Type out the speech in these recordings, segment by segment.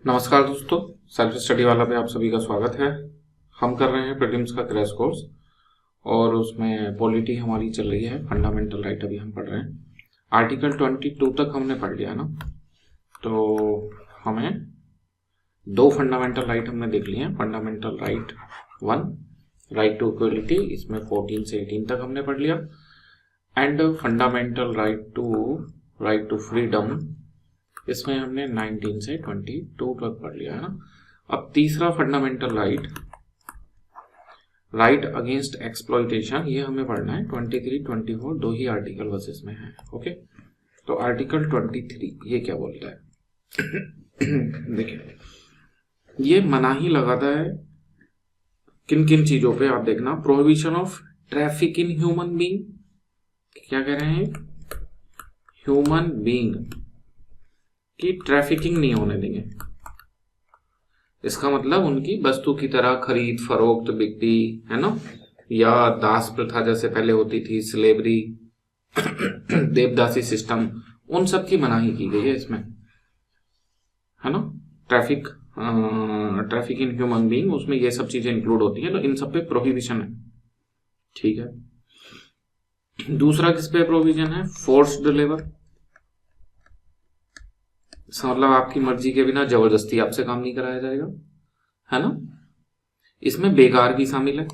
नमस्कार दोस्तों, self study वाला पे आप सभी का स्वागत है। हम कर रहे हैं प्रीलिम्स का क्रैश कोर्स और उसमें पॉलिटी हमारी चल रही है। फंडामेंटल राइट अभी हम पढ़ रहे हैं। आर्टिकल 22 तक हमने पढ़ लिया ना, तो हमें दो फंडामेंटल राइट हमने देख लिए हैं। Fundamental right 1 right to equality, इसमें 14 से 18 तक हमने पढ़ लिया। And fundamental right to freedom, इसमें हमने 19 से 22 तक पढ़ लिया है ना। अब तीसरा फंडामेंटल राइट अगेंस्ट एक्सप्लॉइटेशन, ये हमें पढ़ना है। 23, 24 दो ही आर्टिकल बस इसमें है। ओके, तो आर्टिकल 23 ये क्या बोलता है देखिए, ये मनाही लगाता है किन किन चीजों पे, आप देखना। Prohibition of traffic in human being, क्या कह रहे हैं, ह्यूमन बीइंग की ट्रैफिकिंग नहीं होने देंगे। इसका मतलब उनकी वस्तु की तरह खरीद फरोख्त बिक्री, है ना, या दास प्रथा जैसे पहले होती थी, स्लेवरी, देवदासी सिस्टम, उन सब की मनाही की गई है इसमें, है ना। ट्रैफिक इन ह्यूमन बीइंग, उसमें ये सब चीजें इंक्लूड होती है, तो इन सब पे प्रोहिबिशन है। ठीक है। दूसरा किस पे प्रोविजन है, फोर्स्ड लेबर, मतलब आपकी मर्जी के बिना जबरदस्ती आपसे काम नहीं कराया जाएगा, है ना। इसमें बेकार भी शामिल है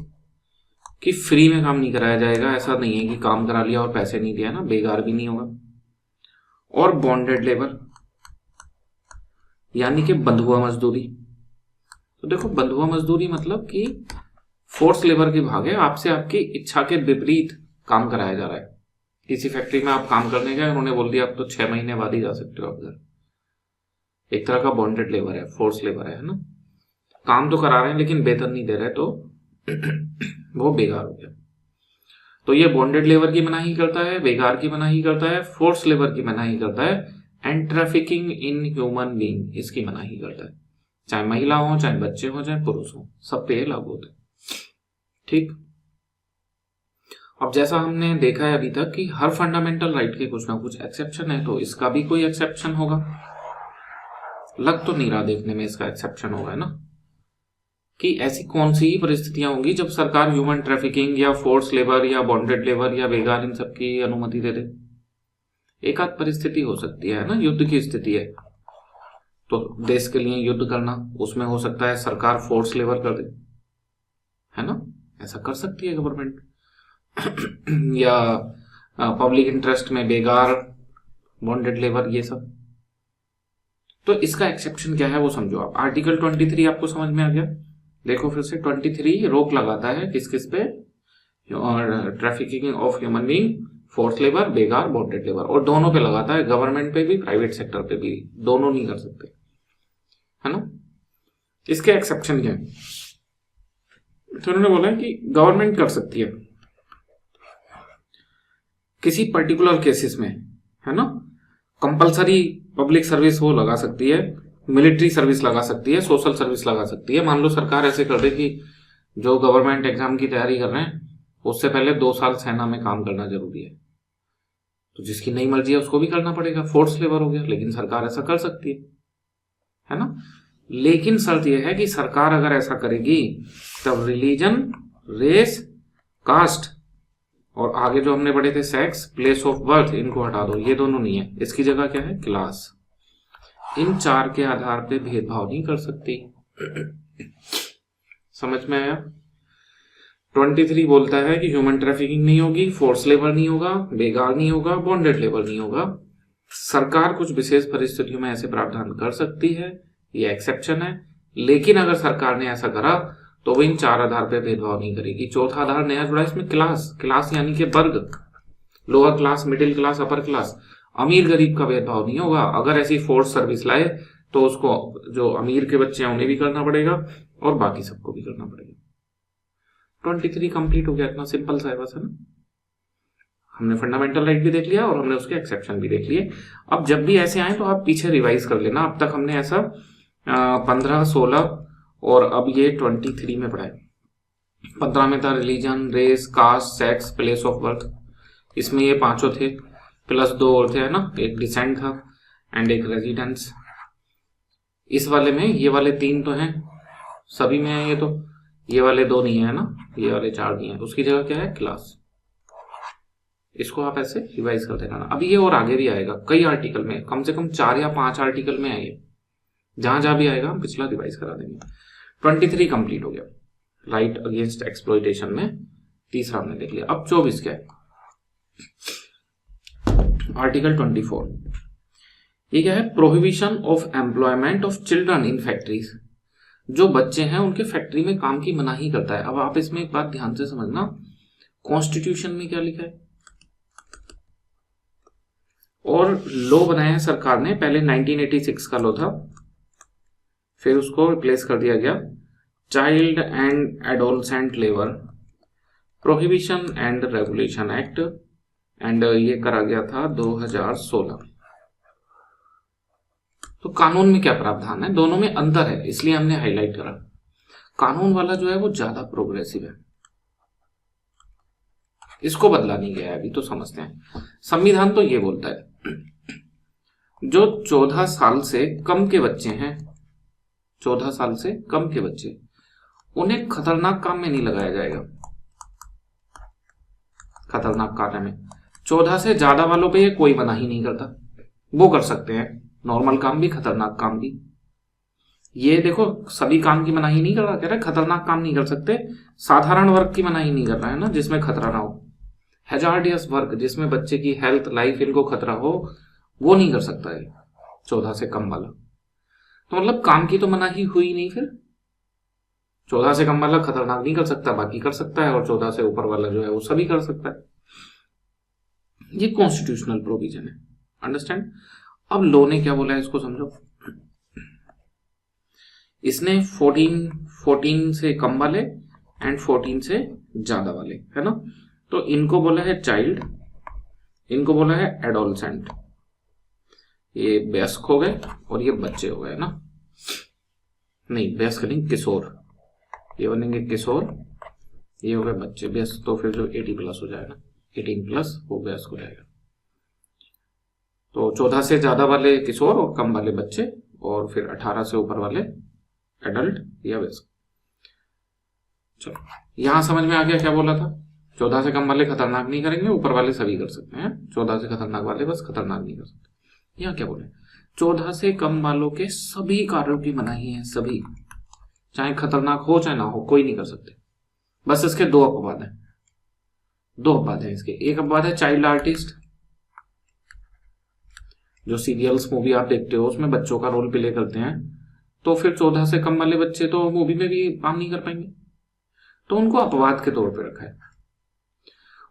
कि फ्री में काम नहीं कराया जाएगा, ऐसा नहीं है कि काम करा लिया और पैसे नहीं दिया ना, बेकार भी नहीं होगा। और बॉन्डेड लेबर यानी कि बंधुआ मजदूरी। तो देखो, बंधुआ मजदूरी मतलब कि फोर्स लेबर के भाग है, आपसे आपकी इच्छा के विपरीत काम कराया जा रहा है। किसी फैक्ट्री में आप काम करने गए, उन्होंने बोल दिया आप तो 6 महीने बाद ही जा सकते हो आप घर। एक तरह का बॉन्डेड लेबर है, फोर्स लेबर है ना। काम तो करा रहे हैं लेकिन वेतन नहीं दे रहे, तो वो बेकार हो गया। तो ये बॉन्डेड लेबर की मनाही करता है, बेकार की मनाही करता है, फोर्स लेबर की मनाही करता है, and trafficking in human being इसकी मनाही करता है। चाहे महिला हो, चाहे बच्चे हो, चाहे पुरुष हो, सब पे लागू होता है। ठीक। अब जैसा हमने देखा है अभी तक कि हर फंडामेंटल राइट के कुछ ना कुछ एक्सेप्शन है, तो इसका भी कोई एक्सेप्शन होगा। लग तो नहीं रहा देखने में इसका एक्सेप्शन होगा, है ना, कि ऐसी कौन सी परिस्थितियां होंगी जब सरकार ह्यूमन ट्रैफिकिंग या फोर्स लेबर या बॉन्डेड लेबर या बेगार इन सब की अनुमति दे दे। एक आध परिस्थिति हो सकती है ना, युद्ध की स्थिति है तो देश के लिए युद्ध करना, उसमें हो सकता है सरकार फोर्स लेबर कर दे, है ना, ऐसा कर सकती है गवर्नमेंट। या पब्लिक इंटरेस्ट में बेगार, बॉन्डेड लेबर, ये सब। तो इसका एक्सेप्शन क्या है वो समझो आप। आर्टिकल 23 आपको समझ में आ गया। देखो फिर से, 23 रोक लगाता है किस किस पे, और trafficking of human being, force labour, बेगार, बॉन्डेड लेबर, और दोनों पे लगाता है, गवर्नमेंट पे भी प्राइवेट सेक्टर पे भी, दोनों नहीं कर सकते, है ना। इसके एक्सेप्शन क्या है, तो उन्होंने बोला कि गवर्नमेंट कर सकती है किसी पर्टिकुलर केसेस में, है ना। कंपलसरी पब्लिक सर्विस वो लगा सकती है, मिलिट्री सर्विस लगा सकती है, सोशल सर्विस लगा सकती है। मान लो सरकार ऐसे कर दे कि जो गवर्नमेंट एग्जाम की तैयारी कर रहे हैं उससे पहले 2 साल सेना में काम करना जरूरी है, तो जिसकी नहीं मर्जी है उसको भी करना पड़ेगा, फोर्स लेबर हो गया। लेकिन सरकार ऐसा कर सकती है ना। लेकिन शर्त यह है कि सरकार अगर ऐसा करेगी तब रिलीजन, रेस, कास्ट और आगे जो हमने पढ़े थे सेक्स, प्लेस ऑफ बर्थ, इनको हटा दो, ये दोनों नहीं है, इसकी जगह क्या है, क्लास। इन 4 के आधार पे भेदभाव नहीं कर सकती। समझ में आया। 23 बोलता है कि ह्यूमन ट्रैफिकिंग नहीं होगी, फोर्स लेबर नहीं होगा, बेगार नहीं होगा, बॉन्डेड लेबर नहीं होगा। सरकार कुछ विशेष परिस्थितियों में ऐसे प्रावधान कर सकती है, ये एक्सेप्शन है। लेकिन अगर सरकार ने ऐसा करा तो वो इन 4 आधार पे भेदभाव नहीं करेगी। चौथा आधार नया जुड़ा इसमें, क्लास यानी कि वर्ग, lower class, middle class, upper class, अमीर गरीब का भेदभाव नहीं होगा। अगर ऐसी फोर्स सर्विस लाए तो उसको जो अमीर के बच्चे हैं उन्हें भी करना पड़ेगा और बाकी सबको भी करना पड़ेगा। 23 कंप्लीट हो गया, इतना सिंपल सा है बस, है ना। हमने फंडामेंटल राइट भी देख लिया और हमने उसके एक्सेप्शन भी देख लिए। अब जब भी ऐसे आए तो आप पीछे रिवाइज कर लेना। अब तक हमने ऐसा 15, 16 और अब ये 23 में पढ़ा है। 15 में था religion, race, caste, sex, place of birth, इसमें ये 5 थे, प्लस 2 और थे, है ना, एक डिसेंट था एंड एक रेजिडेंस। इस वाले में ये वाले 3 तो हैं, सभी में है, ये वाले 2 नहीं है ना, ये वाले 4 नहीं है, उसकी जगह क्या है, क्लास। इसको आप ऐसे रिवाइज करते रहना। अभी ये और आगे भी आएगा कई आर्टिकल में, कम से कम 4 या 5 आर्टिकल में आएगा, जहां जहां भी आएगा हम पिछला रिवाइज करा देंगे। 23 कंप्लीट हो गया, राइट अगेंस्ट एक्सप्लॉइटेशन में तीसरा हमने देख लिया। अब 24 क्या है, आर्टिकल 24। ये क्या है, prohibition of employment of children in factories. जो बच्चे हैं उनके फैक्ट्री में काम की मनाही करता है। अब आप इसमें एक बात ध्यान से समझना, कॉन्स्टिट्यूशन में क्या लिखा है और लॉ बनाया है सरकार ने। पहले 1986 का लॉ था, फिर उसको रिप्लेस कर दिया गया child and adolescent labour prohibition and regulation act, and ये करा गया था 2016। तो कानून में क्या प्रावधान है, दोनों में अंतर है, इसलिए हमने हाईलाइट करा। कानून वाला जो है वो ज्यादा प्रोग्रेसिव है, इसको बदला नहीं गया है अभी, तो समझते हैं। संविधान तो ये बोलता है जो 14 साल से कम के बच्चे हैं, 14 साल से कम के बच्चे, उन्हें खतरनाक काम में नहीं लगाया जाएगा। खतरनाक कार्य में 14 से ज्यादा वालों पे ये कोई मनाही नहीं करता, वो कर सकते हैं, नॉर्मल काम भी खतरनाक काम भी। ये देखो सभी काम की मनाही नहीं कर रहा, कह रहा है खतरनाक काम नहीं कर सकते, साधारण वर्क की मनाही नहीं कर रहा है ना, जिसमें खतरा ना हो। हैजार्डियस वर्क, जिसमें बच्चे की हेल्थ लाइफ इनको खतरा हो, वो नहीं कर सकता है 14 से कम वाला। तो मतलब काम की तो मनाही हुई नहीं, फिर 14 से कम वाला खतरनाक नहीं कर सकता, बाकी कर सकता है, और 14 से ऊपर वाला जो है वो सभी कर सकता है। ये कॉन्स्टिट्यूशनल प्रोविजन है, अंडरस्टैंड। अब लॉ ने क्या बोला है इसको समझो। इसने 14 से कम वाले एंड 14 से ज्यादा वाले, है ना, तो इनको बोला है चाइल्ड, इनको बोला है एडोलसेंट। ये वयस्क हो गए और ये बच्चे हो गए ना, नहीं वयस्क नहीं, किशोर, ये बनेंगे किशोर, ये हो गए बच्चे। वयस्क तो फिर जो 80 प्लस हो जाएगा, 18 प्लस वो वयस्क हो जाएगा। तो 14 से ज्यादा वाले किशोर और कम वाले बच्चे, और फिर 18 से ऊपर वाले एडल्ट या वयस्क। चलो यहां समझ में आ गया क्या बोला था। 14 से कम वाले खतरनाक नहीं करेंगे, ऊपर वाले सभी कर सकते हैं, 14 से खतरनाक वाले बस खतरनाक नहीं कर सकते। यहाँ क्या बोले, 14 से कम वालों के सभी कार्यों की मनाही है, सभी, चाहे खतरनाक हो चाहे ना हो, कोई नहीं कर सकते। बस इसके 2 अपवाद हैं, 2 अपवाद है इसके। एक अपवाद है चाइल्ड आर्टिस्ट, जो सीरियल्स मूवी आप देखते हो उसमें बच्चों का रोल प्ले करते हैं, तो फिर 14 से कम वाले बच्चे तो मूवी में भी काम नहीं कर पाएंगे, तो उनको अपवाद के तौर पे रखा है।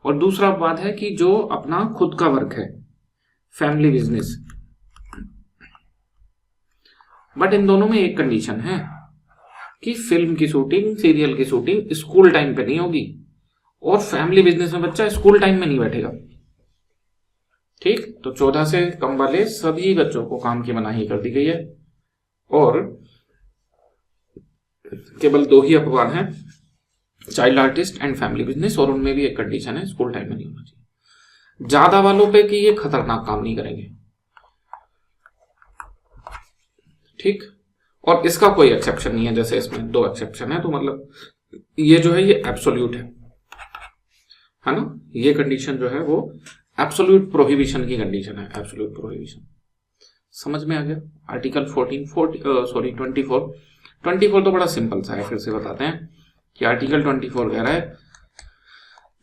और दूसरा अपवाद है कि जो अपना खुद का वर्क है, फैमिली बिजनेस, बट इन दोनों में एक कंडीशन है कि फिल्म की शूटिंग, सीरियल की शूटिंग स्कूल टाइम पे नहीं होगी, और फैमिली बिजनेस में बच्चा स्कूल टाइम में नहीं बैठेगा। ठीक, तो 14 से कम वाले सभी बच्चों को काम की मनाही कर दी गई है, और केवल 2 ही अपवाद हैं, child artist and family business, और उनमें भी एक कंडीशन है स्कूल टाइम में नहीं होना चाहिए। ज्यादा वालों पे कि ये खतरनाक काम नहीं करेंगे, ठीक, और इसका कोई एक्सेप्शन नहीं है, जैसे इसमें 2 एक्सेप्शन है, तो मतलब ये जो है ये एब्सोल्यूट है ना, ये कंडीशन जो है वो एब्सोल्यूट प्रोहिबिशन की कंडीशन है, एब्सोल्यूट प्रोहिबिशन। समझ में आ गया। आर्टिकल 24 तो बड़ा सिंपल सा है, फिर से बताते हैं कि आर्टिकल 24 कह रहा है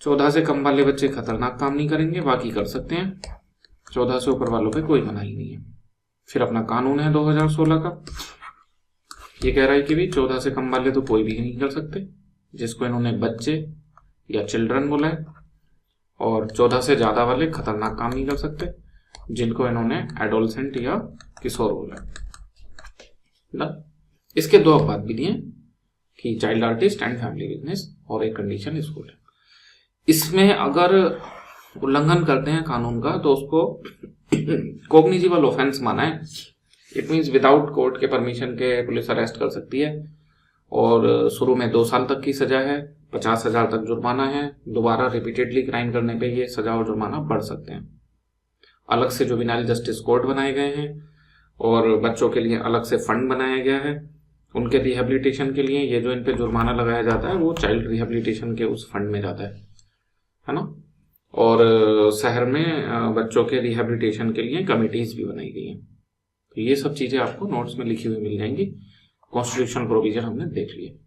14 से कम वाले बच्चे खतरनाक काम नहीं करेंगे, बाकी कर सकते हैं, 14 से ऊपर वालों पे कोई मनाही नहीं है। फिर अपना कानून है 2016 का, ये कह रहा है कि भी 14 से कम वाले तो कोई भी नहीं कर सकते, जिसको इन्होंने बच्चे या चिल्ड्रन बोला है, और 14 से ज्यादा वाले खतरनाक काम नहीं कर सकते, जिनको इन्होंने एडोलसेंट या किशोर बोला है। इसके 2 अपवाद भी दिए कि child artist and family business, और एक कंडीशन स्कूल है। इसमें अगर उल्लंघन करते हैं कानून का तो उसको कॉग्निजिबल ऑफेंस माना है। इट मींस विदाउट कोर्ट के परमिशन के पुलिस अरेस्ट कर सकती है, और शुरू में 2 साल तक की सजा है, 50,000 तक जुर्माना है, दोबारा रिपीटेडली क्राइम करने पे ये सजा और जुर्माना बढ़ सकते हैं। अलग से जुवेनाइल जस्टिस कोर्ट बनाए गए हैं, और बच्चों के लिए अलग से फंड बनाया गया है उनके रिहेबिलिटेशन के लिए। ये जो इन पे जुर्माना लगाया जाता है वो चाइल्ड रिहेबिलिटेशन के उस फंड में जाता है ना। और शहर में बच्चों के रिहेबिलिटेशन के लिए कमिटीज भी बनाई गई हैं। तो ये सब चीजें आपको नोट्स में लिखी हुई मिल जाएंगी। कॉन्स्टिट्यूशन प्रोविजन हमने देख लिए।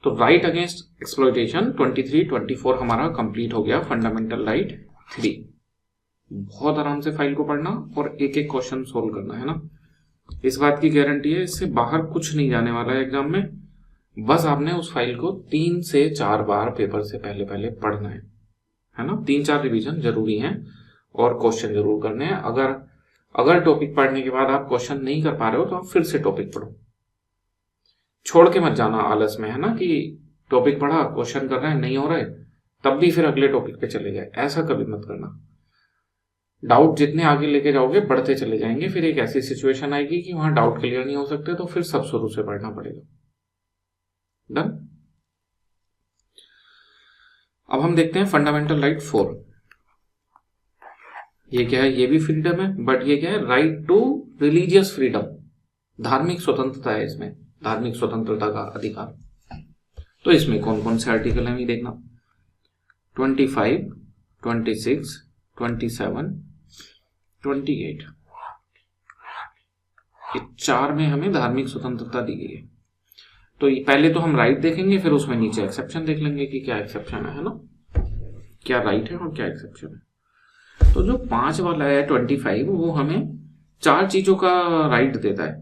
तो राइट अगेंस्ट एक्सप्लॉयटेशन 23-24 हमारा कंप्लीट हो गया। Fundamental right 3। बहुत आराम से फाइल को पढ़ना और एक एक क्वेश्चन सोल्व करना है ना। इस बात की गारंटी है इससे बाहर कुछ नहीं जाने वाला है एग्जाम में। बस आपने उस फाइल को 3 से 4 बार पेपर से पहले पहले पढ़ना है ना। 3-4 रिवीजन जरूरी हैं और क्वेश्चन जरूर करने हैं। अगर टॉपिक पढ़ने के बाद आप क्वेश्चन नहीं कर पा रहे हो तो आप फिर से टॉपिक पढ़ो। छोड़ के मत जाना आलस में, है ना, कि टॉपिक पढ़ा क्वेश्चन कर रहे हैं नहीं हो रहे तब भी फिर अगले टॉपिक पे चले जाए। ऐसा कभी मत करना। डाउट जितने आगे लेके जाओगे बढ़ते चले जाएंगे। फिर एक ऐसी सिचुएशन आएगी कि वहां डाउट क्लियर नहीं हो सकते तो फिर सब शुरू से पढ़ना पड़ेगा। डन। अब हम देखते हैं फंडामेंटल राइट 4। ये क्या है? ये भी फ्रीडम है, बट ये क्या है? राइट टू रिलीजियस फ्रीडम, धार्मिक स्वतंत्रता है इसमें, धार्मिक स्वतंत्रता का अधिकार। तो इसमें कौन कौन से आर्टिकल हैं ये देखना। 25, 26, 27, 28। ये 4 में हमें धार्मिक स्वतंत्रता दी गई है। तो पहले तो हम राइट देखेंगे, फिर उसमें नीचे एक्सेप्शन देख लेंगे कि क्या एक्सेप्शन है ना, क्या राइट है और क्या एक्सेप्शन है। तो जो 5 वाला है 25, वो हमें 4 चीजों का राइट देता है।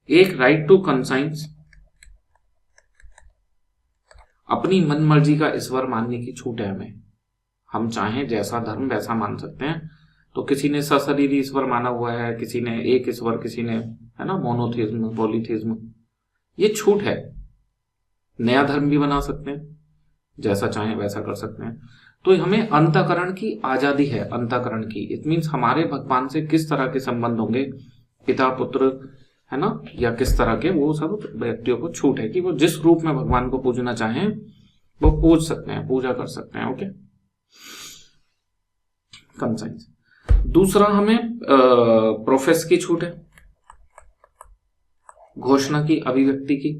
एक, राइट टू कंसाइंस, अपनी मन मर्जी का ईश्वर मानने की छूट है हमें। हम चाहें जैसा धर्म वैसा मान सकते हैं। तो किसी ने सशरीरी ईश्वर माना हुआ है, किसी ने एक ईश्वर, किसी ने, है ना, मोनोथिज्म, पॉलीथिज्म, ये छूट है। नया धर्म भी बना सकते हैं, जैसा चाहें वैसा कर सकते हैं। तो हमें अंतःकरण की आजादी है, अंतःकरण की। इट मीन्स हमारे भगवान से किस तरह के संबंध होंगे, पिता पुत्र, है ना, या किस तरह के, वो सब व्यक्तियों को छूट है कि वो जिस रूप में भगवान को पूजना चाहें वो पूज सकते हैं, पूजा कर सकते हैं। Okay, conscience. दूसरा, हमें प्रोफेस की छूट है, घोषणा की, अभिव्यक्ति की,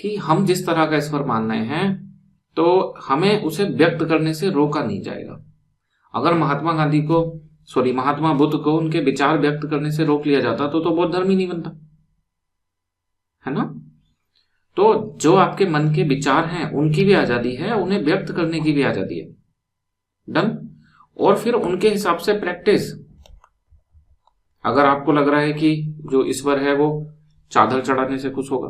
कि हम जिस तरह का ईश्वर मान रहे हैं तो हमें उसे व्यक्त करने से रोका नहीं जाएगा। अगर महात्मा बुद्ध को उनके विचार व्यक्त करने से रोक लिया जाता तो बौद्ध धर्म ही नहीं बनता, है ना। तो जो आपके मन के विचार हैं उनकी भी आजादी है, उन्हें व्यक्त करने की भी आजादी है। डन। और फिर उनके हिसाब से प्रैक्टिस। अगर आपको लग रहा है कि जो ईश्वर है वो चादर चढ़ाने से खुश होगा,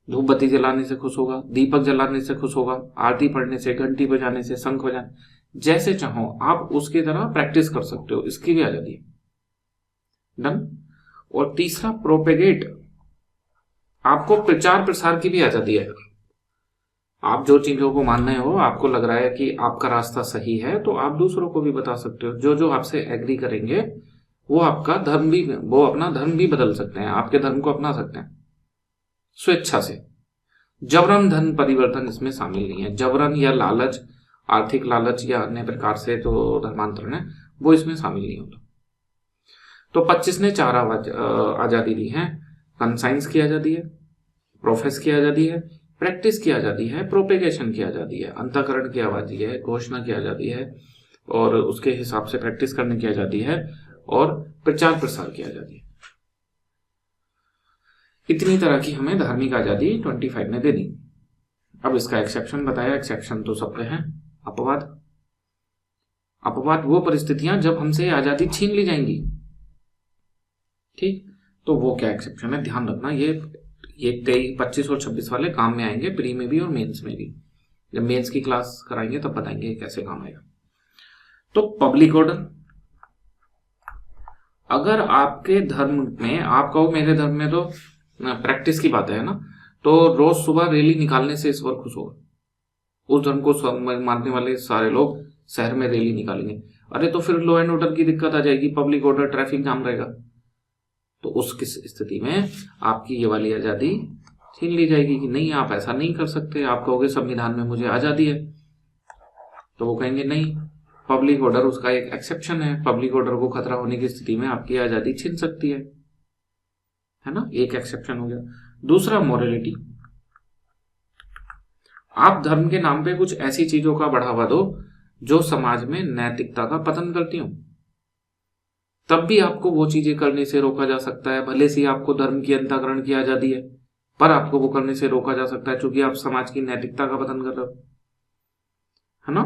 धूप बत्ती जलाने से खुश होगा, दीपक जलाने से खुश होगा, आरती पढ़ने से, घंटी बजाने से, शंख बजाने, जैसे चाहो आप उसकी तरह प्रैक्टिस कर सकते हो, इसकी भी आजादी है। डन। और तीसरा, प्रोपेगेट, आपको प्रचार प्रसार की भी आजादी है। आप जो चीजों को मान रहे हो, आपको लग रहा है कि आपका रास्ता सही है, तो आप दूसरों को भी बता सकते हो। जो जो आपसे एग्री करेंगे वो आपका धर्म भी, वो अपना धर्म भी बदल सकते हैं, आपके धर्म को अपना सकते हैं स्वेच्छा से। जबरन धन परिवर्तन इसमें शामिल नहीं है। जबरन या लालच, आर्थिक लालच या अन्य प्रकार से जो धर्मांतरण है वो इसमें शामिल नहीं होता। तो 25 ने 4 आजादी दी है। कंसाइंस की आजादी है, प्रोफेस की आजादी है, प्रैक्टिस की आजादी है, प्रोपेगेशन की आजादी है, अंतःकरण की आजादी है, घोषणा की आजादी है, और उसके हिसाब से प्रैक्टिस करने की आजादी है, और प्रचार प्रसार की आजादी है। इतनी तरह की हमें धार्मिक आजादी 25 ने दे दी। अब इसका एक्सेप्शन बताया। एक्सेप्शन तो सबके हैं। अपवाद, अपवाद वो परिस्थितियां जब हमसे आजादी छीन ली जाएंगी। ठीक, तो वो क्या एक्सेप्शन है, ध्यान रखना। ये 23, 25 और 26 वाले काम में आएंगे, प्री में भी और मेंस में भी। जब मेंस की क्लास कराएंगे तब बताएंगे कैसे काम आएगा। तो पब्लिक ऑर्डर, अगर आपके धर्म में, आप कहो मेरे धर्म में तो प्रैक्टिस की बात है ना, तो रोज सुबह रैली निकालने से ईश्वर खुश होगा। उस धर्म को मानने वाले सारे लोग शहर में रैली निकालेंगे। अरे तो फिर लॉ एंड ऑर्डर की दिक्कत आ जाएगी, पब्लिक ऑर्डर, ट्रैफिक जाम रहेगा। तो उस किस स्थिति में आपकी ये वाली आजादी छीन ली जाएगी कि नहीं, आप ऐसा नहीं कर सकते। आप कहोगे संविधान में मुझे आजादी है, तो वो कहेंगे नहीं, पब्लिक ऑर्डर उसका एक एक्सेप्शन है, पब्लिक ऑर्डर को खतरा होने की स्थिति में आपकी आजादी छीन सकती है। है ना, एक एक्सेप्शन हो गया। दूसरा मोरलिटी, आप धर्म के नाम पे कुछ ऐसी चीजों का बढ़ावा दो जो समाज में नैतिकता का पतन करती हो, तब भी आपको वो चीजें करने से रोका जा सकता है। भले से आपको धर्म की अंतःकरण की आजादी है, पर आपको वो करने से रोका जा सकता है क्योंकि आप समाज की नैतिकता का पतन कर रहे हो, है ना।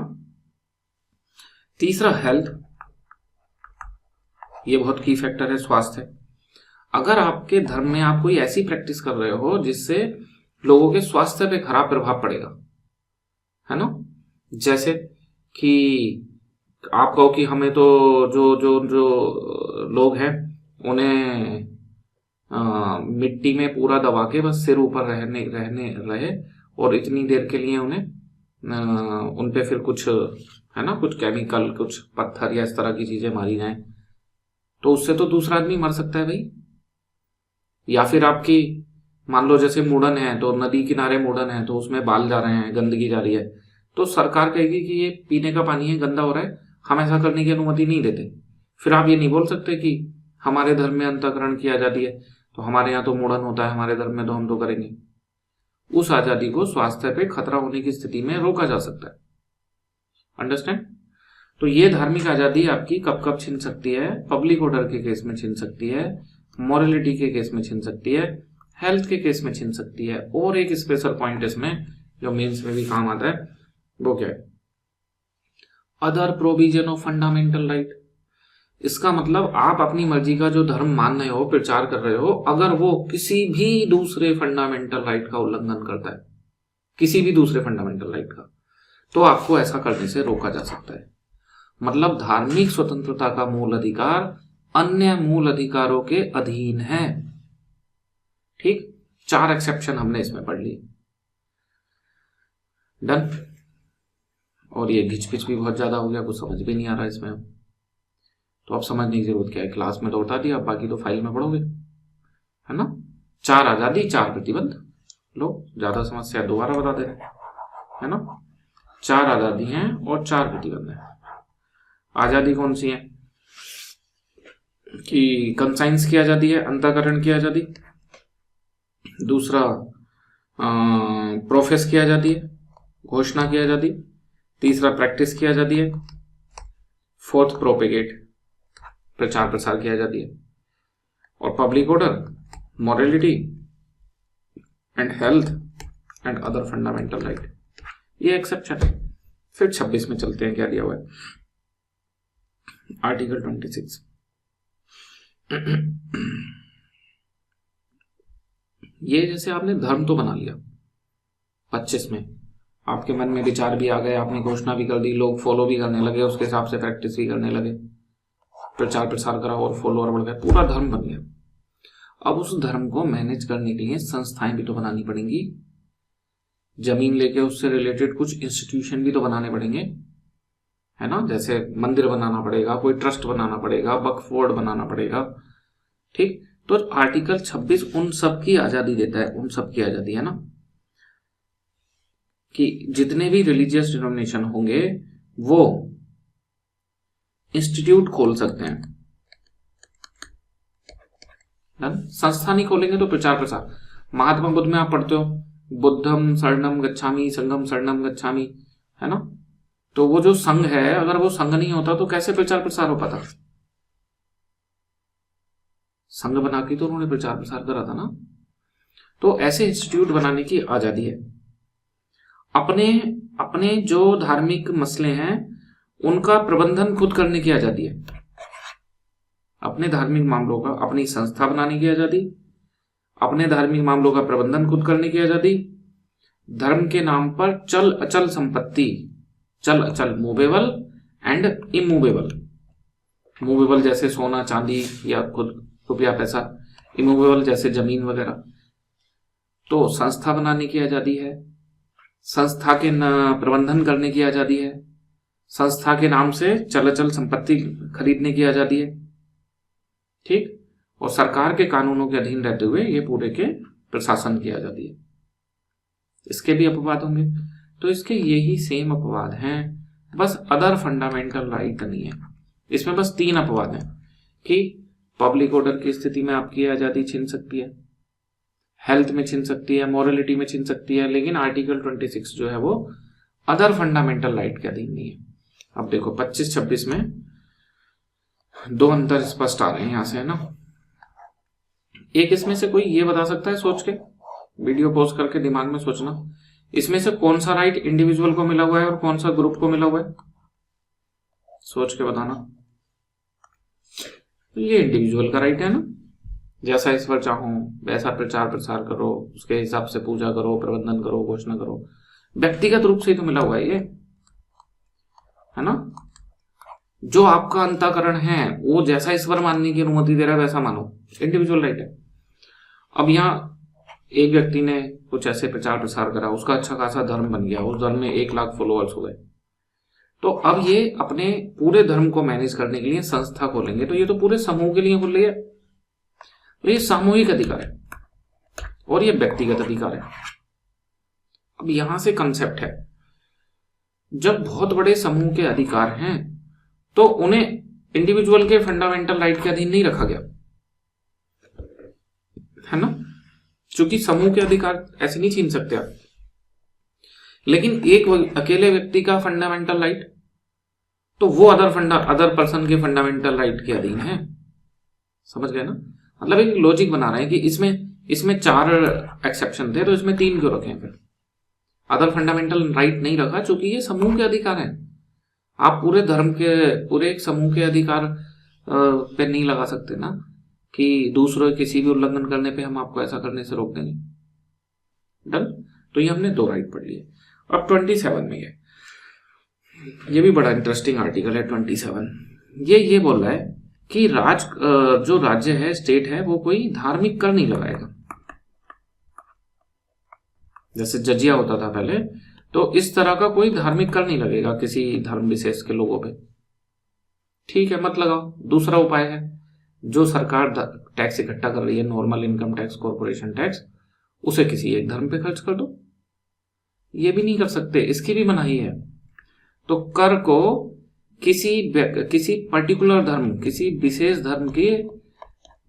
तीसरा हेल्थ, ये बहुत की फैक्टर है, स्वास्थ्य। अगर आपके धर्म में आप कोई ऐसी प्रैक्टिस कर रहे हो जिससे लोगों के स्वास्थ्य पे खराब प्रभाव पड़ेगा, है ना, जैसे कि आप कहो कि हमें तो जो जो जो लोग हैं उन्हें मिट्टी में पूरा दबा के बस सिर ऊपर रहे और इतनी देर के लिए उन्हें उन पे फिर कुछ, है ना, कुछ केमिकल, कुछ पत्थर या इस तरह की चीजें मारी जाएं, तो उससे तो दूसरा आदमी मर सकता है भाई। या फिर आपकी मान लो जैसे मुड़न है, तो नदी किनारे मुड़न है, तो उसमें बाल जा रहे हैं, गंदगी जा रही है, तो सरकार कहेगी कि ये पीने का पानी है, गंदा हो रहा है, हम ऐसा करने की अनुमति नहीं देते। फिर आप ये नहीं बोल सकते कि हमारे धर्म में अंतःकरण की आजादी है, तो हमारे यहाँ तो मुड़न होता है, हमारे धर्म में तो हम तो करेंगे। उस आजादी को स्वास्थ्य पे खतरा होने की स्थिति में रोका जा सकता है। अंडरस्टैंड? तो ये धार्मिक आजादी आपकी कब कब छिन सकती है? पब्लिक ऑर्डर के केस में छिन सकती है, मॉरलिटी के केस में छिन सकती है, हेल्थ के केस में छिन सकती है। और एक स्पेशल पॉइंट इसमें जो मेंस में भी काम आता है वो क्या है? Other provision of fundamental right. इसका मतलब आप अपनी मर्जी का जो धर्म मान रहे हो, प्रचार कर रहे हो, अगर वो किसी भी दूसरे फंडामेंटल राइट का उल्लंघन करता है, किसी भी दूसरे फंडामेंटल राइट का, तो आपको ऐसा करने से रोका जा सकता है। मतलब धार्मिक स्वतंत्रता का मूल अधिकार अन्य मूल अधिकारों के अधीन है। ठीक, 4 एक्सेप्शन हमने इसमें पढ़ लिए। डन। और ये घिचपिच भी बहुत ज्यादा हो गया, कुछ समझ भी नहीं आ रहा इसमें, तो अब समझने की जरूरत क्या है? क्लास में तो बता दिया, बाकी तो फाइल में पढ़ोगे, है ना। 4 आजादी, 4 प्रतिबंध। लो, ज्यादा समस्या दोबारा बता दे रहे, है ना। 4 आजादी हैं और 4 प्रतिबंध हैं। आजादी कौन सी है? कि कंसाइंस की आजादी है, अंतःकरण की आजादी। दूसरा प्रोफेस की आजादी है, घोषणा की आजादी। तीसरा प्रैक्टिस की आजादी है। फोर्थ प्रोपेगेट, प्रचार प्रसार की आजादी है। और public order, morality and health and other fundamental right, ये एक्सेप्शन है। फिर 26 में चलते हैं, क्या दिया हुआ है? आर्टिकल 26। ये जैसे आपने धर्म तो बना लिया, 25 में आपके मन में विचार भी आ गए, आपने घोषणा भी कर दी, लोग फॉलो भी करने लगे, उसके हिसाब से प्रैक्टिस भी करने लगे, प्रचार प्रसार करा और फॉलोअर बढ़ गए, पूरा धर्म बन गया। अब उस धर्म को मैनेज करने के लिए संस्थाएं भी तो बनानी पड़ेंगी, जमीन लेके उससे रिलेटेड कुछ इंस्टीट्यूशन भी तो बनाने पड़ेंगे, है ना। जैसे मंदिर बनाना पड़ेगा, कोई ट्रस्ट बनाना पड़ेगा, वक्फ बोर्ड बनाना पड़ेगा। ठीक, तो आर्टिकल 26 उन सब की आजादी देता है, उन सब की आजादी, है ना, कि जितने भी रिलीजियस डिनोमिनेशन होंगे वो इंस्टीट्यूट खोल सकते हैं। संस्था नहीं खोलेंगे तो प्रचार प्रसार। महात्मा बुद्ध में आप पढ़ते हो, बुद्धम शरणम गच्छामि, संघम शरणम गच्छामि, है ना। तो वो जो संघ है, अगर वो संघ नहीं होता तो कैसे प्रचार प्रसार हो पाता? संघ बना के तो उन्होंने प्रचार प्रसार करा था ना। तो ऐसे इंस्टीट्यूट बनाने की आजादी है। अपने अपने जो धार्मिक मसले हैं उनका प्रबंधन खुद करने की आजादी है। अपने धार्मिक मामलों का अपनी संस्था बनाने की आजादी, अपने धार्मिक मामलों का प्रबंधन खुद करने की आजादी, धर्म के नाम पर चल अचल संपत्ति, चल अचल मूवेबल एंड इमूवेबल, मूवेबल जैसे सोना चांदी या खुद रुपया पैसा, इमूवेबल जैसे जमीन वगैरह, तो संस्था बनाने की आजादी है, संस्था के प्रबंधन करने की आजादी है, संस्था के नाम से चल अचल संपत्ति खरीदने की आजादी है। ठीक, और सरकार के कानूनों के अधीन रहते हुए ये पूरे के प्रशासन की आजादी है। इसके भी अपवाद होंगे, तो इसके यही सेम अपवाद हैं, बस अदर फंडामेंटल राइट नहीं है। इसमें बस 3 अपवाद हैं कि पब्लिक ऑर्डर की स्थिति में आपकी आजादी छिन सकती है, हेल्थ में छिन सकती है, मॉरलिटी में छिन सकती है, लेकिन आर्टिकल 26 जो है वो अदर फंडामेंटल राइट के अधीन नहीं है। अब देखो 25-26 में दो अंतर स्पष्ट आ रहे हैं यहां से, है ना। एक इसमें से कोई ये बता सकता है, सोच के वीडियो पॉज करके दिमाग में सोचना, इसमें से कौन सा राइट इंडिविजुअल को मिला हुआ है और कौन सा ग्रुप को मिला हुआ है, सोच के बताना। ये इंडिविजुअल का राइट है ना, जैसा ईश्वर चाहो वैसा प्रचार प्रसार करो, उसके हिसाब से पूजा करो, प्रबंधन करो, घोषणा करो, व्यक्तिगत रूप से ही तो मिला हुआ है ये, है ना। जो आपका अंतःकरण है वो जैसा ईश्वर मानने की अनुमति दे रहा है वैसा मानो, इंडिविजुअल राइट है। अब यहाँ एक व्यक्ति ने कुछ ऐसे प्रचार प्रसार करा, उसका अच्छा खासा धर्म बन गया, उस धर्म में 1 लाख फॉलोअर्स हो गए, तो अब ये अपने पूरे धर्म को मैनेज करने के लिए संस्था खोलेंगे, तो ये तो पूरे समूह के लिए खोल रही है, तो ये सामूहिक अधिकार है और ये व्यक्तिगत अधिकार है। अब यहां से कंसेप्ट है, जब बहुत बड़े समूह के अधिकार हैं तो उन्हें इंडिविजुअल के फंडामेंटल राइट के अधीन नहीं रखा गया, है ना, क्योंकि समूह के अधिकार ऐसे नहीं छीन सकते आप। लेकिन एक अकेले व्यक्ति का फंडामेंटल राइट, तो वो अदर पर्सन के फंडामेंटल राइट के अधीन है। समझ गए ना, मतलब एक लॉजिक बना रहे हैं कि इसमें 4 एक्सेप्शन थे तो इसमें 3 क्यों रखे हैं, फिर अदर फंडामेंटल राइट नहीं रखा क्योंकि ये समूह के अधिकार हैं। आप पूरे धर्म के, पूरे एक समूह के अधिकार पे नहीं लगा सकते ना कि दूसरों किसी भी उल्लंघन करने पे हम आपको ऐसा करने से रोक देंगे। डन। तो ये हमने 2 राइट पढ़ लिए। अब 27 में ये भी बड़ा इंटरेस्टिंग आर्टिकल है 27। ये बोल रहा है कि जो राज्य है, स्टेट है, वो कोई धार्मिक कर नहीं लगाएगा। जैसे जजिया होता था पहले, तो इस तरह का कोई धार्मिक कर नहीं लगेगा किसी धर्म विशेष के लोगों पे। ठीक है, मत लगाओ। दूसरा उपाय है, जो सरकार टैक्स इकट्ठा कर रही है, normal income tax, corporation tax, उसे किसी एक धर्म पे खर्च कर दो। ये भी नहीं कर सकते, इसकी भी मनाही है। तो कर को किसी पर्टिकुलर धर्म, किसी विशेष धर्म के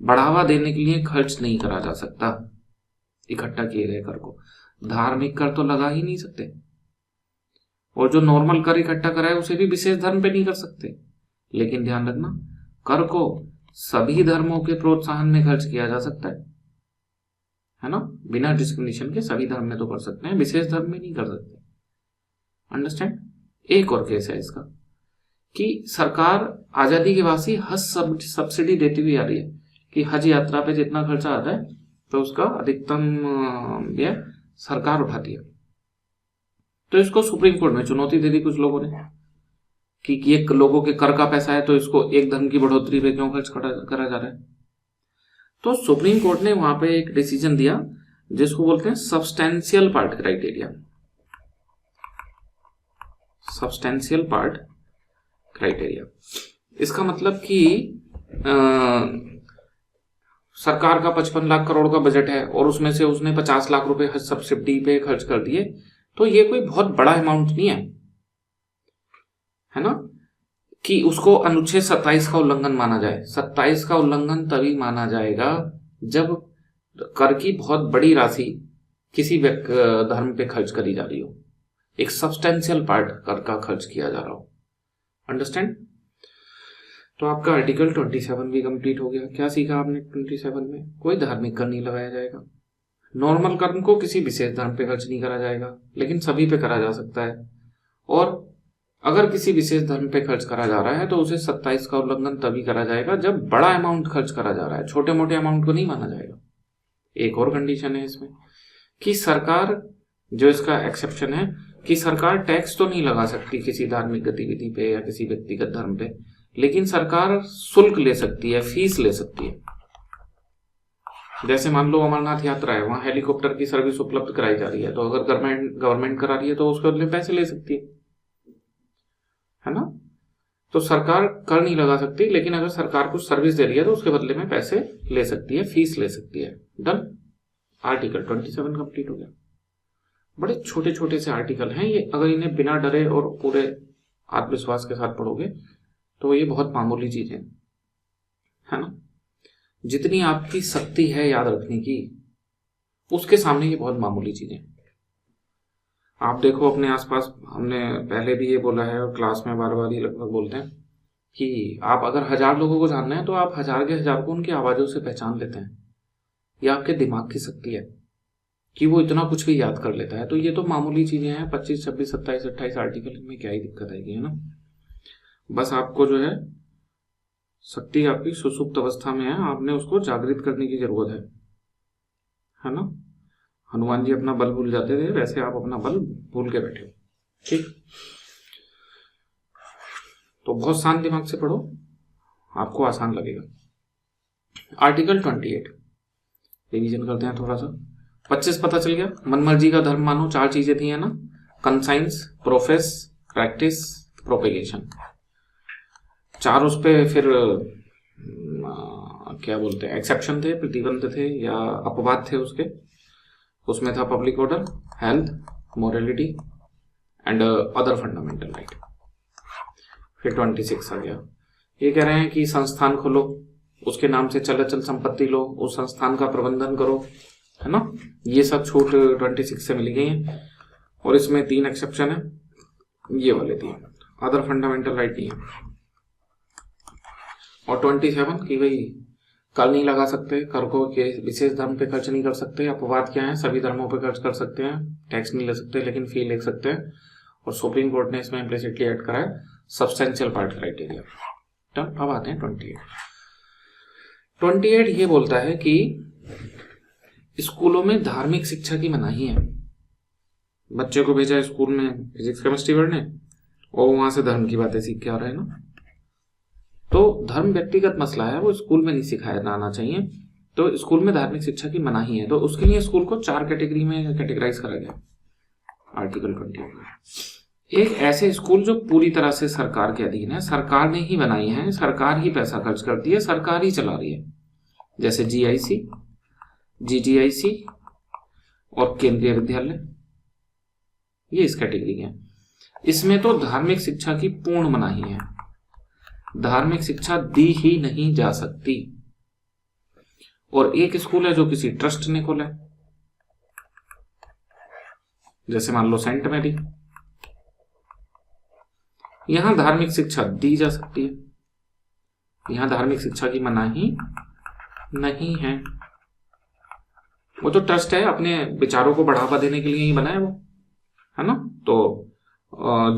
बढ़ावा देने के लिए खर्च नहीं करा जा सकता। इकट्ठा किए गए कर को धार्मिक कर तो लगा ही नहीं सकते, और जो नॉर्मल कर इकट्ठा करा है उसे भी विशेष धर्म पे नहीं कर सकते। लेकिन ध्यान रखना, कर को सभी धर्मों के प्रोत्साहन में खर्च किया जा सकता है ना, बिना डिस्क्रिमिनेशन के सभी धर्म में तो कर सकते हैं, विशेष धर्म में नहीं कर सकते। अंडरस्टैंड। एक और केस है इसका कि सरकार आजादी के बाद ही हज सब्सिडी देती हुई आ रही है कि हज यात्रा पे जितना खर्चा आता है तो उसका अधिकतम व्यय सरकार उठाती है। तो इसको सुप्रीम कोर्ट में चुनौती दे दी कुछ लोगों ने कि ये लोगों के कर का पैसा है, तो इसको एक धर्म की बढ़ोतरी पे क्यों खर्च करा जा रहा है। तो सुप्रीम कोर्ट ने वहां पे एक डिसीजन दिया जिसको बोलते हैं substantial part criteria. Substantial part criteria, इसका मतलब कि सरकार का 55 लाख करोड़ का बजट है और उसमें से उसने 50 लाख रुपए हज सब्सिडी पे खर्च कर दिए, तो ये कोई बहुत बड़ा अमाउंट नहीं है ना, कि उसको अनुच्छेद 27 का उल्लंघन माना जाए। 27 का उल्लंघन तभी माना जाएगा जब कर की बहुत बड़ी राशि किसी धर्म पे खर्च करी जा रही हो, एक सब्सटेंशियल पार्ट कर का खर्च किया जा रहा हो। अंडरस्टैंड। तो आपका आर्टिकल 27 भी कंप्लीट हो गया। क्या सीखा आपने 27 में? कोई धार्मिक कर नहीं लगाया जाएगा, नॉर्मल कर्म को किसी विशेष धर्म पे खर्च नहीं करा जाएगा, लेकिन सभी पे करा जा सकता है, और अगर किसी विशेष धर्म पे खर्च करा जा रहा है तो उसे 27 का उल्लंघन तभी करा जाएगा जब बड़ा अमाउंट खर्च करा जा रहा है, छोटे मोटे अमाउंट को नहीं माना जाएगा। एक और कंडीशन है इसमें कि सरकार, जो इसका एक्सेप्शन है, कि सरकार टैक्स तो नहीं लगा सकती किसी धार्मिक गतिविधि पे या किसी व्यक्तिगत धर्म पे, लेकिन सरकार शुल्क ले सकती है, फीस ले सकती है। जैसे मान लो अमरनाथ यात्रा है, वहां हेलीकॉप्टर की सर्विस उपलब्ध कराई जा रही है, तो अगर गवर्नमेंट करा रही है तो उसके बदले पैसे ले सकती है ना। तो सरकार कर नहीं लगा सकती, लेकिन अगर सरकार कुछ सर्विस दे रही है तो उसके बदले में पैसे ले सकती है, फीस ले सकती है। डन। आर्टिकल 27 कंप्लीट हो गया। बड़े छोटे छोटे से आर्टिकल हैं ये, अगर इन्हें बिना डरे और पूरे आत्मविश्वास के साथ पढ़ोगे तो ये बहुत मामूली चीजें है ना। जितनी आपकी शक्ति है याद रखने की, उसके सामने ये बहुत मामूली चीजें। आप देखो अपने आसपास, हमने पहले भी ये बोला है और क्लास में बार बार ये लगभग बोलते हैं कि आप अगर 1000 लोगों को जानना है तो आप 1000 के 1000 को उनकी आवाजों से पहचान लेते हैं। यह आपके दिमाग की शक्ति है कि वो इतना कुछ भी याद कर लेता है। तो ये तो मामूली चीजें हैं, 25, 26, 27, 28 आर्टिकल में क्या ही दिक्कत आएगी, है ना। बस आपको जो है शक्ति आपकी सुसुप्त अवस्था में है, आपने उसको जागृत करने की जरूरत है ना। हनुमान जी अपना बल भूल जाते थे, वैसे आप अपना बल भूल के बैठे हो, ठीक। तो बहुत शांत दिमाग से पढ़ो, आपको आसान लगेगा। आर्टिकल 28 रिवीजन करते हैं थोड़ा सा। 25 पता चल गया, मनमर्जी का धर्म मानो, 4 चीजें थी, है ना। Conscience, profess, practice, propagation. 4 उस पे फिर क्या बोलते हैं, एक्सेप्शन थे, प्रतिबंध थे या अपवाद थे उसके। उसमें था public order, health, morality and other fundamental right. फिर 26 आ गया, ये कह रहे हैं कि संस्थान खोलो, उसके नाम से चल अचल संपत्ति लो, उस संस्थान का प्रबंधन करो, है ना। ये सब छूट 26 से मिली गई है और इसमें 3 एक्सेप्शन है, ये वाले 3, अदर फंडामेंटल राइट नहीं है। और 27 कि भाई कर नहीं लगा सकते, कर को के विशेष धर्म पे खर्च नहीं कर सकते। अपवाद क्या है, सभी धर्मों पे खर्च कर सकते हैं, टैक्स नहीं ले सकते लेकिन फी ले सकते हैं। और सुप्रीम कोर्ट ने इसमें इम्प्लिसिटली ऐड करा है सब्सटेंशियल पार्ट क्राइटेरिया। डन। अब आते हैं 28 ये बोलता है कि स्कूलों में धार्मिक शिक्षा की मनाही है। बच्चे को भेजा स्कूल में फिजिक्स केमिस्ट्री पढ़ने और वहां से धर्म की बातें सीख के आ रहे हैं ना। तो धर्म व्यक्तिगत मसला है, वो स्कूल में नहीं सिखाया जाना चाहिए। तो स्कूल में धार्मिक शिक्षा की मनाही है, तो उसके लिए स्कूल को 4 कैटेगरी में कैटेगराइज करा गया आर्टिकल 28। एक ऐसे स्कूल जो पूरी तरह से सरकार के अधीन है, सरकार ने ही बनाई है, सरकार ही पैसा खर्च करती है, सरकार ही चला रही है, जैसे GIC, GTIC और केंद्रीय विद्यालय, ये इस कैटेगरी है। इसमें तो धार्मिक शिक्षा की पूर्ण मनाही है, धार्मिक शिक्षा दी ही नहीं जा सकती। और एक स्कूल है जो किसी ट्रस्ट ने खोला है, जैसे मान लो सेंट मैरी, यहां धार्मिक शिक्षा दी जा सकती है, यहां धार्मिक शिक्षा की मनाही नहीं है। वो तो ट्रस्ट है, अपने विचारों को बढ़ावा देने के लिए ही बना है वो, है ना। तो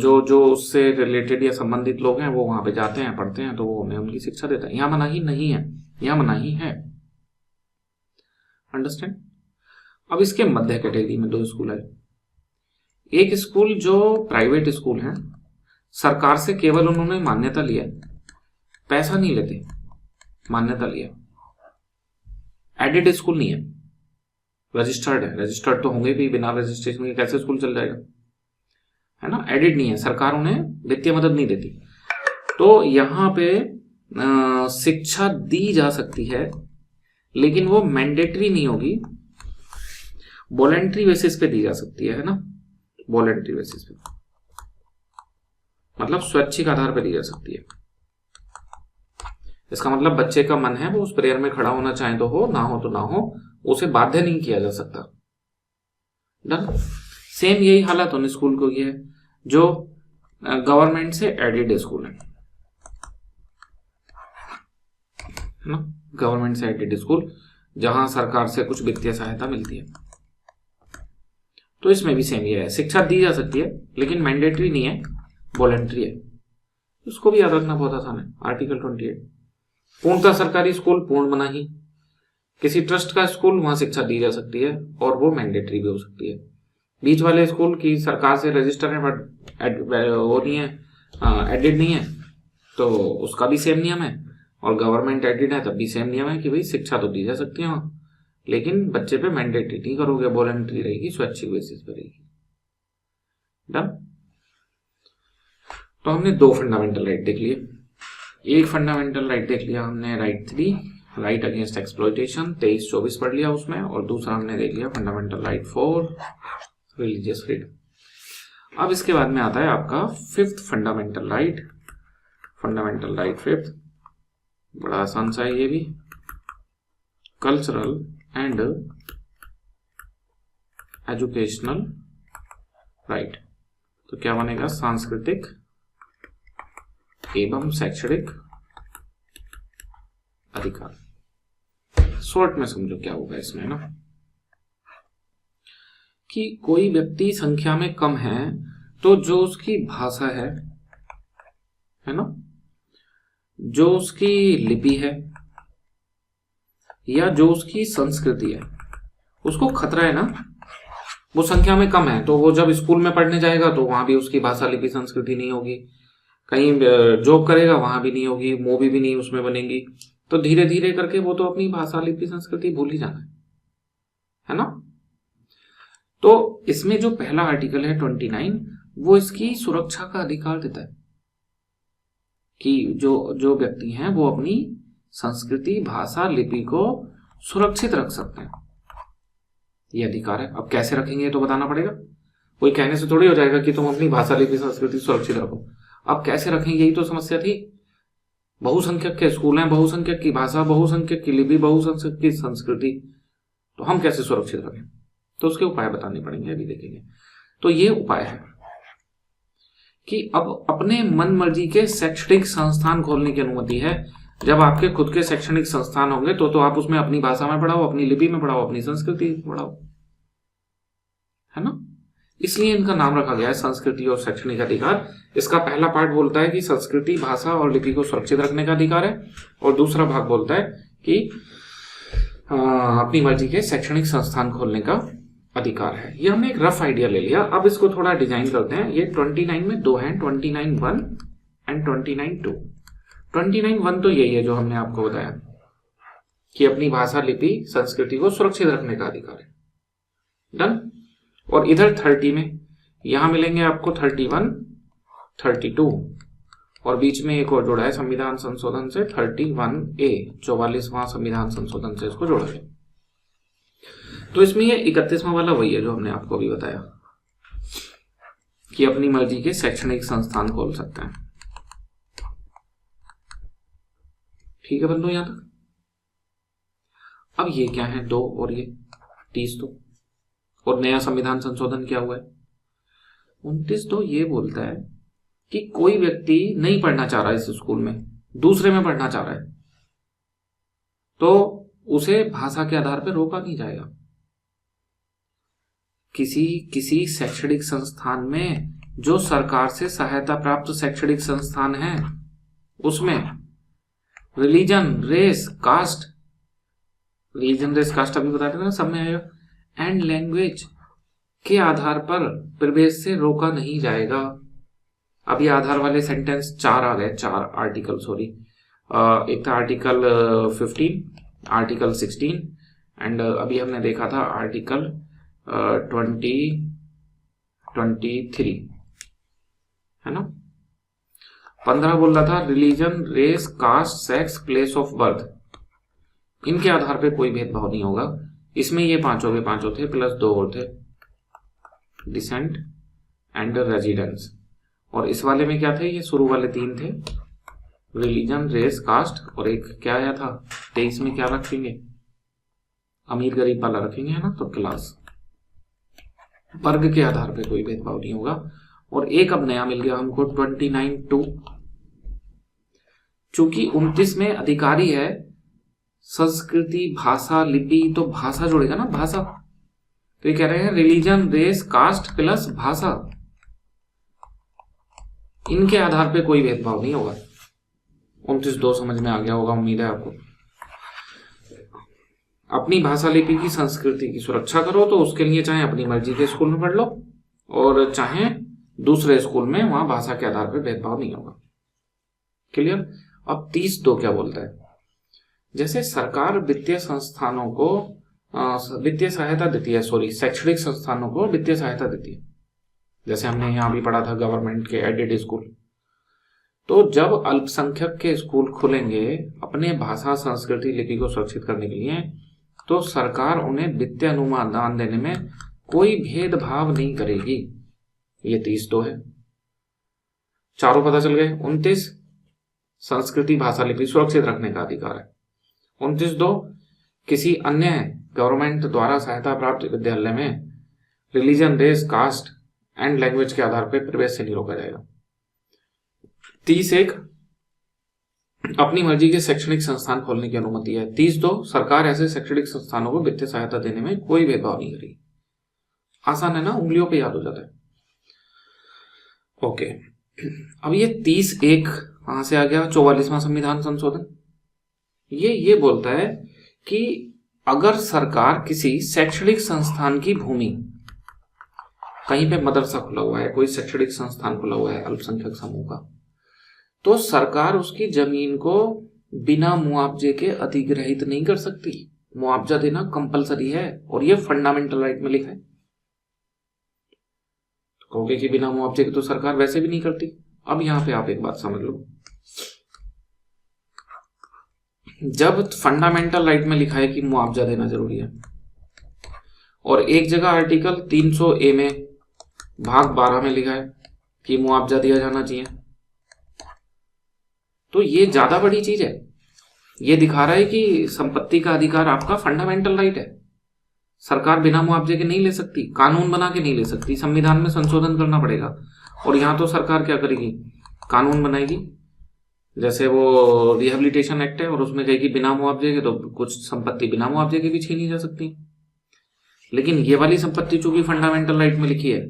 जो जो उससे रिलेटेड या संबंधित लोग हैं वो वहां पे जाते हैं, पढ़ते हैं, तो वो उन्हें उनकी शिक्षा देता है। यहां मनाही नहीं है, यहां मनाही है। अंडरस्टैंड। अब इसके मध्य कैटेगरी में 2 स्कूल है। एक स्कूल जो प्राइवेट स्कूल है, सरकार से केवल उन्होंने मान्यता लिया, पैसा नहीं लेते, मान्यता लिया। एडेड स्कूल नहीं है, रजिस्टर्ड है। रजिस्टर्ड तो होंगे भी, बिना रजिस्ट्रेशन के कैसे स्कूल चल जाएगा, है ना। एडिट नहीं है, सरकार उन्हें वित्तीय मदद नहीं देती। तो यहां पे शिक्षा दी जा सकती है, लेकिन वो मैंडेटरी नहीं होगी, वॉलेंट्री बेसिस पे दी जा सकती है ना। वॉलेंट्री बेसिस पे मतलब स्वैच्छिक आधार पर दी जा सकती है। इसका मतलब बच्चे का मन है, वो उस प्रेयर में खड़ा होना चाहे तो हो, ना हो तो ना हो, उसे बाध्य नहीं किया जा सकता। डन। सेम यही हालत उन स्कूल को ये है जो गवर्नमेंट से एडेड स्कूल है ना। गवर्नमेंट से एडेड स्कूल जहां सरकार से कुछ वित्तीय सहायता मिलती है। तो इसमें भी सेम ये है, शिक्षा दी जा सकती है लेकिन मैंडेटरी नहीं है, वॉलेंट्री है। उसको भी याद रखना बहुत आसान है। आर्टिकल 28। पूर्णतः सरकारी स्कूल पूर्ण मनाही, किसी ट्रस्ट का स्कूल वहां शिक्षा दी जा सकती है और वो मैंडेटरी भी हो सकती है। बीच वाले स्कूल की सरकार से रजिस्टर है बट वो नहीं है, एडिड नहीं है, तो उसका भी सेम नियम है। और गवर्नमेंट एडिड है तब भी सेम नियम है कि भाई शिक्षा तो दी जा सकती है वहां, लेकिन बच्चे पे मैंडेटरी नहीं करोगे, वॉलंटरी रहेगी, स्वैच्छिक बेसिस पे रहेगी। डन। तो हमने 2 फंडामेंटल राइट देख लिए। एक फंडामेंटल राइट देख लिया हमने, राइट 3, राइट अगेंस्ट एक्सप्लॉयटेशन, 23-24 पढ़ लिया उसमें। और दूसरा हमने देख लिया फंडामेंटल राइट 4, रिलीजियस फ्रीडम। अब इसके बाद में आता है आपका 5th fundamental right. Fundamental right 5th बड़ा आसान सा है ये भी। Cultural and educational right. तो क्या बनेगा? सांस्कृतिक एवं शैक्षणिक अधिकार। शॉर्ट में समझो क्या होगा इसमें ना, कि कोई व्यक्ति संख्या में कम है तो जो उसकी भाषा है ना, जो उसकी लिपि है या जो उसकी संस्कृति है, उसको खतरा है ना। वो संख्या में कम है तो वो जब स्कूल में पढ़ने जाएगा तो वहां भी उसकी भाषा लिपि संस्कृति नहीं होगी, कहीं जॉब करेगा वहां भी नहीं होगी, मूवी भी नहीं उसमें बनेगी। तो धीरे धीरे करके वो तो अपनी भाषा लिपि संस्कृति भूल ही जाना है ना। तो इसमें जो पहला आर्टिकल है 29, वो इसकी सुरक्षा का अधिकार देता है कि जो व्यक्ति हैं वो अपनी संस्कृति, भाषा, लिपि को सुरक्षित रख सकते हैं। ये अधिकार है। अब कैसे रखेंगे तो बताना पड़ेगा, कोई कहने से थोड़ी हो जाएगा कि तुम अपनी भाषा, लिपि, संस्कृति सुरक्षित रखो। अब कैसे रखेंगे, यही तो समस्या थी। बहुसंख्यक के स्कूल हैं, बहुसंख्यक की भाषा, बहुसंख्यक की लिपि, बहुसंख्यक की संस्कृति, तो हम कैसे सुरक्षित रखें? तो उसके उपाय बताने पड़ेंगे, अभी देखेंगे। तो ये उपाय है कि अब अपने मन मर्जी के शैक्षणिक संस्थान खोलने की अनुमति है। जब आपके खुद के शैक्षणिक संस्थान होंगे तो आप उसमें अपनी भाषा में पढ़ाओ, अपनी लिपि में पढ़ाओ, अपनी संस्कृति में पढ़ाओ, है ना। इसलिए इनका नाम रखा गया है संस्कृति और शैक्षणिक अधिकार। इसका पहला पार्ट बोलता है कि संस्कृति, भाषा और लिपि को सुरक्षित रखने का अधिकार है, और दूसरा भाग बोलता है कि अपनी मर्जी के शैक्षणिक संस्थान खोलने का अधिकार है। ये हमने एक रफ आइडिया ले लिया। अब इसको थोड़ा डिजाइन करते हैं। ये 29 में दो हैं, 29(1) एंड 29(2). 29(1) तो यही है जो हमने आपको बताया कि अपनी भाषा, लिपि, संस्कृति को सुरक्षित रखने का अधिकार है। डन। और इधर 30 में यहां मिलेंगे आपको 31, 32, और बीच में एक और जोड़ा है संविधान संशोधन से 31A, 44वां संविधान संशोधन से इसको जोड़ा है। तो इसमें ये 31वां वाला वही है जो हमने आपको अभी बताया कि अपनी मर्जी के शैक्षणिक संस्थान खोल सकते हैं। ठीक है बंधु, यहां तक। अब ये क्या है? 2 और ये 30(2), और नया संविधान संशोधन क्या हुआ है? 29(2) ये बोलता है कि कोई व्यक्ति नहीं पढ़ना चाह रहा है इस स्कूल में, दूसरे में पढ़ना चाह रहा है, तो उसे भाषा के आधार पर रोका नहीं जाएगा। किसी शैक्षणिक संस्थान में जो सरकार से सहायता प्राप्त शैक्षणिक संस्थान है, उसमें रिलीजन, रेस, कास्ट अभी बताते थे ना, सब में आएगा, एंड लैंग्वेज के आधार पर प्रवेश से रोका नहीं जाएगा। अभी आधार वाले सेंटेंस 4 आ गए, 4 आर्टिकल, सॉरी, एक था आर्टिकल 15, आर्टिकल 16, एंड अभी हमने देखा था आर्टिकल 23, है ना। 15 बोल रहा था religion, race, caste, sex, place of birth, इनके आधार पे कोई भेदभाव नहीं होगा। इसमें ये पांचों के पांचों थे, प्लस 2 और थे, डिसेंट एंड रेजिडेंस। और इस वाले में क्या थे? ये शुरू वाले 3 थे, रिलीजन, रेस, कास्ट, और एक क्या आया था 23 में, क्या रखेंगे? अमीर गरीब वाला रखेंगे, है ना। तो क्लास, वर्ग के आधार पे कोई भेदभाव नहीं होगा। और एक अब नया मिल गया हमको 29(2), चूंकि 29 में अधिकारी है संस्कृति, भाषा, लिपि, तो भाषा जोड़ेगा ना, भाषा। तो ये कह रहे हैं रिलीजन, रेस, कास्ट प्लस भाषा, इनके आधार पे कोई भेदभाव नहीं होगा। 29(2) समझ में आ गया होगा, उम्मीद है आपको। अपनी भाषा, लिपि की, संस्कृति की सुरक्षा करो, तो उसके लिए चाहे अपनी मर्जी के स्कूल में पढ़ लो और चाहे दूसरे स्कूल में, वहां भाषा के आधार पर भेदभाव नहीं होगा। क्लियर। अब 30(2) क्या बोलता है? जैसे सरकार वित्तीय संस्थानों को वित्तीय सहायता देती है, सॉरी, शैक्षणिक संस्थानों को वित्तीय सहायता देती है, जैसे हमने यहां भी पढ़ा था गवर्नमेंट के एडेड स्कूल। तो जब अल्पसंख्यक के स्कूल खुलेंगे अपने भाषा, संस्कृति, लिपि को सुरक्षित करने के लिए, तो सरकार उन्हें वित्तीय अनुदान देने में कोई भेदभाव नहीं करेगी। ये 30(2) है। चारों पता चल गए। 29 संस्कृति, भाषा, लिपि सुरक्षित रखने का अधिकार है। 29(2) किसी अन्य गवर्नमेंट द्वारा सहायता प्राप्त विद्यालय में religion, race, caste and language के आधार पर प्रवेश से नहीं रोका जाएगा। 30(1) अपनी मर्जी के शैक्षणिक संस्थान खोलने की अनुमति है। 30(2) सरकार ऐसे शैक्षणिक संस्थानों को वित्तीय सहायता देने में कोई भेदभाव नहीं करेगी। आसान है ना, उंगलियों पे याद हो जाता है। ओके, अब ये 30(1) कहां से आ गया? 44वां संविधान संशोधन। ये बोलता है कि अगर सरकार किसी शैक्षणिक संस्थान की भूमि, कहीं पे मदरसा खुला हुआ है, कोई शैक्षणिक संस्थान खुला हुआ है अल्पसंख्यक समूह का, तो सरकार उसकी जमीन को बिना मुआवजे के अधिग्रहित नहीं कर सकती। मुआवजा देना कंपलसरी है और ये फंडामेंटल राइट में लिखा है। तो कहोगे कि बिना मुआवजे के तो सरकार वैसे भी नहीं करती। अब यहां पे आप एक बात समझ लो, जब फंडामेंटल राइट में लिखा है कि मुआवजा देना जरूरी है और एक जगह आर्टिकल 300A में भाग 12 में लिखा है कि मुआवजा दिया जाना चाहिए, तो ये ज्यादा बड़ी चीज है। ये दिखा रहा है कि संपत्ति का अधिकार आपका फंडामेंटल राइट है। सरकार बिना मुआवजे के नहीं ले सकती, कानून बना के नहीं ले सकती, संविधान में संशोधन करना पड़ेगा। और यहां तो सरकार क्या करेगी? कानून बनाएगी। जैसे वो रिहेबिलिटेशन एक्ट है और उसमें कहेगी बिना मुआवजे के, तो कुछ संपत्ति बिना मुआवजे के भी छीनी जा सकती। लेकिन ये वाली संपत्ति चूंकि फंडामेंटल राइट में लिखी है,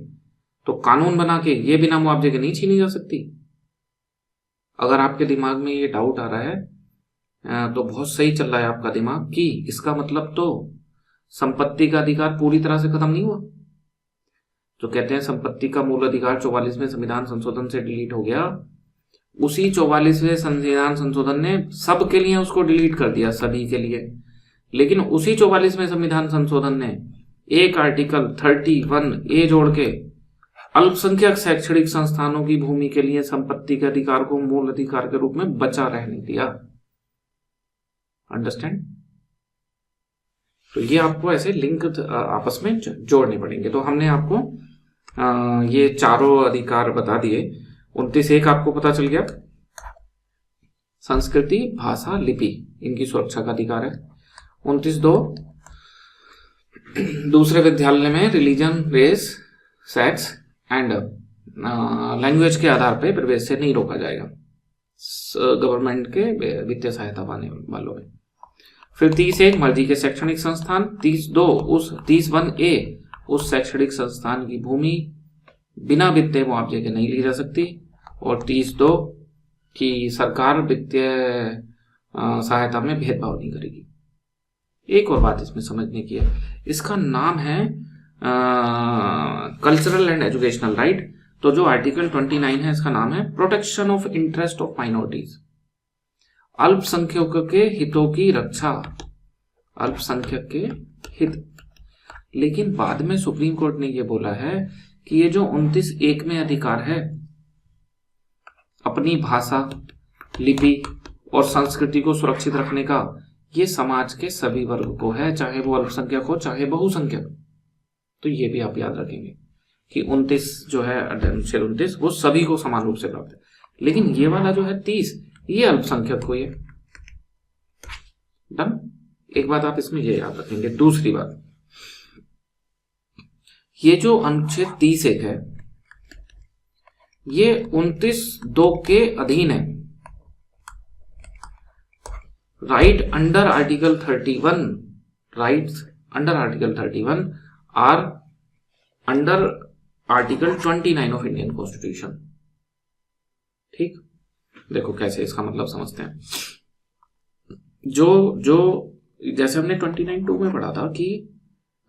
तो कानून बना के ये बिना मुआवजे के नहीं छीनी जा सकती। अगर आपके दिमाग में ये डाउट आ रहा है तो बहुत सही चल रहा है आपका दिमाग कि इसका मतलब तो संपत्ति का अधिकार पूरी तरह से खत्म नहीं हुआ। जो कहते हैं संपत्ति का मूल अधिकार 44वें संविधान संशोधन से डिलीट हो गया, उसी 44वें संविधान संशोधन ने सबके लिए उसको डिलीट कर दिया, सभी के लिए। लेकिन उसी 44वें संविधान संशोधन ने एक आर्टिकल 31A जोड़ के अल्पसंख्यक शैक्षणिक संस्थानों की भूमि के लिए संपत्ति के अधिकार को मूल अधिकार के रूप में बचा रहने दिया। अंडरस्टैंड? तो ये आपको ऐसे लिंक आपस में जोड़ने पड़ेंगे। तो हमने आपको ये चारों अधिकार बता दिए। 29(1) आपको पता चल गया, संस्कृति, भाषा, लिपि, इनकी सुरक्षा का अधिकार है। 29(2) दूसरे विद्यालय में religion, race, sex and language के आधार पर प्रवेश से नहीं रोका जाएगा गवर्नमेंट के वित्तीय सहायता पाने वालों में। फिर 30(1) मर्जी के शैक्षणिक संस्थान। 30(1)A उस शैक्षणिक संस्थान की भूमि बिना वित्तीय मुआवजे के नहीं ली जा सकती। और 30(2) की सरकार वित्तीय सहायता में भेदभाव नहीं करेगी। एक और बात इसमें समझने की है, इसका नाम है कल्चरल एंड एजुकेशनल राइट। तो जो आर्टिकल 29 है, इसका नाम है protection of interest of minorities, अल्पसंख्यकों के हितों की रक्षा, अल्पसंख्यक के हित। लेकिन बाद में सुप्रीम कोर्ट ने यह बोला है कि ये जो 29(1) में अधिकार है अपनी भाषा, लिपि और संस्कृति को सुरक्षित रखने का, ये समाज के सभी वर्ग को है, चाहे वो अल्पसंख्यक हो चाहे बहुसंख्यक। तो ये भी आप याद रखेंगे कि 29 जो है, अनुच्छेद 29, वो सभी को समान रूप से प्राप्त है। लेकिन ये वाला जो है 30, ये अल्पसंख्यक को है। डन? एक बात आप इसमें ये याद रखेंगे। दूसरी बात, ये जो अनुच्छेद 30(1) है, ये 29(2) के अधीन है। Right under article 31, rights under article 31 are under article 29 of Indian constitution. ठीक, देखो कैसे इसका मतलब समझते हैं। जो जैसे हमने 29(2) में पढ़ा था कि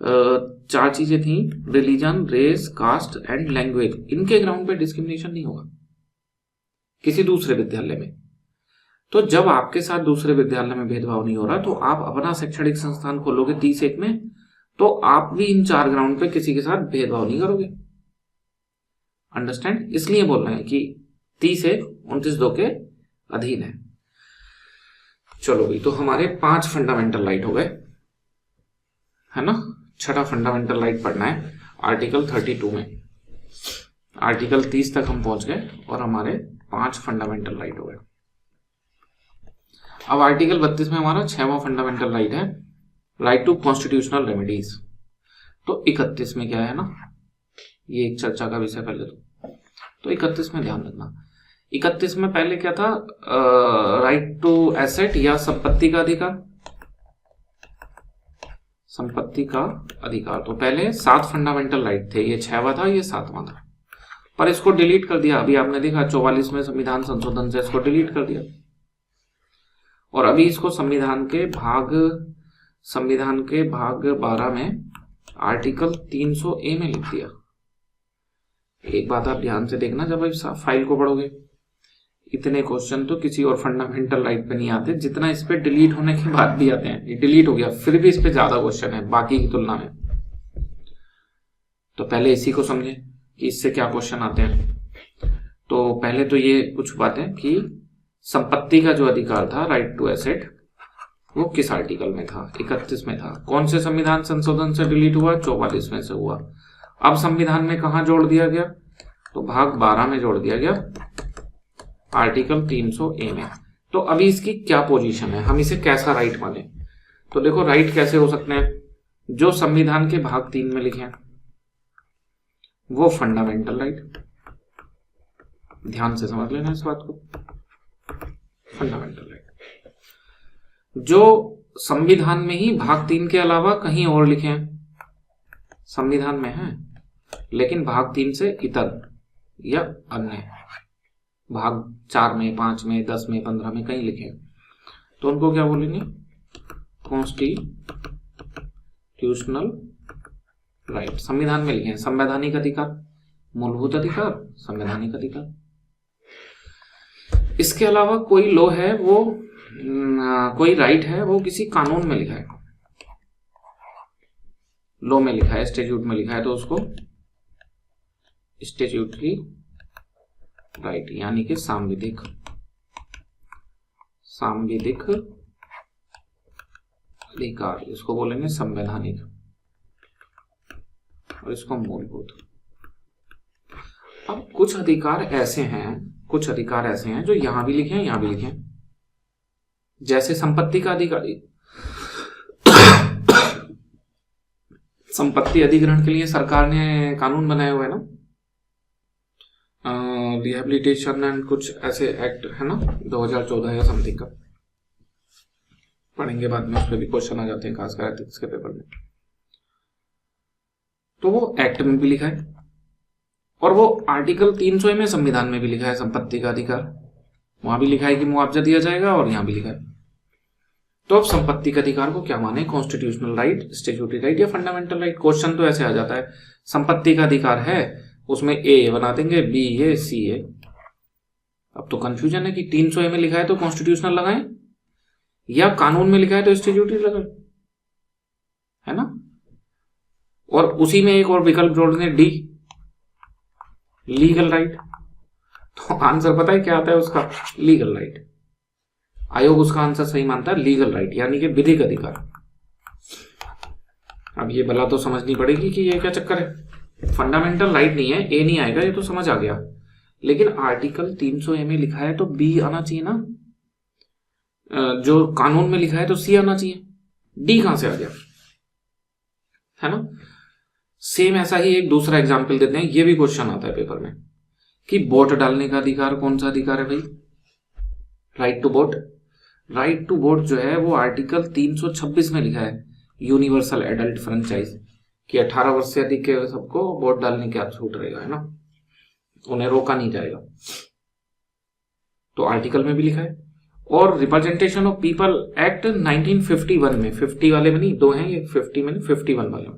4 चीजें थी, religion, race, caste and language, इनके ग्राउंड पे डिस्क्रिमिनेशन नहीं होगा किसी दूसरे विद्यालय में। तो जब आपके साथ दूसरे विद्यालय में भेदभाव नहीं हो रहा, तो आप अपना शैक्षणिक संस्थान खोलोगे 30(1) में, तो आप भी इन 4 ग्राउंड पे किसी के साथ भेदभाव नहीं करोगे। अंडरस्टैंड? इसलिए बोल रहे हैं कि 30(1) 29(2) के अधीन है। चलो भाई, तो हमारे 5 फंडामेंटल राइट हो गए, है ना। छठा फंडामेंटल राइट पढ़ना है आर्टिकल 32 में। आर्टिकल 30 तक हम पहुंच गए और हमारे 5 फंडामेंटल राइट हो गए। अब आर्टिकल 32 में हमारा 6वां फंडामेंटल राइट है राइट टू कॉन्स्टिट्यूशनल रेमेडीज। तो 31 में क्या है ना, ये एक चर्चा का विषय पहले तो 31 में ध्यान रखना। 31 में पहले क्या था, राइट टू एसेट या संपत्ति का अधिकार। संपत्ति का अधिकार तो पहले 7 फंडामेंटल राइट थे, ये 6वां था, ये 7वां था, पर इसको डिलीट कर दिया। अभी आपने देखा 44 में संविधान संशोधन से इसको डिलीट कर दिया, और अभी इसको संविधान के भाग 12 में आर्टिकल 300A में लिख दिया। एक बात आप ध्यान से देखना जब आप फाइल को पढ़ोगे, इतने क्वेश्चन तो किसी और फंडामेंटल राइट पे नहीं आते जितना इस पे डिलीट होने के बाद भी आते हैं। ये डिलीट हो गया, फिर भी इस पे ज्यादा क्वेश्चन है बाकी की तुलना में। तो पहले इसी को समझें कि इससे क्या क्वेश्चन आते हैं। तो पहले तो ये कुछ बातें कि संपत्ति का जो अधिकार था, राइट टू एसेट, वो किस आर्टिकल में था, 31 में था। कौन से संविधान संशोधन से डिलीट हुआ, 44 में से हुआ। अब संविधान में कहां जोड़ दिया गया, तो भाग 12 में जोड़ दिया गया, आर्टिकल 300A में। तो अभी इसकी क्या पोजीशन है, हम इसे कैसा राइट माने। तो देखो राइट कैसे हो सकते हैं, जो संविधान के भाग 3 में लिखे हैं वो फंडामेंटल राइट, ध्यान से समझ लेना इस बात को, फंडामेंटल राइट। जो संविधान में ही भाग 3 के अलावा कहीं और लिखे हैं, संविधान में है लेकिन भाग 3 से इतर या अन्य, भाग 4 में, 5 में, 10 में, 15 में कहीं लिखे हैं, तो उनको क्या बोलेंगे, कॉन्स्टिट्यूशनल राइट। संविधान में लिखे हैं संवैधानिक अधिकार, मूलभूत अधिकार, संवैधानिक अधिकार। इसके अलावा कोई लॉ है, वो कोई राइट है, वो किसी कानून में लिखा है, लॉ में लिखा है, स्टैट्यूट में लिखा है, तो उसको स्टैट्यूटरी राइट यानी कि सांविधिक अधिकार, इसको बोलेंगे संवैधानिक, और इसको मूलभूत। अब कुछ अधिकार ऐसे हैं जो यहां भी लिखे हैं, यहां भी लिखे हैं, जैसे संपत्ति का अधिकार। संपत्ति अधिग्रहण के लिए सरकार ने कानून बनाए हुए है ना, रिहेबिलिटेशन एंड कुछ ऐसे एक्ट है ना, 2014 या समथिंग का, पढ़ेंगे बाद में, उस पर भी क्वेश्चन आ जाते हैं खासकर एथिक्स के पेपर में। तो वो एक्ट में भी लिखा है, और वो आर्टिकल 300 में संविधान में भी लिखा है संपत्ति का अधिकार, वहां भी लिखा है कि मुआवजा दिया जाएगा, और यहां भी लिखा है। तो अब संपत्ति के अधिकार को क्या माने, कॉन्स्टिट्यूशनल राइट, स्टैट्यूटरी राइट या फंडामेंटल राइट। क्वेश्चन तो ऐसे आ जाता है, संपत्ति का अधिकार है, उसमें ए बना देंगे, बी ए, सी ए। अब तो कंफ्यूजन है कि 300A में लिखा है तो कॉन्स्टिट्यूशनल लगाएं, या कानून में लिखा है तो स्टैट्यूटरी लगाएं, है ना। और उसी में एक और विकल्प जोड़ दें, डी, लीगल राइट। तो आंसर पता है क्या आता है उसका, लीगल राइट। आयोग उसका आंसर सही मानता है, लीगल राइट यानी कि विधिक अधिकार। अब ये भला तो समझनी पड़ेगी कि ये क्या चक्कर है, फंडामेंटल राइट नहीं है, ए नहीं आएगा, ये तो समझ आ गया, लेकिन आर्टिकल 300A में लिखा है तो बी आना चाहिए ना, जो कानून में लिखा है तो सी आना चाहिए, डी कहां से आ गया, है ना। सेम ऐसा ही एक दूसरा एग्जाम्पल देते हैं, ये भी क्वेश्चन आता है पेपर में कि वोट डालने का अधिकार कौन सा अधिकार है भाई, right to vote. Right to vote जो है वो आर्टिकल 326 में लिखा है, यूनिवर्सल एडल्ट फ्रेंचाइज, कि 18 वर्ष से अधिक के सबको वोट डालने की छूट रहेगा, है ना, उन्हें रोका नहीं जाएगा। तो आर्टिकल में भी लिखा है। और रिप्रेजेंटेशन ऑफ पीपल एक्ट 1951 में, 50 वाले में नहीं, दो हैं ये, 50 में नहीं, 51 वाले में,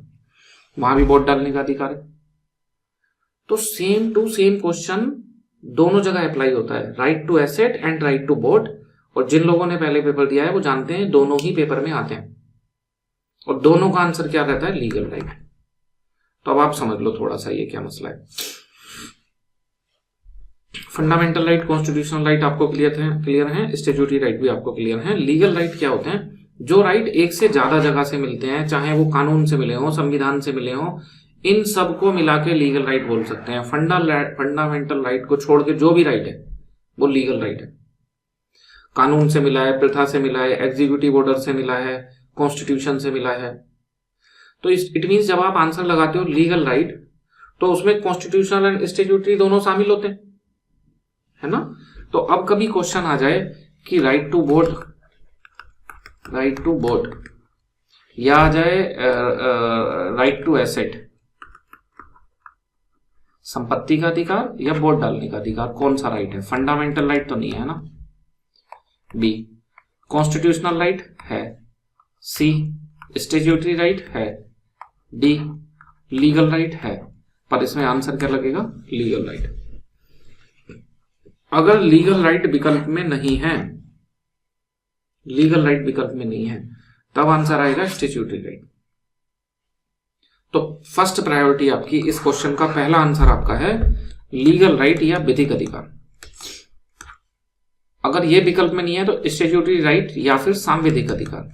वहां भी वोट डालने का अधिकार है। तो सेम टू सेम क्वेश्चन दोनों जगह अप्लाई होता है, right to asset and right to vote. और जिन लोगों ने पहले पेपर दिया है वो जानते हैं दोनों ही पेपर में आते हैं, और दोनों का आंसर क्या रहता है, लीगल राइट। तो अब आप समझ लो थोड़ा सा ये क्या मसला है। फंडामेंटल राइट, कॉन्स्टिट्यूशनल राइट आपको क्लियर है, स्टैट्यूटरी राइट भी आपको क्लियर है। लीगल राइट क्या होते हैं, जो राइट एक से ज्यादा जगह से मिलते हैं, चाहे वो कानून से मिले हो, संविधान से मिले हो, इन सबको मिला के लीगल राइट बोल सकते हैं। फंडामेंटल राइट को छोड़ के जो भी राइट है वो लीगल राइट है। कानून से मिला है, प्रथा से मिला है, एग्जीक्यूटिव ऑर्डर से मिला है, कॉन्स्टिट्यूशन से मिला है। तो इट मीन्स जब आप आंसर लगाते हो लीगल राइट तो उसमें कॉन्स्टिट्यूशनल एंड स्टैट्यूटरी दोनों शामिल होते हैं, है ना। तो अब कभी क्वेश्चन आ जाए कि राइट टू वोट या आ जाए राइट टू एसेट, संपत्ति का अधिकार या वोट डालने का अधिकार, कौन सा राइट है? फंडामेंटल राइट तो नहीं है ना। बी कॉन्स्टिट्यूशनल राइट है, सी स्टैट्यूटरी राइट है, डी लीगल राइट है। पर इसमें आंसर क्या लगेगा? Legal right. अगर लीगल राइट विकल्प में नहीं है, लीगल राइट विकल्प में नहीं है, तब आंसर आएगा स्टैट्यूटरी राइट। तो फर्स्ट प्रायोरिटी आपकी इस क्वेश्चन का पहला आंसर आपका है लीगल राइट या विधिक अधिकार। अगर ये विकल्प में नहीं है तो स्टैट्यूटरी राइट या फिर सांविधिक अधिकार।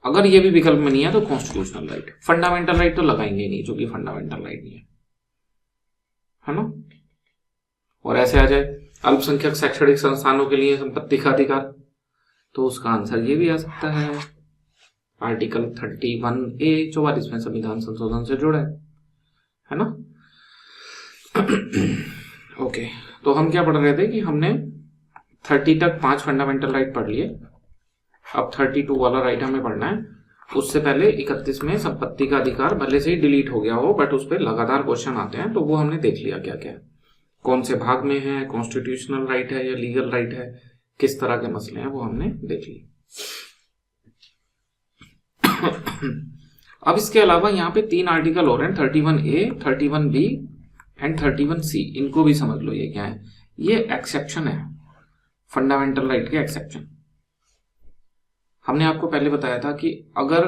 अगर ये भी विकल्प में नहीं है तो कॉन्स्टिट्यूशनल राइट। फंडामेंटल राइट तो लगाएंगे ही नहीं, जो कि फंडामेंटल राइट नहीं है ना। और ऐसे आ जाए अल्पसंख्यक शैक्षणिक संस्थानों के लिए संपत्ति का अधिकार, तो उसका आंसर ये भी आ सकता है आर्टिकल 31A 44वें संविधान संशोधन से जुड़ा है ना। ओके, तो हम क्या पढ़ रहे थे कि हमने 30 तक 5 फंडामेंटल राइट पढ़ लिए। अब 32 वाला राइट हमें पढ़ना है। उससे पहले 31 में संपत्ति का अधिकार भले से ही डिलीट हो गया हो, बट उस पर लगातार क्वेश्चन आते हैं, तो वो हमने देख लिया क्या क्या है, कौन से भाग में है, कॉन्स्टिट्यूशनल राइट है या लीगल राइट है, किस तरह के मसले हैं वो हमने देख लिए। अब इसके अलावा यहाँ पे 3 आर्टिकल और हैं, 31A, 31B एंड 31C। इनको भी समझ लो ये क्या है। ये एक्सेप्शन है, फंडामेंटल राइट के एक्सेप्शन। हमने आपको पहले बताया था कि अगर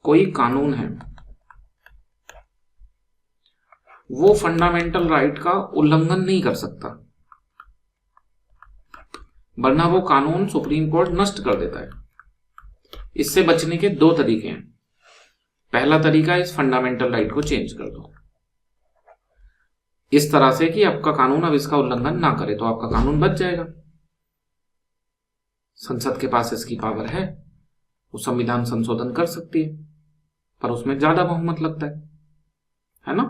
कोई कानून है वो फंडामेंटल राइट का उल्लंघन नहीं कर सकता, वरना वो कानून सुप्रीम कोर्ट नष्ट कर देता है। इससे बचने के 2 तरीके हैं। पहला तरीका, इस फंडामेंटल राइट को चेंज कर दो इस तरह से कि आपका कानून अब इसका उल्लंघन ना करे, तो आपका कानून बच जाएगा। संसद के पास इसकी पावर है, वो संविधान संशोधन कर सकती है, पर उसमें ज्यादा बहुमत लगता है ना।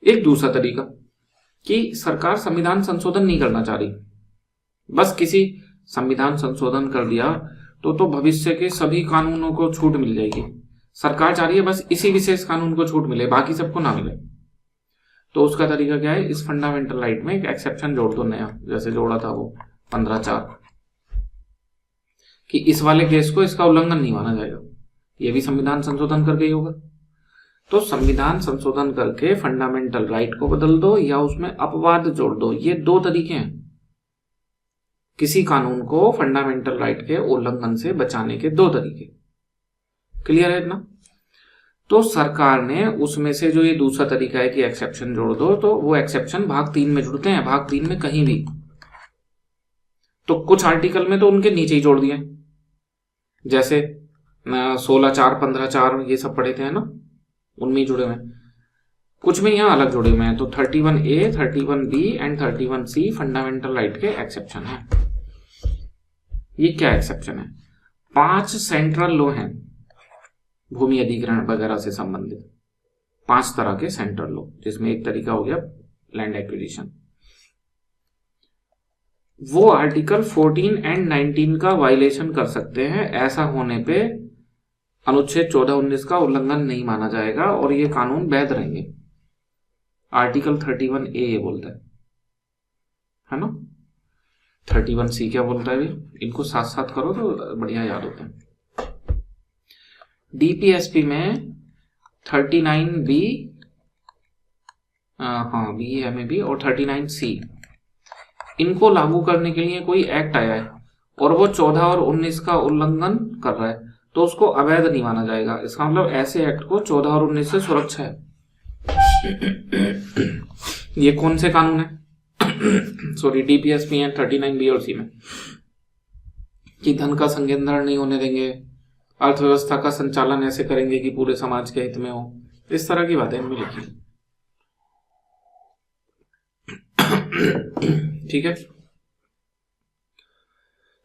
एक दूसरा तरीका कि सरकार संविधान संशोधन नहीं करना चाह रही, बस किसी संविधान संशोधन कर दिया तो भविष्य के सभी कानूनों को छूट मिल जाएगी। सरकार चाह रही है बस इसी विशेष कानून को छूट मिले, बाकी सबको ना मिले। तो उसका तरीका क्या है, इस फंडामेंटल राइट में एक एक्सेप्शन जोड़ दो नया, जैसे जोड़ा था वो 15(4) कि इस वाले केस को इसका उल्लंघन नहीं माना जाएगा। ये भी संविधान संशोधन करके ही होगा। तो संविधान संशोधन करके फंडामेंटल राइट को बदल दो या उसमें अपवाद जोड़ दो। ये 2 तरीके हैं किसी कानून को फंडामेंटल राइट के उल्लंघन से बचाने के। 2 तरीके क्लियर है ना। तो सरकार ने उसमें से जो ये दूसरा तरीका है कि एक्सेप्शन जोड़ दो, तो वो एक्सेप्शन भाग 3 में जुड़ते हैं, भाग 3 में कहीं भी। तो कुछ आर्टिकल में तो उनके नीचे ही जोड़ दिए, जैसे 16(4), 15(4) ये सब पढ़े थे है ना, उनमें ही जुड़े हुए हैं। कुछ में यहाँ अलग जुड़े हुए हैं। तो 31A, 31B and 31C fundamental right के एक्सेप्शन है। ये क्या एक्सेप्शन है? 5 सेंट्रल लॉ हैं भूमि अधिग्रहण वगैरह से संबंधित, 5 तरह के सेंट्रल लॉ, जिसमें एक तरीका हो गया लैंड एक्विजिशन। वो आर्टिकल 14 एंड 19 का वायलेशन कर सकते हैं। ऐसा होने पे अनुच्छेद 14-19 का उल्लंघन नहीं माना जाएगा और ये कानून वैध रहेंगे। आर्टिकल 31A ये बोलता है ना। 31C क्या बोलता है भी, इनको साथ साथ करो तो बढ़िया याद होता है। डीपीएसपी में 39B, हाँ बी है में भी, और 39C, इनको लागू करने के लिए कोई एक्ट आया है और वो 14 और 19 का उल्लंघन कर रहा है, तो उसको अवैध नहीं माना जाएगा। इसका मतलब ऐसे एक्ट को 14 और 19 से सुरक्षा है। ये कौन से कानून है? सॉरी, डीपीएसपी है 39B और C में, कि धन का संकेंद्रण नहीं होने देंगे, अर्थव्यवस्था का संचालन ऐसे करेंगे कि पूरे समाज के हित में हो, इस तरह की बातें इनमें लिखी। ठीक है।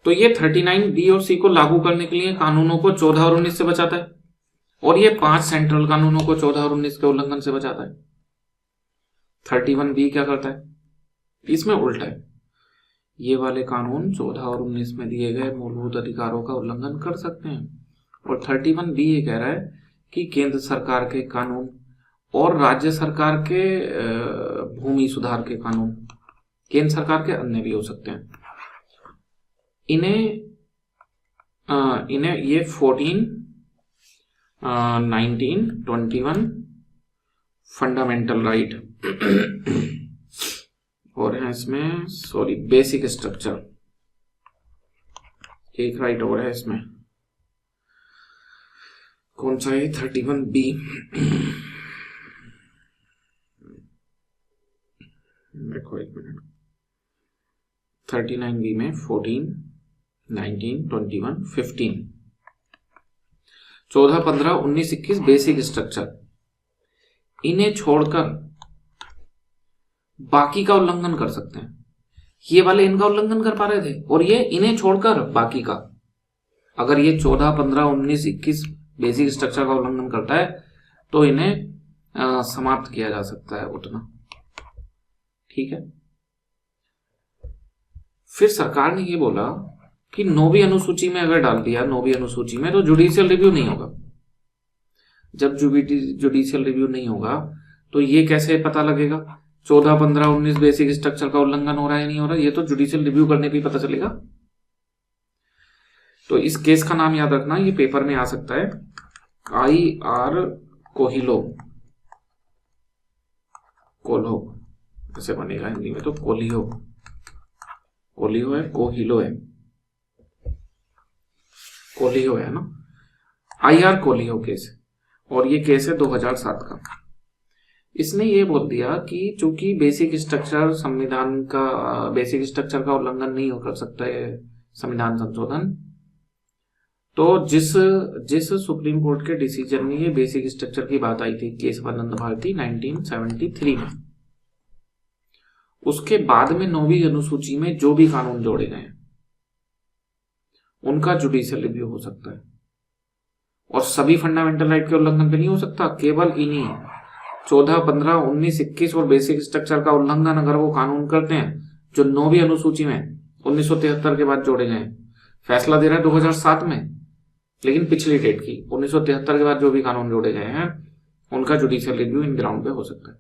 तो ये 39 बी और सी को लागू करने के लिए कानूनों को 14 और 19 से बचाता है, और ये 5 सेंट्रल कानूनों को 14 और 19 के उल्लंघन से बचाता है। 31 बी क्या करता है, इसमें उल्टा है, ये वाले कानून 14 और 19 में दिए गए मूलभूत अधिकारों का उल्लंघन कर सकते हैं, और 31 बी ये कह रहा है कि केंद्र सरकार के कानून और राज्य सरकार के भूमि सुधार के कानून, केंद्र सरकार के अन्य भी हो सकते हैं, इन्हें ये 14, 19, 21 फंडामेंटल राइट और है इसमें, सॉरी, बेसिक स्ट्रक्चर, एक राइट और है इसमें, कौन सा है, 31 बी। देखो एक मिनट, 39 बी में 14, 19, 21, 15, 14, 15, 19, 21 बेसिक स्ट्रक्चर, इन्हें छोड़कर बाकी का उल्लंघन कर सकते हैं। ये वाले इनका उल्लंघन कर पा रहे थे, और ये इन्हें छोड़कर बाकी का, अगर ये 14, 15, 19, 21 बेसिक स्ट्रक्चर का उल्लंघन करता है तो इन्हें समाप्त किया जा सकता है, उतना ठीक है। फिर सरकार ने ये बोला कि 9वीं अनुसूची में अगर डाल दिया, 9वीं अनुसूची में, तो जुडिशियल रिव्यू नहीं होगा। जब जुडिशियल रिव्यू नहीं होगा तो ये कैसे पता लगेगा 14, 15, 19 बेसिक स्ट्रक्चर का उल्लंघन हो रहा है नहीं हो रहा, ये तो जुडिशियल रिव्यू करने पे पता चलेगा। तो इस केस का नाम याद रखना, ये पेपर में आ सकता है, IR कोहिलो, ऐसे बनेगा हिंदी में तो कोलियो है, कोहिलो है ना, IR कोलियो केस, और ये केस है 2007 का। इसने ये बोल दिया कि चूंकि बेसिक स्ट्रक्चर का उल्लंघन नहीं हो कर सकता है संविधान संशोधन, तो जिस सुप्रीम कोर्ट के डिसीजन में ये बेसिक स्ट्रक्चर की बात आई थी, केशवानंद भारती 1973 में, उसके बाद में 9वीं अनुसूची में जो भी कानून जोड़े गए उनका जुडिशियल रिव्यू हो सकता है, और सभी फंडामेंटल राइट के उल्लंघन पे नहीं हो सकता, केवल इन्हीं 14, 15, 19, 21 और बेसिक स्ट्रक्चर का उल्लंघन अगर वो कानून करते हैं जो 9वीं अनुसूची में 1973 के बाद जोड़े गए। फैसला दे रहा है 2007 में, लेकिन पिछली डेट की 1973 के बाद जो भी कानून जोड़े गए हैं उनका जुडिशियल रिव्यू इन ग्राउंड पे हो सकता है।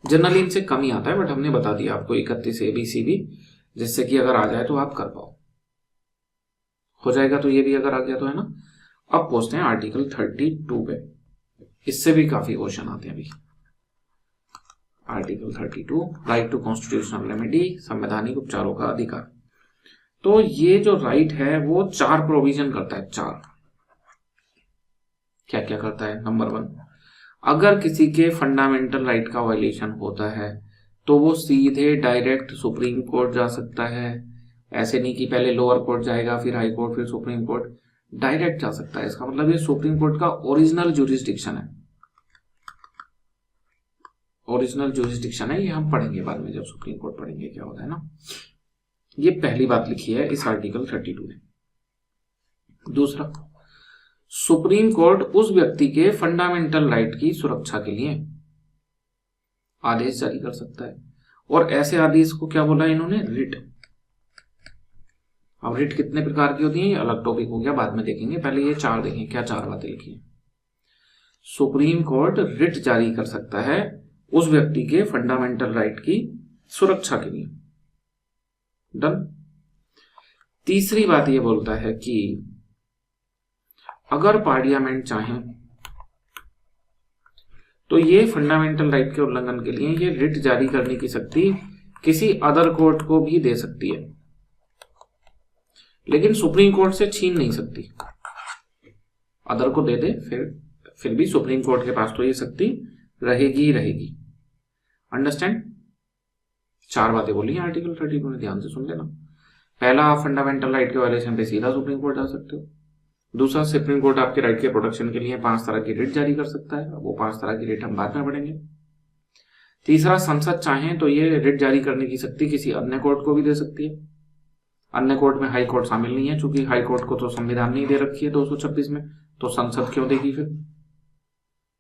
जनरली इनसे कम ही आता है, बट हमने बता दिया आपको 31 ABCD, जिससे कि अगर आ जाए तो आप कर पाओ, हो जाएगा तो ये भी अगर आ गया तो, है ना। अब पहुंचते हैं आर्टिकल 32 पे, इससे भी काफी क्वेश्चन आते हैं अभी। Article 32, right to constitutional remedy, संवैधानिक उपचारों का अधिकार। तो ये जो राइट है वो 4 प्रोविजन करता है। 4 क्या क्या करता है? नंबर 1, अगर किसी के फंडामेंटल राइट का वायलेशन होता है तो वो सीधे डायरेक्ट सुप्रीम कोर्ट जा सकता है। ऐसे नहीं कि पहले लोअर कोर्ट जाएगा, फिर हाई कोर्ट, फिर सुप्रीम कोर्ट, डायरेक्ट जा सकता है। इसका मतलब ये सुप्रीम कोर्ट का ओरिजिनल जुरिस्डिक्शन है। ओरिजिनल जुरिस्डिक्शन है, ये हम पढ़ेंगे बाद में जब सुप्रीम कोर्ट पढ़ेंगे क्या होता है ना। ये पहली बात लिखी है इस आर्टिकल 32 में। दूसरा, सुप्रीम कोर्ट उस व्यक्ति के फंडामेंटल राइट की सुरक्षा के लिए आदेश जारी कर सकता है, और ऐसे आदेश को क्या बोला इन्होंने? रिट। अब रिट कितने प्रकार की होती है ये अलग टॉपिक हो गया, बाद में देखेंगे। पहले ये 4 देखें, क्या 4 बातें लिखी है। सुप्रीम कोर्ट रिट जारी कर सकता है उस व्यक्ति के फंडामेंटल राइट की सुरक्षा के लिए। डन। तीसरी बात ये बोलता है कि अगर पार्लियामेंट चाहे तो ये फंडामेंटल राइट के उल्लंघन के लिए ये रिट जारी करने की शक्ति किसी अदर कोर्ट को भी दे सकती है, लेकिन सुप्रीम कोर्ट से छीन नहीं सकती। अदर को दे दे, फिर भी सुप्रीम कोर्ट के पास तो ये शक्ति रहेगी ही रहेगी। अंडरस्टैंड? 4 बातें बोली आर्टिकल 32 में, ध्यान से सुन लेना। पहला, आप फंडामेंटल राइट के वायलेशन पे सीधा सुप्रीम कोर्ट जा सकते हो। दूसरा, सुप्रीम कोर्ट आपके राइट के प्रोटेक्शन के लिए 5 तरह की रिट जारी कर सकता है। वो 5 तरह की रिट हम बाद में पढ़ेंगे। तीसरा, संसद चाहे तो ये रिट जारी करने की शक्ति किसी अन्य कोर्ट को भी दे सकती है। अन्य कोर्ट में हाई कोर्ट शामिल नहीं है, चूंकि हाई कोर्ट को तो संविधान नहीं दे रखी है 226 में, तो संसद क्यों देगी फिर,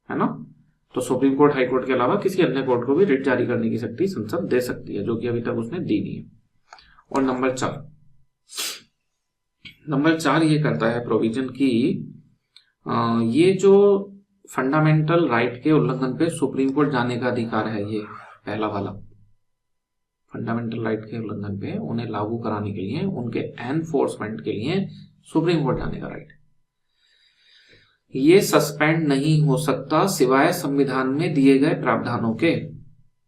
है ना। तो सुप्रीम कोर्ट हाई कोर्ट के अलावा किसी अन्य कोर्ट को भी रिट जारी करने की शक्ति संसद दे सकती है, जो कि अभी तक उसने दी नहीं है। और नंबर 4 ये करता है प्रोविजन की ये जो फंडामेंटल राइट के उल्लंघन पे सुप्रीम कोर्ट जाने का अधिकार है, ये पहला वाला फंडामेंटल राइट के उल्लंघन पे उन्हें लागू कराने के लिए, उनके एनफोर्समेंट के लिए सुप्रीम कोर्ट जाने का राइट, ये सस्पेंड नहीं हो सकता सिवाय संविधान में दिए गए प्रावधानों के।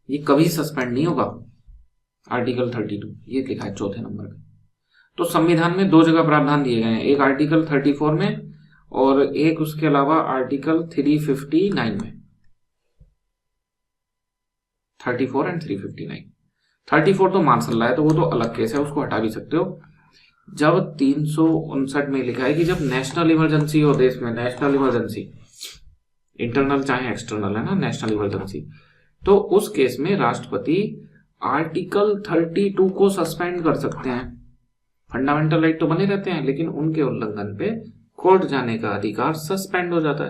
ये कभी सस्पेंड नहीं होगा। आर्टिकल 32 ये लिखा है चौथे नंबर पे। तो संविधान में 2 जगह प्रावधान दिए गए हैं, एक आर्टिकल 34 में और एक उसके अलावा आर्टिकल 359 में। 34 एंड 359। 34 तो मानसल्ला है, तो वो तो अलग केस है, उसको हटा भी सकते हो। जब 359 में लिखा है कि जब नेशनल इमरजेंसी हो देश में, नेशनल इमरजेंसी इंटरनल चाहे एक्सटर्नल है ना, नेशनल इमरजेंसी, तो उस केस में राष्ट्रपति आर्टिकल 32 को सस्पेंड कर सकते हैं। फंडामेंटल राइट तो बने रहते हैं, लेकिन उनके उल्लंघन पे कोर्ट जाने का अधिकार सस्पेंड हो जाता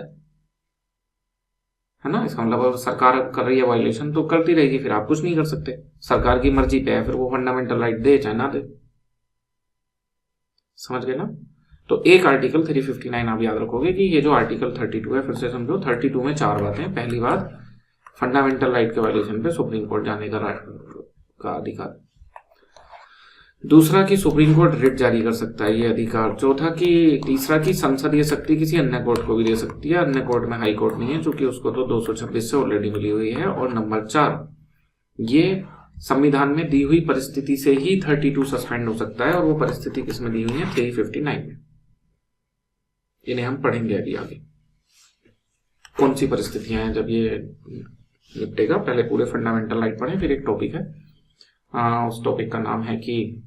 है ना। इसका मतलब सरकार कर रही है वायलेशन तो करती रहेगी, फिर आप कुछ नहीं कर सकते, सरकार की मर्जी पे है, फिर वो फंडामेंटल राइट दे चाहे ना दे। समझ गए ना। तो एक आर्टिकल 359 आप याद रखोगे कि ये जो आर्टिकल 32 है, फिर से समझो 32 में 4 बातें। पहली बात, फंडामेंटल राइट के वायलेशन पे सुप्रीम कोर्ट जाने का अधिकार। दूसरा कि सुप्रीम कोर्ट रिट जारी कर सकता है, ये अधिकार। तीसरा कि संसद ये शक्ति किसी अन्य कोर्ट को भी दे सकती है। अन्य कोर्ट में हाई कोर्ट नहीं है, चूंकि उसको तो 226 से ऑलरेडी मिली हुई है। और नंबर 4, ये संविधान में दी हुई परिस्थिति से ही 32 सस्पेंड हो सकता है, और वो परिस्थिति किसमें दी हुई है, 359 में। इन्हें हम पढ़ेंगे अभी आगे कौन सी परिस्थितियां हैं जब ये निपटेगा। पहले पूरे फंडामेंटल राइट पढ़ें, फिर एक टॉपिक है, उस टॉपिक का नाम है कि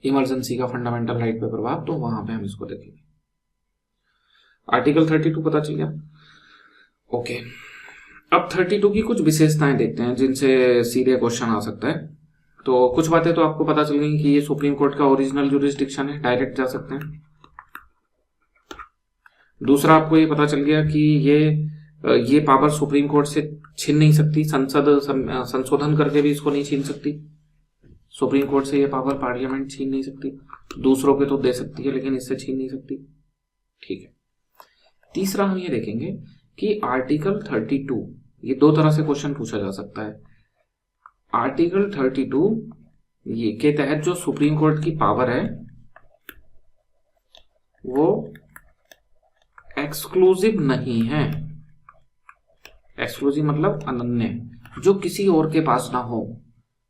इमरजेंसी का फंडामेंटल राइट पे प्रभाव, तो वहां पे हम इसको देखेंगे। आर्टिकल 32 पता चल गया। ओके, अब 32 की कुछ विशेषताएं देखते हैं जिनसे सीधे क्वेश्चन आ सकता है। तो कुछ बातें तो आपको पता चल गई कि ये सुप्रीम कोर्ट का ओरिजिनल जुरिस्डिक्शन है, डायरेक्ट जा सकते हैं। दूसरा, आपको ये पता चल गया कि ये पावर सुप्रीम कोर्ट से छीन नहीं सकती, संसद संशोधन करके भी इसको नहीं छीन सकती। सुप्रीम कोर्ट से ये पावर पार्लियामेंट छीन नहीं सकती, दूसरों पे तो दे सकती है लेकिन इससे छीन नहीं सकती। ठीक है। तीसरा, हम ये देखेंगे कि आर्टिकल 32, ये 2 तरह से क्वेश्चन पूछा जा सकता है। आर्टिकल 32 ये के तहत जो सुप्रीम कोर्ट की पावर है वो एक्सक्लूसिव नहीं है। एक्सक्लूसिव मतलब अनन्य, जो किसी और के पास ना हो।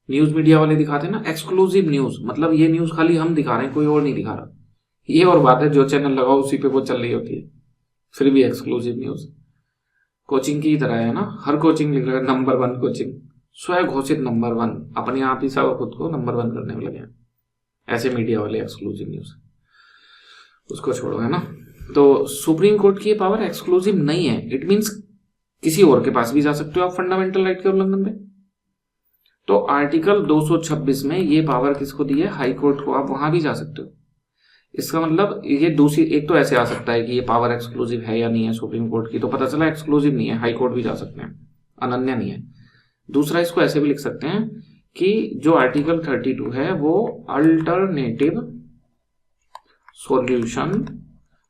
न्यूज मीडिया वाले दिखाते हैं ना एक्सक्लूसिव न्यूज, मतलब ये न्यूज खाली हम दिखा रहे हैं, कोई और नहीं दिखा रहा। ये और बात है, जो चैनल लगाओ उसी पे वो चल रही होती है, फिर भी एक्सक्लूसिव न्यूज। कोचिंग की तरह है ना, हर कोचिंग लिख रहा है नंबर 1 कोचिंग, स्वयं घोषित नंबर 1, अपने आप ही सब खुद को नंबर 1 करने में लगे हैं। ऐसे मीडिया वाले एक्सक्लूसिव न्यूज, उसको छोड़ो, है ना। तो सुप्रीम कोर्ट की पावर एक्सक्लूसिव नहीं है, इट मीन्स किसी और के पास भी जा सकते हो आप फंडामेंटल राइट के उल्लंघन पे। तो आर्टिकल 226 में ये पावर किसको दी है, हाई कोर्ट को, आप वहां भी जा सकते हो। इसका मतलब ये दूसरी, एक तो ऐसे आ सकता है कि ये पावर एक्सक्लूसिव है या नहीं है सुप्रीम कोर्ट की, तो पता चला एक्सक्लूसिव नहीं है, हाई कोर्ट भी जा सकते हैं, अनन्य नहीं है। दूसरा, इसको ऐसे भी लिख सकते हैं कि जो आर्टिकल 32 है वो अल्टरनेटिव सॉल्यूशन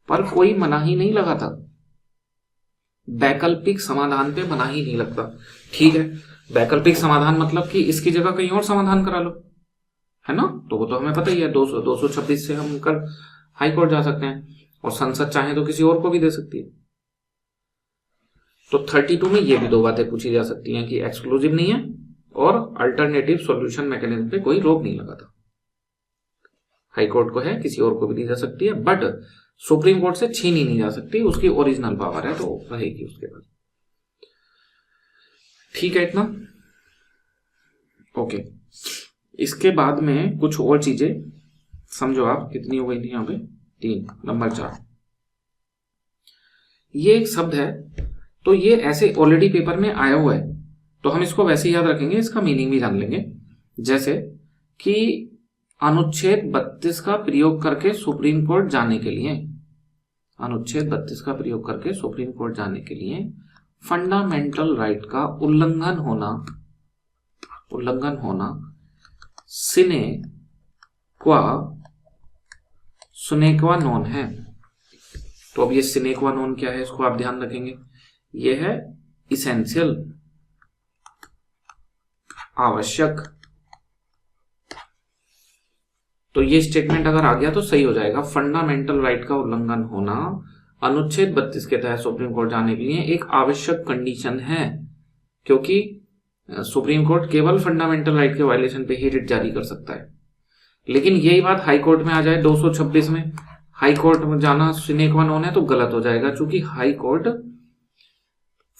पर कोई मनाही नहीं लगा था, वैकल्पिक समाधान पे मनाही नहीं लगता। ठीक है, वैकल्पिक समाधान मतलब कि इसकी जगह कहीं और समाधान करा लो, है ना। तो वो तो हमें पता ही है, 226 से हम कर हाई कोर्ट जा सकते हैं, और संसद चाहे तो किसी और को भी दे सकती है। तो 32 में ये भी 2 बातें पूछी जा सकती हैं कि एक्सक्लूसिव नहीं है और अल्टरनेटिव सॉल्यूशन मैकेनिज्म पे कोई रोक नहीं लगा था। हाई कोर्ट को है, किसी और को भी दी जा सकती है, बट सुप्रीम कोर्ट से छीनी नहीं जा सकती, उसकी ओरिजिनल पावर है तो रहेगी उसके पास। ठीक है, इतना ओके। इसके बाद में कुछ और चीजें समझो आप, कितनी हो गई थी यहाँ पे, 3। नंबर 4, ये एक शब्द है, तो ये ऐसे ऑलरेडी पेपर में आया हुआ है, तो हम इसको वैसे ही याद रखेंगे, इसका मीनिंग भी जान लेंगे। जैसे कि अनुच्छेद 32 का प्रयोग करके सुप्रीम कोर्ट जाने के लिए, अनुच्छेद 32 का प्रयोग करके सुप्रीम कोर्ट जाने के लिए फंडामेंटल राइट का उल्लंघन होना सिने क्वा नॉन है। तो अब ये सिने क्वा नॉन क्या है, इसको आप ध्यान रखेंगे, ये है इसेंशियल, आवश्यक। तो ये स्टेटमेंट अगर आ गया तो सही हो जाएगा। फंडामेंटल राइट का उल्लंघन होना अनुच्छेद 32 के तहत सुप्रीम कोर्ट जाने के लिए एक आवश्यक कंडीशन है, क्योंकि सुप्रीम कोर्ट केवल फंडामेंटल राइट के वायलेशन पे ही रिट जारी कर सकता है। लेकिन यही बात हाई कोर्ट में आ जाए 226 में, हाई कोर्ट में जाना सिने क्वा नॉन है तो गलत हो जाएगा, क्योंकि हाई कोर्ट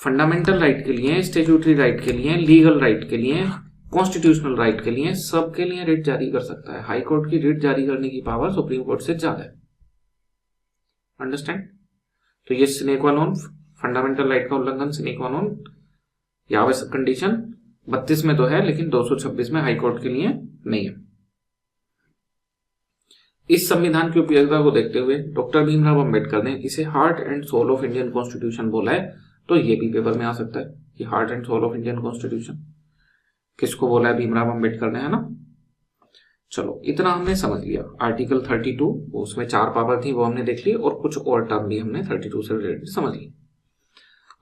फंडामेंटल राइट के लिए, स्टैट्यूटरी राइट के लिए, लीगल राइट के लिए, कॉन्स्टिट्यूशनल राइट के लिए, सबके लिए रिट जारी कर सकता है। हाई कोर्ट की रिट जारी करने की पावर सुप्रीम कोर्ट से ज्यादा है। अंडरस्टैंड? तो ये सिने क्वा नॉन, फंडामेंटल राइट का उल्लंघन सिने क्वा नॉन, या आवश्यक कंडीशन 32 में तो है, लेकिन 226 में हाई कोर्ट के लिए नहीं है। इस संविधान की उपयोगिता को देखते हुए डॉक्टर भीमराव अंबेडकर ने इसे heart and soul of Indian constitution बोला है। तो ये भी पेपर में आ सकता है कि heart and soul of Indian constitution किसको बोला है, भीमराव अंबेडकर ने, है ना। चलो इतना हमने समझ लिया। आर्टिकल 32, उसमें 4 पावर थी, वो हमने देख ली, और कुछ और टर्म भी हमने 32 से रिलेटेड समझ ली।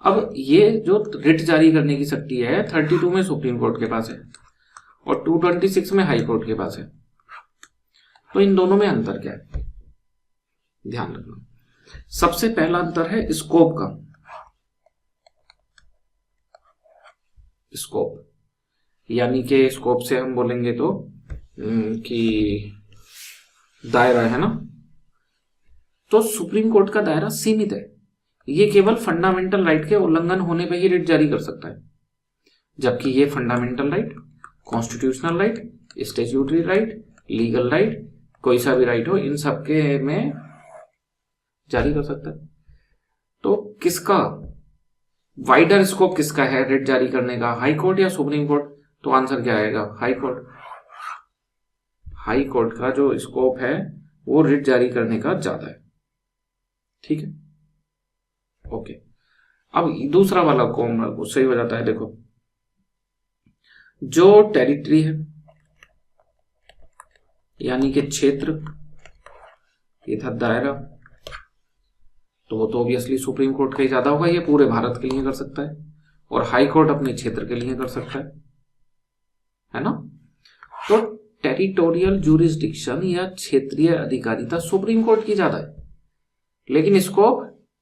अब ये जो रिट जारी करने की शक्ति है 32 में सुप्रीम कोर्ट के पास है और 226 में हाई कोर्ट के पास है। तो इन दोनों में अंतर क्या है, ध्यान रखना। सबसे पहला अंतर है स्कोप का। स्कोप यानी कि स्कोप से हम बोलेंगे तो कि दायरा है ना। तो सुप्रीम कोर्ट का दायरा सीमित है, ये केवल फंडामेंटल राइट के उल्लंघन होने पर ही रिट जारी कर सकता है, जबकि ये fundamental right, constitutional right, statutory right, legal right, कोई सा भी राइट हो, इन सबके में जारी कर सकता है। तो किसका वाइडर स्कोप किसका है रिट जारी करने का, हाई कोर्ट या सुप्रीम कोर्ट? तो आंसर क्या आएगा, हाई कोर्ट। हाई कोर्ट का जो स्कोप है वो रिट जारी करने का ज्यादा है। ठीक है, ओके। अब दूसरा वाला कॉमन सही हो जाता है। देखो, जो टेरिटरी है यानी कि क्षेत्र, ये था दायरा, तो वो तो ऑब्वियसली सुप्रीम कोर्ट का ही ज्यादा होगा, ये पूरे भारत के लिए कर सकता है, और हाई कोर्ट अपने क्षेत्र के लिए कर सकता है ना। तो टेरिटोरियल ज्यूरिसडिक्शन या क्षेत्रीय अधिकारिता सुप्रीम कोर्ट की ज्यादा है, लेकिन स्कोप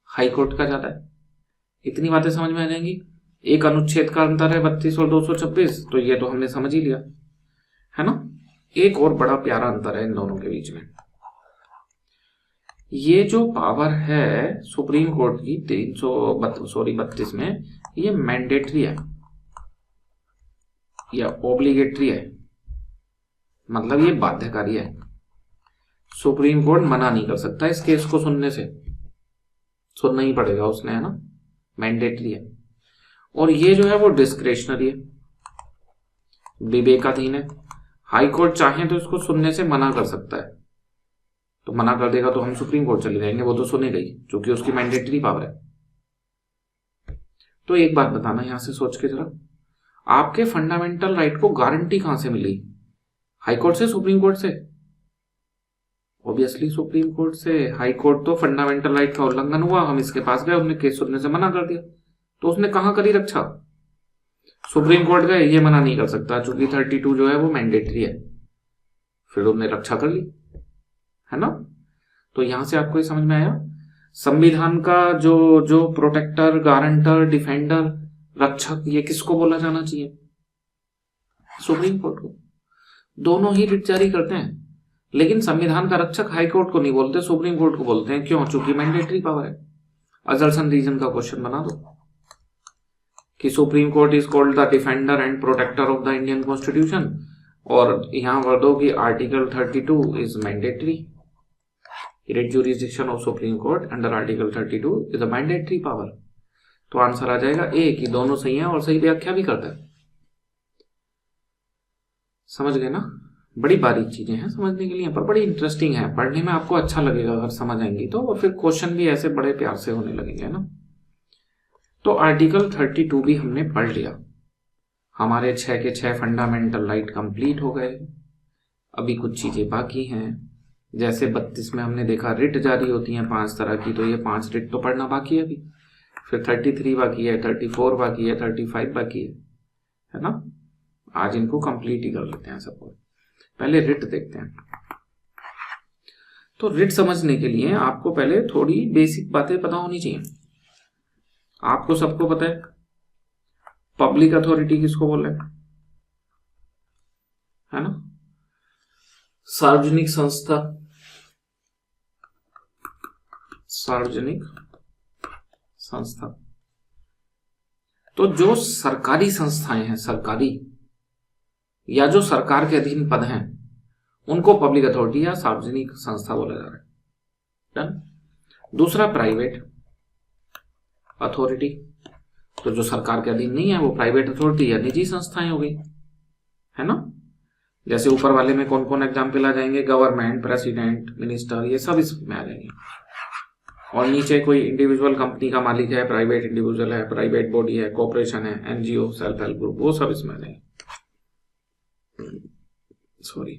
हाई कोर्ट का ज्यादा है। इतनी बातें समझ में आ जाएंगी। एक अनुच्छेद का अंतर है 32 और 226, तो ये तो हमने समझ ही लिया, है ना। एक और बड़ा प्यारा अंतर है इन दोनों के बीच में। ये जो पावर है सुप्रीम कोर्ट की 32 में, ये मैंडेटरी है या ओब्लिगेटरी है, मतलब ये बाध्यकारी है। सुप्रीम कोर्ट मना नहीं कर सकता इस केस को सुनने से, सुनना ही पड़ेगा उसने, है ना। मैंडेटरी है। और ये जो है वो डिस्क्रेशनरी है, विवेकाधीन है। हाई कोर्ट चाहे तो इसको सुनने से मना कर सकता है, तो मना कर देगा तो हम सुप्रीम कोर्ट चले जाएंगे, वो तो सुनेगा ही क्योंकि उसकी मैंडेटरी पावर है। तो एक बात बताना यहां से सोच के जरा, आपके फंडामेंटल राइट को गारंटी कहां से मिली, हाई कोर्ट से, सुप्रीम कोर्ट से? ऑब्वियसली सुप्रीम कोर्ट से। हाई कोर्ट तो फंडामेंटल राइट का उल्लंघन हुआ, हम इसके पास गए, हमने केस सुनने से मना कर दिया, तो उसने कहां करी रक्षा, सुप्रीम कोर्ट गए, ये मना नहीं कर सकता क्योंकि 32 जो है वो मैंडेटरी है, फिर उन्होंने रक्षा कर ली, है ना। तो यहां से आपको ये समझ में आया, संविधान का जो प्रोटेक्टर, गारंटर, डिफेंडर, रक्षक, ये किसको बोला जाना चाहिए, सुप्रीम कोर्ट को। दोनों ही रिट जारी करते हैं, लेकिन संविधान का रक्षक हाई कोर्ट को नहीं बोलते, सुप्रीम कोर्ट को बोलते हैं। क्यों? चूंकि मैंडेटरी पावर है। अजर्सन रीजन का क्वेश्चन बना दो कि Supreme Court is called the defender and protector of the Indian constitution, और यहां भर दो कि article 32 is mandatory, writ jurisdiction of Supreme Court under article 32 is a mandatory power. तो आंसर आ जाएगा ए कि दोनों सही है और सही व्याख्या भी करता है। समझ गए ना? बड़ी बारीक चीजें हैं समझने के लिए, पर बड़ी इंटरेस्टिंग है, पढ़ने में आपको अच्छा लगेगा अगर समझ आएंगी तो, और फिर क्वेश्चन भी ऐसे बड़े प्यार से होने लगेंगे ना। तो आर्टिकल 32 भी हमने पढ़ लिया, हमारे 6 के 6 फंडामेंटल राइट कंप्लीट हो गए। अभी कुछ चीजें बाकी हैं, जैसे 32 में हमने देखा रिट जारी होती हैं 5 तरह की, तो ये 5 रिट तो पढ़ना बाकी है अभी। फिर 33 बाकी है, 34 बाकी है, 35 बाकी है ना। आज इनको कंप्लीट ही कर लेते हैं सबको। पहले रिट देखते हैं। तो रिट समझने के लिए आपको पहले थोड़ी बेसिक बातें पता होनी चाहिए। आपको सबको पता है पब्लिक अथॉरिटी किसको बोल रहे हैं, है ना, सार्वजनिक संस्था, सार्वजनिक संस्था। तो जो सरकारी संस्थाएं हैं, सरकारी या जो सरकार के अधीन पद हैं, उनको पब्लिक अथॉरिटी या सार्वजनिक संस्था बोला जा रहा है। डन। दूसरा प्राइवेट अथॉरिटी, तो जो सरकार के अधीन नहीं है वो प्राइवेट अथॉरिटी या निजी संस्थाएं हो गई, है ना। जैसे ऊपर वाले में कौन कौन एग्जाम्पल आ जाएंगे, गवर्नमेंट, प्रेसिडेंट, मिनिस्टर, ये सब इसमें आ जाएंगे। और नीचे कोई इंडिविजुअल कंपनी का मालिक है, प्राइवेट इंडिविजुअल है, प्राइवेट बॉडी है, कॉर्पोरेशन है, एनजीओ, सेल्फ हेल्प ग्रुप, वो सब इसमें आ जाएंगे। सॉरी,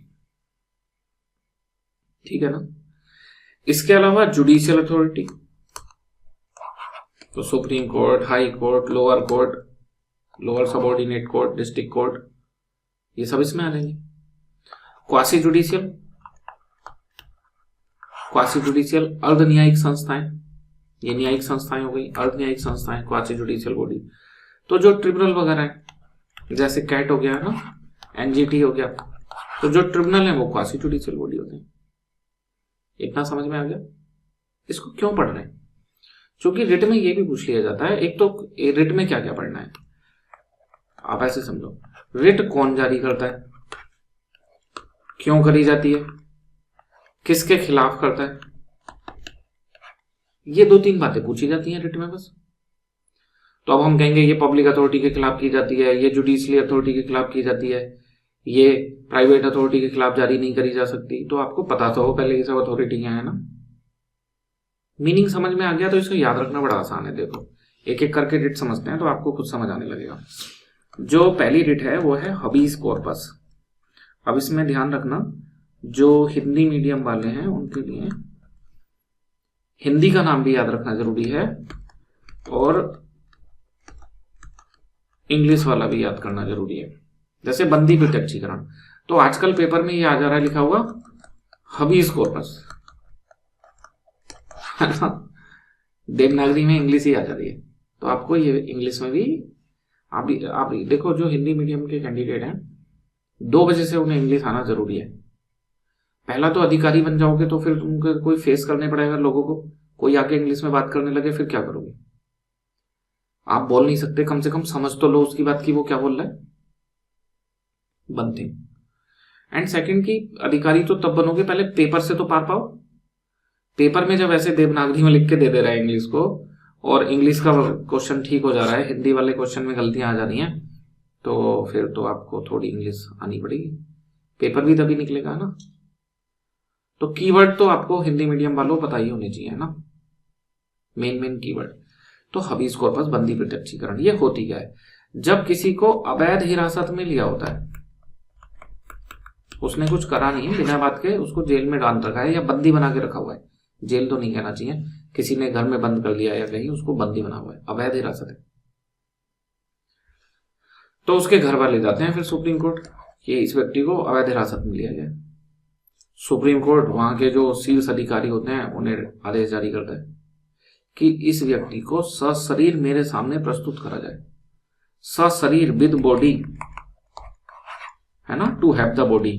ठीक है ना। इसके अलावा जुडिशियल अथॉरिटी, तो supreme court, high court, lower court, lower subordinate court, district court, ये सब इसमें आ जाएंगे। क्वासी जुडिशियल, क्वासी जुडिशियल अर्ध न्यायिक संस्थाएं, ये न्यायिक संस्थाएं हो गई, अर्ध न्यायिक संस्थाएं, क्वासी जुडिशियल बॉडी। तो जो ट्रिब्यूनल वगैरह है, जैसे कैट हो गया ना, एनजीटी हो गया, तो जो ट्रिब्यूनल है वो क्वासी जुडिशियल बॉडी होते हैं। इतना समझ में आ गया। इसको क्यों पढ़ रहे हैं, क्योंकि रिट में ये भी पूछ लिया जाता है। एक तो रिट में क्या क्या पढ़ना है, आप ऐसे समझो, रिट कौन जारी करता है, क्यों करी जाती है, किसके खिलाफ करता है, ये 2-3 बातें पूछी जाती हैं रिट में बस। तो अब हम कहेंगे ये पब्लिक अथॉरिटी के खिलाफ की जाती है, ये जुडिशियल अथॉरिटी के खिलाफ की जाती है, ये प्राइवेट अथॉरिटी के खिलाफ जारी नहीं करी जा सकती। तो आपको पता तो हो पहले ये सब अथॉरिटी क्या है ना। मीनिंग समझ में आ गया तो इसको याद रखना बड़ा आसान है। देखो एक एक करके रिट समझते हैं तो आपको खुद समझ आने लगेगा। जो पहली रिट है वो है हबीज कॉर्पस। अब इसमें ध्यान रखना, जो हिंदी मीडियम वाले हैं उनके लिए हिंदी का नाम भी याद रखना जरूरी है, और इंग्लिश वाला भी याद करना जरूरी है। जैसे बंदी प्रत्यक्षीकरण, तो आजकल पेपर में ये आ जा रहा है लिखा हुआ हबीज कॉर्पस, है ना। देवनागरी में इंग्लिश ही आ जा रही है, तो आपको ये इंग्लिश में भी आप देखो, जो हिंदी मीडियम के कैंडिडेट हैं 2 बजे से उन्हें इंग्लिश आना जरूरी है। पहला तो अधिकारी बन जाओगे तो फिर तुमको कोई फेस करने पड़ेगा लोगों को, कोई आके इंग्लिश में बात करने लगे फिर क्या करोगे। आप बोल नहीं सकते, कम से कम समझ तो लो उसकी बात की वो क्या बोल रहा है, वन थिंग। एंड सेकंड की अधिकारी तो तब बनोगे पहले पेपर से तो पार पाओ। पेपर में जब ऐसे देवनागरी में लिख के दे दे रहा है इंग्लिश को, और इंग्लिश का क्वेश्चन ठीक हो जा रहा है, हिंदी वाले क्वेश्चन में गलतियां आ जा रही हैं, तो फिर तो आपको थोड़ी इंग्लिश आनी पड़ेगी, पेपर भी तभी निकलेगा ना। तो कीवर्ड तो आपको हिंदी मीडियम वालों पता ही होने चाहिए ना, मेन कीवर्ड। तो हबीज कॉर्पस, बंदी प्रत्यक्षीकरण, ये होती क्या है, जब किसी को अवैध हिरासत में लिया होता है, उसने कुछ करा नहीं है, बिना बात के उसको जेल में डाल रखा है या बंदी बना के रखा हुआ है, जेल तो नहीं कहना चाहिए, किसी ने घर में बंद कर लिया या कहीं उसको बंदी बना हुआ है, अवैध हिरासत है, तो उसके घर वाले जाते हैं फिर सुप्रीम कोर्ट, ये इस व्यक्ति को अवैध हिरासत में लिया गया। सुप्रीम कोर्ट वहां के जो शीर्ष अधिकारी होते हैं उन्हें आदेश जारी करता है कि इस व्यक्ति को सशरीर मेरे सामने प्रस्तुत करा जाए, सशरीर विद बॉडी, है ना, टू हैव द बॉडी,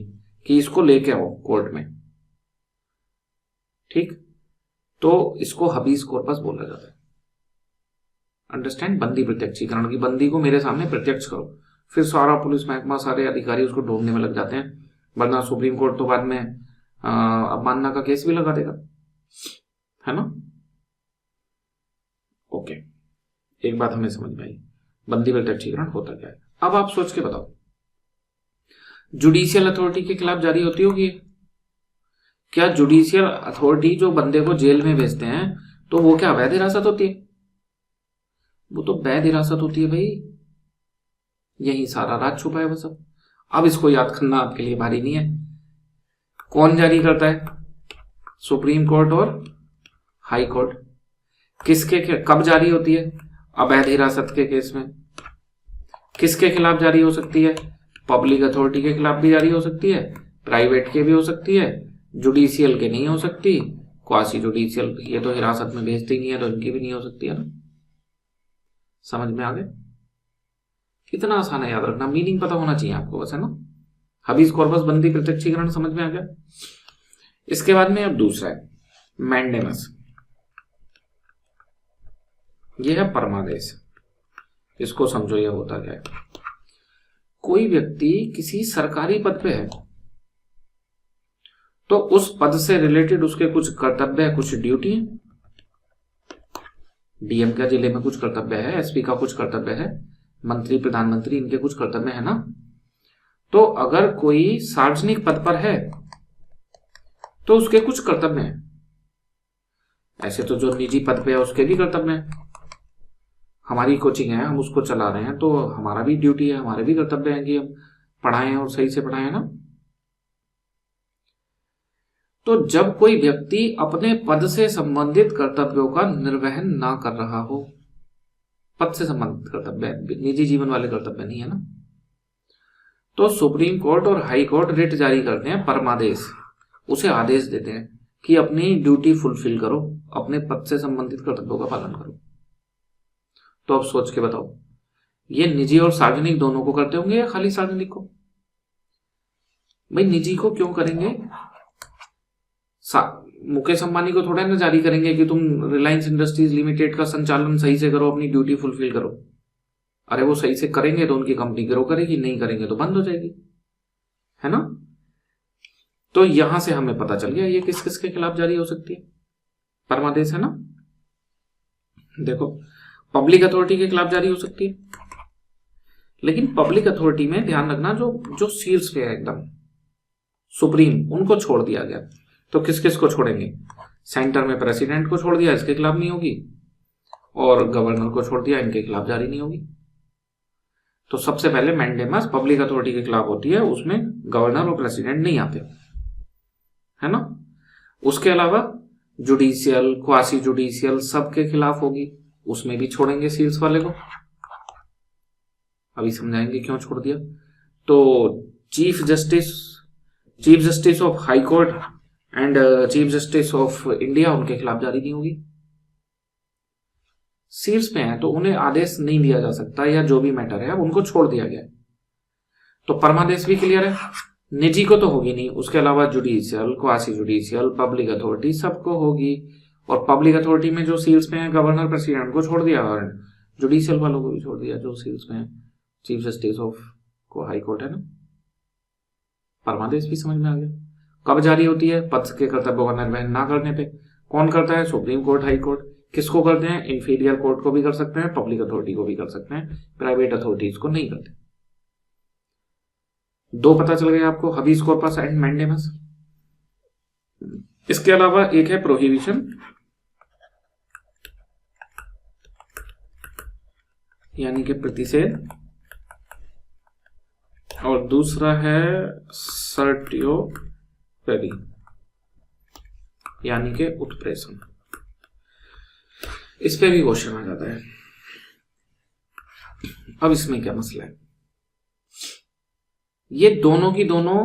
कि इसको लेके आओ कोर्ट में, ठीक। तो इसको हबीज कॉर्पस बोला जाता है। अंडरस्टैंड, बंदी प्रत्यक्षीकरण की, बंदी को मेरे सामने प्रत्यक्ष करो। फिर सारा पुलिस महकमा, सारे अधिकारी उसको ढूंढने में लग जाते हैं, वरना सुप्रीम कोर्ट तो बाद में अवमानना का केस भी लगा देगा, है ना। ओके, एक बात हमें समझ में आई, बंदी प्रत्यक्षीकरण होता क्या है। अब आप सोच के बताओ, जुडिशियल अथॉरिटी के खिलाफ जारी होती होगी। क्या जुडिशियल अथॉरिटी जो बंदे को जेल में भेजते हैं तो वो क्या अवैध हिरासत होती है? वो तो वैध हिरासत होती है भाई। यही सारा राज छुपा है बस। अब इसको याद करना आपके लिए भारी नहीं है। कौन जारी करता है? सुप्रीम कोर्ट और हाई कोर्ट। किसके कब जारी होती है? अवैध हिरासत के केस में। किसके खिलाफ जारी हो सकती है? पब्लिक अथॉरिटी के खिलाफ भी जारी हो सकती है, प्राइवेट के भी हो सकती है, जुडिशियल के नहीं हो सकती, क्वासी जुडिशियल ये तो हिरासत में भेजती नहीं है तो इनकी भी नहीं हो सकती है ना। समझ में आ गया? कितना आसान है याद रखना, मीनिंग पता होना चाहिए आपको बस, है ना। हबीज कॉर्पस बंदी प्रत्यक्षीकरण समझ में आ गया। इसके बाद में अब दूसरा है मैंडेमस। यह है परमादेश। इसको समझो ये होता क्या है। कोई व्यक्ति किसी सरकारी पद पे है तो उस पद से रिलेटेड उसके कुछ कर्तव्य है, कुछ ड्यूटी है। डीएम का जिले में कुछ कर्तव्य है, एसपी का कुछ कर्तव्य है, मंत्री प्रधानमंत्री इनके कुछ कर्तव्य है ना। तो अगर कोई सार्वजनिक पद पर है तो उसके कुछ कर्तव्य हैं। ऐसे तो जो निजी पद पे है उसके भी कर्तव्य हैं। हमारी कोचिंग है, हम उसको चला रहे हैं तो हमारा भी ड्यूटी है, हमारे भी कर्तव्य है कि हम पढ़ाएं और सही से पढ़ाएं ना। तो जब कोई व्यक्ति अपने पद से संबंधित कर्तव्यों का निर्वहन ना कर रहा हो, पद से संबंधित कर्तव्य, निजी जीवन वाले कर्तव्य नहीं है ना, तो सुप्रीम कोर्ट और हाई कोर्ट रिट जारी करते हैं, परमादेश, उसे आदेश देते हैं कि अपनी ड्यूटी फुलफिल करो, अपने पद से संबंधित कर्तव्यों का पालन करो। तो अब सोच के बताओ, ये निजी और सार्वजनिक दोनों को करते होंगे या खाली सार्वजनिक को? भाई निजी को क्यों करेंगे? मुकेश अंबानी को थोड़ा ना जारी करेंगे कि तुम रिलायंस इंडस्ट्रीज लिमिटेड का संचालन सही से करो, अपनी ड्यूटी फुलफिल करो। अरे वो सही से करेंगे तो उनकी कंपनी ग्रो करेगी, नहीं करेंगे तो बंद हो जाएगी, है ना। तो यहां से हमें पता चल गया ये किस किस के खिलाफ जारी हो सकती है, परमादेश, है ना। देखो, पब्लिक अथॉरिटी के खिलाफ जारी हो सकती है, लेकिन पब्लिक अथॉरिटी में ध्यान रखना जो शीर्ष पे है एकदम सुप्रीम, उनको छोड़ दिया गया। तो किस किस को छोड़ेंगे? सेंटर में प्रेसिडेंट को छोड़ दिया, इसके खिलाफ नहीं होगी, और गवर्नर को छोड़ दिया, इनके खिलाफ जारी नहीं होगी। तो सबसे पहले मैंडेमस पब्लिक अथॉरिटी के खिलाफ होती है, उसमें गवर्नर और प्रेसिडेंट नहीं आते, है ना। उसके अलावा जुडिशियल, क्वासी जुडिशियल सबके खिलाफ होगी, उसमें भी छोड़ेंगे शीर्ष वाले को। अभी समझाएंगे क्यों छोड़ दिया। तो chief justice of high court and chief justice of India, उनके खिलाफ जारी नहीं होगी। शीर्ष पे हैं तो उन्हें आदेश नहीं दिया जा सकता, या जो भी मैटर है उनको छोड़ दिया गया। तो परमादेश भी क्लियर है। निजी को तो होगी नहीं, उसके अलावा judicial, quasi judicial, public authority सबको होगी। और पब्लिक अथॉरिटी में जो शीर्ष पे हैं गवर्नर प्रेसिडेंट को छोड़ दिया, और जुडिशियल वालों को भी छोड़ दिया जो शीर्ष पे हैं, चीफ जस्टिस ऑफ को हाई कोर्ट, है ना। परमादेश भी समझ में आ गया। कब जारी होती है? पद के कर्तव्यों का निर्वहन ना करने पे। कौन करता है? Supreme court, high court. किसको करते हैं? इंफीरियर कोर्ट को भी कर सकते हैं, पब्लिक अथॉरिटी को भी कर सकते हैं, प्राइवेट अथॉरिटीज को नहीं करते। दो पता चल गया आपको, हबीज कॉर्पस एंड मैंडेमस। इसके अलावा एक है प्रोहिबिशन, यानी कि प्रतिषेध, और दूसरा है सर्टियोपरी, यानी कि उत्प्रेषण। इस पे भी क्वेश्चन आ जाता है। अब इसमें क्या मसला है? ये दोनों की दोनों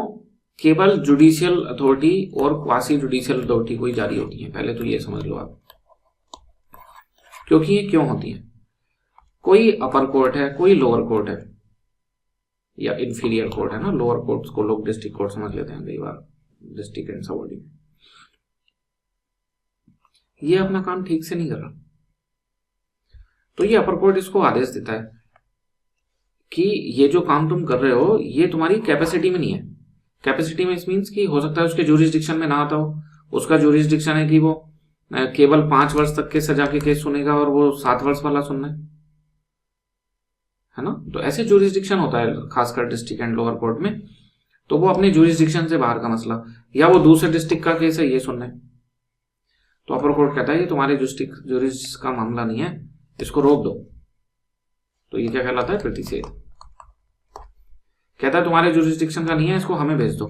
केवल जुडिशियल अथॉरिटी और क्वासी जुडिशियल अथॉरिटी को ही जारी होती है, पहले तो ये समझ लो आप। क्योंकि ये क्यों होती है? कोई अपर कोर्ट है, कोई लोअर कोर्ट है, या इंफीरियर कोर्ट है ना। लोअर कोर्ट को लोग डिस्ट्रिक्ट कोर्ट समझ लेते हैं कई बार, डिस्ट्रिक्ट एंड सबऑर्डिनेट। ये अपना काम ठीक से नहीं कर रहा, तो ये अपर कोर्ट इसको आदेश देता है कि ये जो काम तुम कर रहे हो ये तुम्हारी कैपेसिटी में नहीं है। कैपेसिटी में इस मीन्स कि हो सकता है उसके ज्यूरिसडिक्शन में ना आता हो। उसका ज्यूरिसडिक्शन है कि वो केवल 5 वर्ष तक के सजा के केस सुनेगा और वो 7 वर्ष वाला सुनना है ना। तो ऐसे ज्यूरिसडिक्शन होता है खासकर डिस्ट्रिक्ट एंड लोअर कोर्ट में। तो वो अपनी जुरिस्डिक्शन से बाहर का मसला, या वो दूसरे डिस्ट्रिक्ट का केस है ये सुनना है, तो अपर कोर्ट कहता है ये तुम्हारे जुरिस्डिक्शन का मामला नहीं है, इसको रोक दो। तो ये क्या कहलाता है? प्रतिषेध। कहता है तुम्हारे जुरिस्डिक्शन का नहीं है, इसको हमें भेज दो,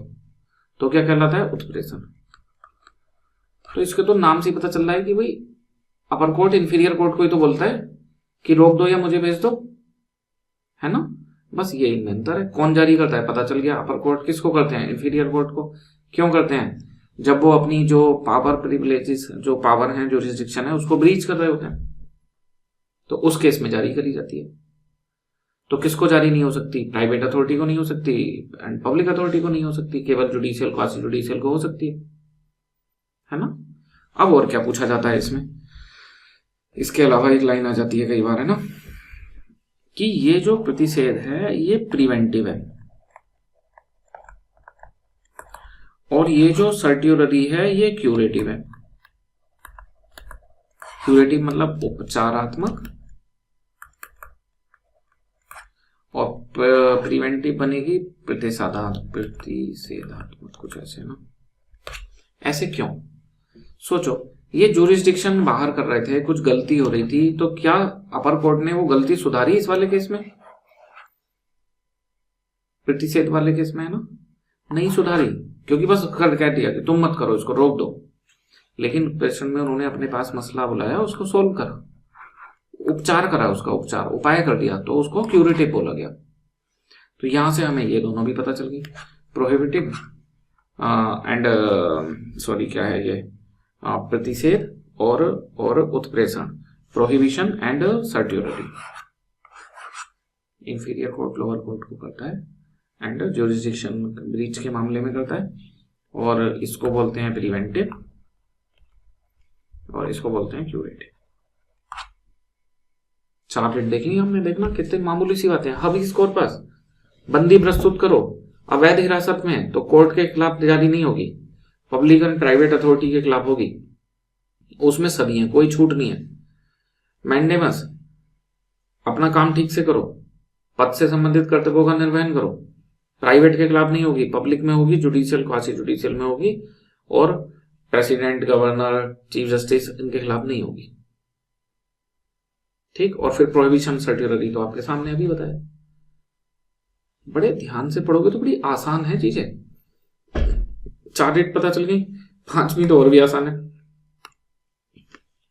तो क्या कहलाता है? उत्प्रेषण। तो इसके तो नाम से पता चल रहा है कि भाई अपर कोर्ट इंफीरियर कोर्ट को ही तो बोलता है कि रोक दो या मुझे भेज दो, है ना। बस ये इनमें अंतर है। कौन जारी करता है पता चल गया। अपर कोर्ट किसको करते हैं? इंफीरियर कोर्ट को। क्यों करते हैं? जब वो अपनी जो पावर प्रिविलेजेस, जो पावर है, जो रिस्ट्रिक्शन है, उसको ब्रीच कर रहे होते हैं, तो उस केस में जारी करी जाती है। तो किसको जारी नहीं हो सकती? प्राइवेट अथॉरिटी को नहीं हो सकती एंड पब्लिक अथॉरिटी को नहीं हो सकती, केवल जुडिशियल, क्वासी जुडिशियल को हो सकती है ना। अब और क्या पूछा जाता है इसमें? इसके अलावा एक लाइन आ जाती है कई बार, है ना, कि ये जो प्रतिषेध है ये प्रिवेंटिव है, और ये जो सर्ट्यूररी है ये क्यूरेटिव है। क्यूरेटिव मतलब उपचारात्मक, और प्रिवेंटिव बनेगी प्रतिषेधात्मक, कुछ ऐसे ना। ऐसे क्यों? सोचो, ये जुरिस्डिक्शन बाहर कर रहे थे, कुछ गलती हो रही थी, तो क्या अपर कोर्ट ने वो गलती सुधारी इस वाले केस में? प्रतिषेध वाले केस में, है ना, नहीं सुधारी, क्योंकि बस कर कह दिया कि तुम मत करो, इसको रोक दो। लेकिन प्रेषण में उन्होंने अपने पास मसला बुलाया, उसको सोल्व करा, उपचार करा, उसका उपचार, उपाय कर दिया, तो उसको क्यूरेटिव बोला गया। तो यहां से हमें ये दोनों भी पता चल गई, प्रोहिबिटिव एंड सॉरी क्या है ये, प्रतिषेध और उत्प्रेषण, prohibition and certiorari. Inferior court lower court को करता है, एंड जुरिस्डिक्शन ब्रीच के मामले में करता है, और इसको बोलते हैं प्रिवेंटिव और इसको बोलते हैं क्यूरेटिव। चार्टेड देखेंगे हमने, देखना कितने मामूली सी बातें हैं। हबीज कॉर्पस, बंदी प्रस्तुत करो, अवैध हिरासत में, तो कोर्ट के खिलाफ जारी नहीं होगी, पब्लिक एंड प्राइवेट अथॉरिटी के खिलाफ होगी, उसमें सभी है, कोई छूट नहीं है। मैंडेमस, अपना काम ठीक से करो, पद से संबंधित कर्तव्यों का निर्वहन करो, प्राइवेट के खिलाफ नहीं होगी, पब्लिक में होगी, जुडिशियल, क्वासी जुडिशियल में होगी, और प्रेसिडेंट, गवर्नर, चीफ जस्टिस, इनके खिलाफ नहीं होगी। ठीक। और फिर प्रोहिबिशन, सर्ट्यूररी तो आपके सामने अभी बताया। बड़े ध्यान से पढ़ोगे तो बड़ी आसान है चीजें। चार्टेड पता चल गई, पांचवी तो और भी आसान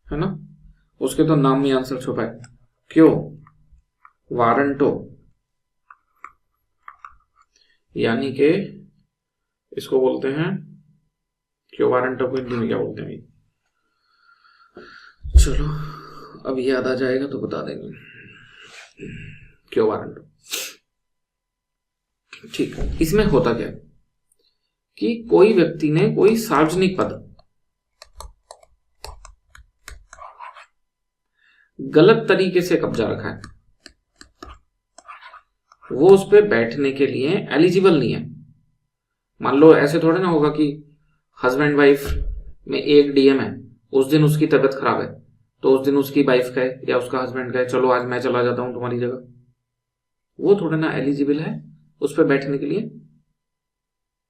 है ना, उसके तो नाम में आंसर छुपा है। क्यों? वारंटो, यानी कि इसको बोलते हैं, क्यों वारंटो को हिंदी में क्या बोलते हैं? चलो अब याद आ जाएगा तो बता देंगे। क्यों वारंटो, ठीक है। इसमें होता क्या है कि कोई व्यक्ति ने कोई सार्वजनिक पद गलत तरीके से कब्जा रखा है, वो उस पर बैठने के लिए एलिजिबल नहीं है। मान लो ऐसे थोड़े ना होगा कि हस्बैंड वाइफ में एक डीएम है, उस दिन उसकी तबीयत खराब है, तो उस दिन उसकी वाइफ कहे या उसका हस्बैंड कहे चलो आज मैं चला जाता हूं तुम्हारी जगह, वो थोड़ा ना एलिजिबल है उस पर बैठने के लिए,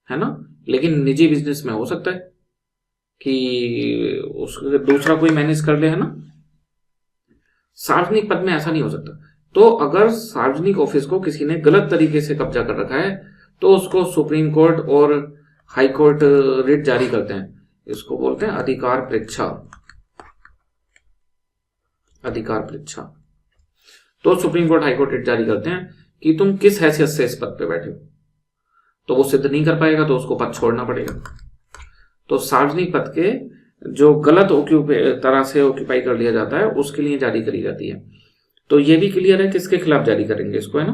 है ना। लेकिन निजी बिजनेस में हो सकता है कि उसका दूसरा कोई मैनेज कर ले, है ना। सार्वजनिक पद में ऐसा नहीं हो सकता। तो अगर सार्वजनिक ऑफिस को किसी ने गलत तरीके से कब्जा कर रखा है तो उसको सुप्रीम कोर्ट और हाई कोर्ट रिट जारी करते हैं, इसको बोलते हैं अधिकार परीक्षा। अधिकार परीक्षा, तो supreme court high court writ जारी करते हैं कि तुम किस हैसियत से इस पद पे बैठे हो, तो वो सिद्ध नहीं कर पाएगा तो उसको पद छोड़ना पड़ेगा। तो सार्वजनिक पद के जो गलत तरह से ऑक्यूपाई कर लिया जाता है उसके लिए जारी करी जाती है। तो ये भी क्लियर है किसके खिलाफ जारी करेंगे इसको, है ना।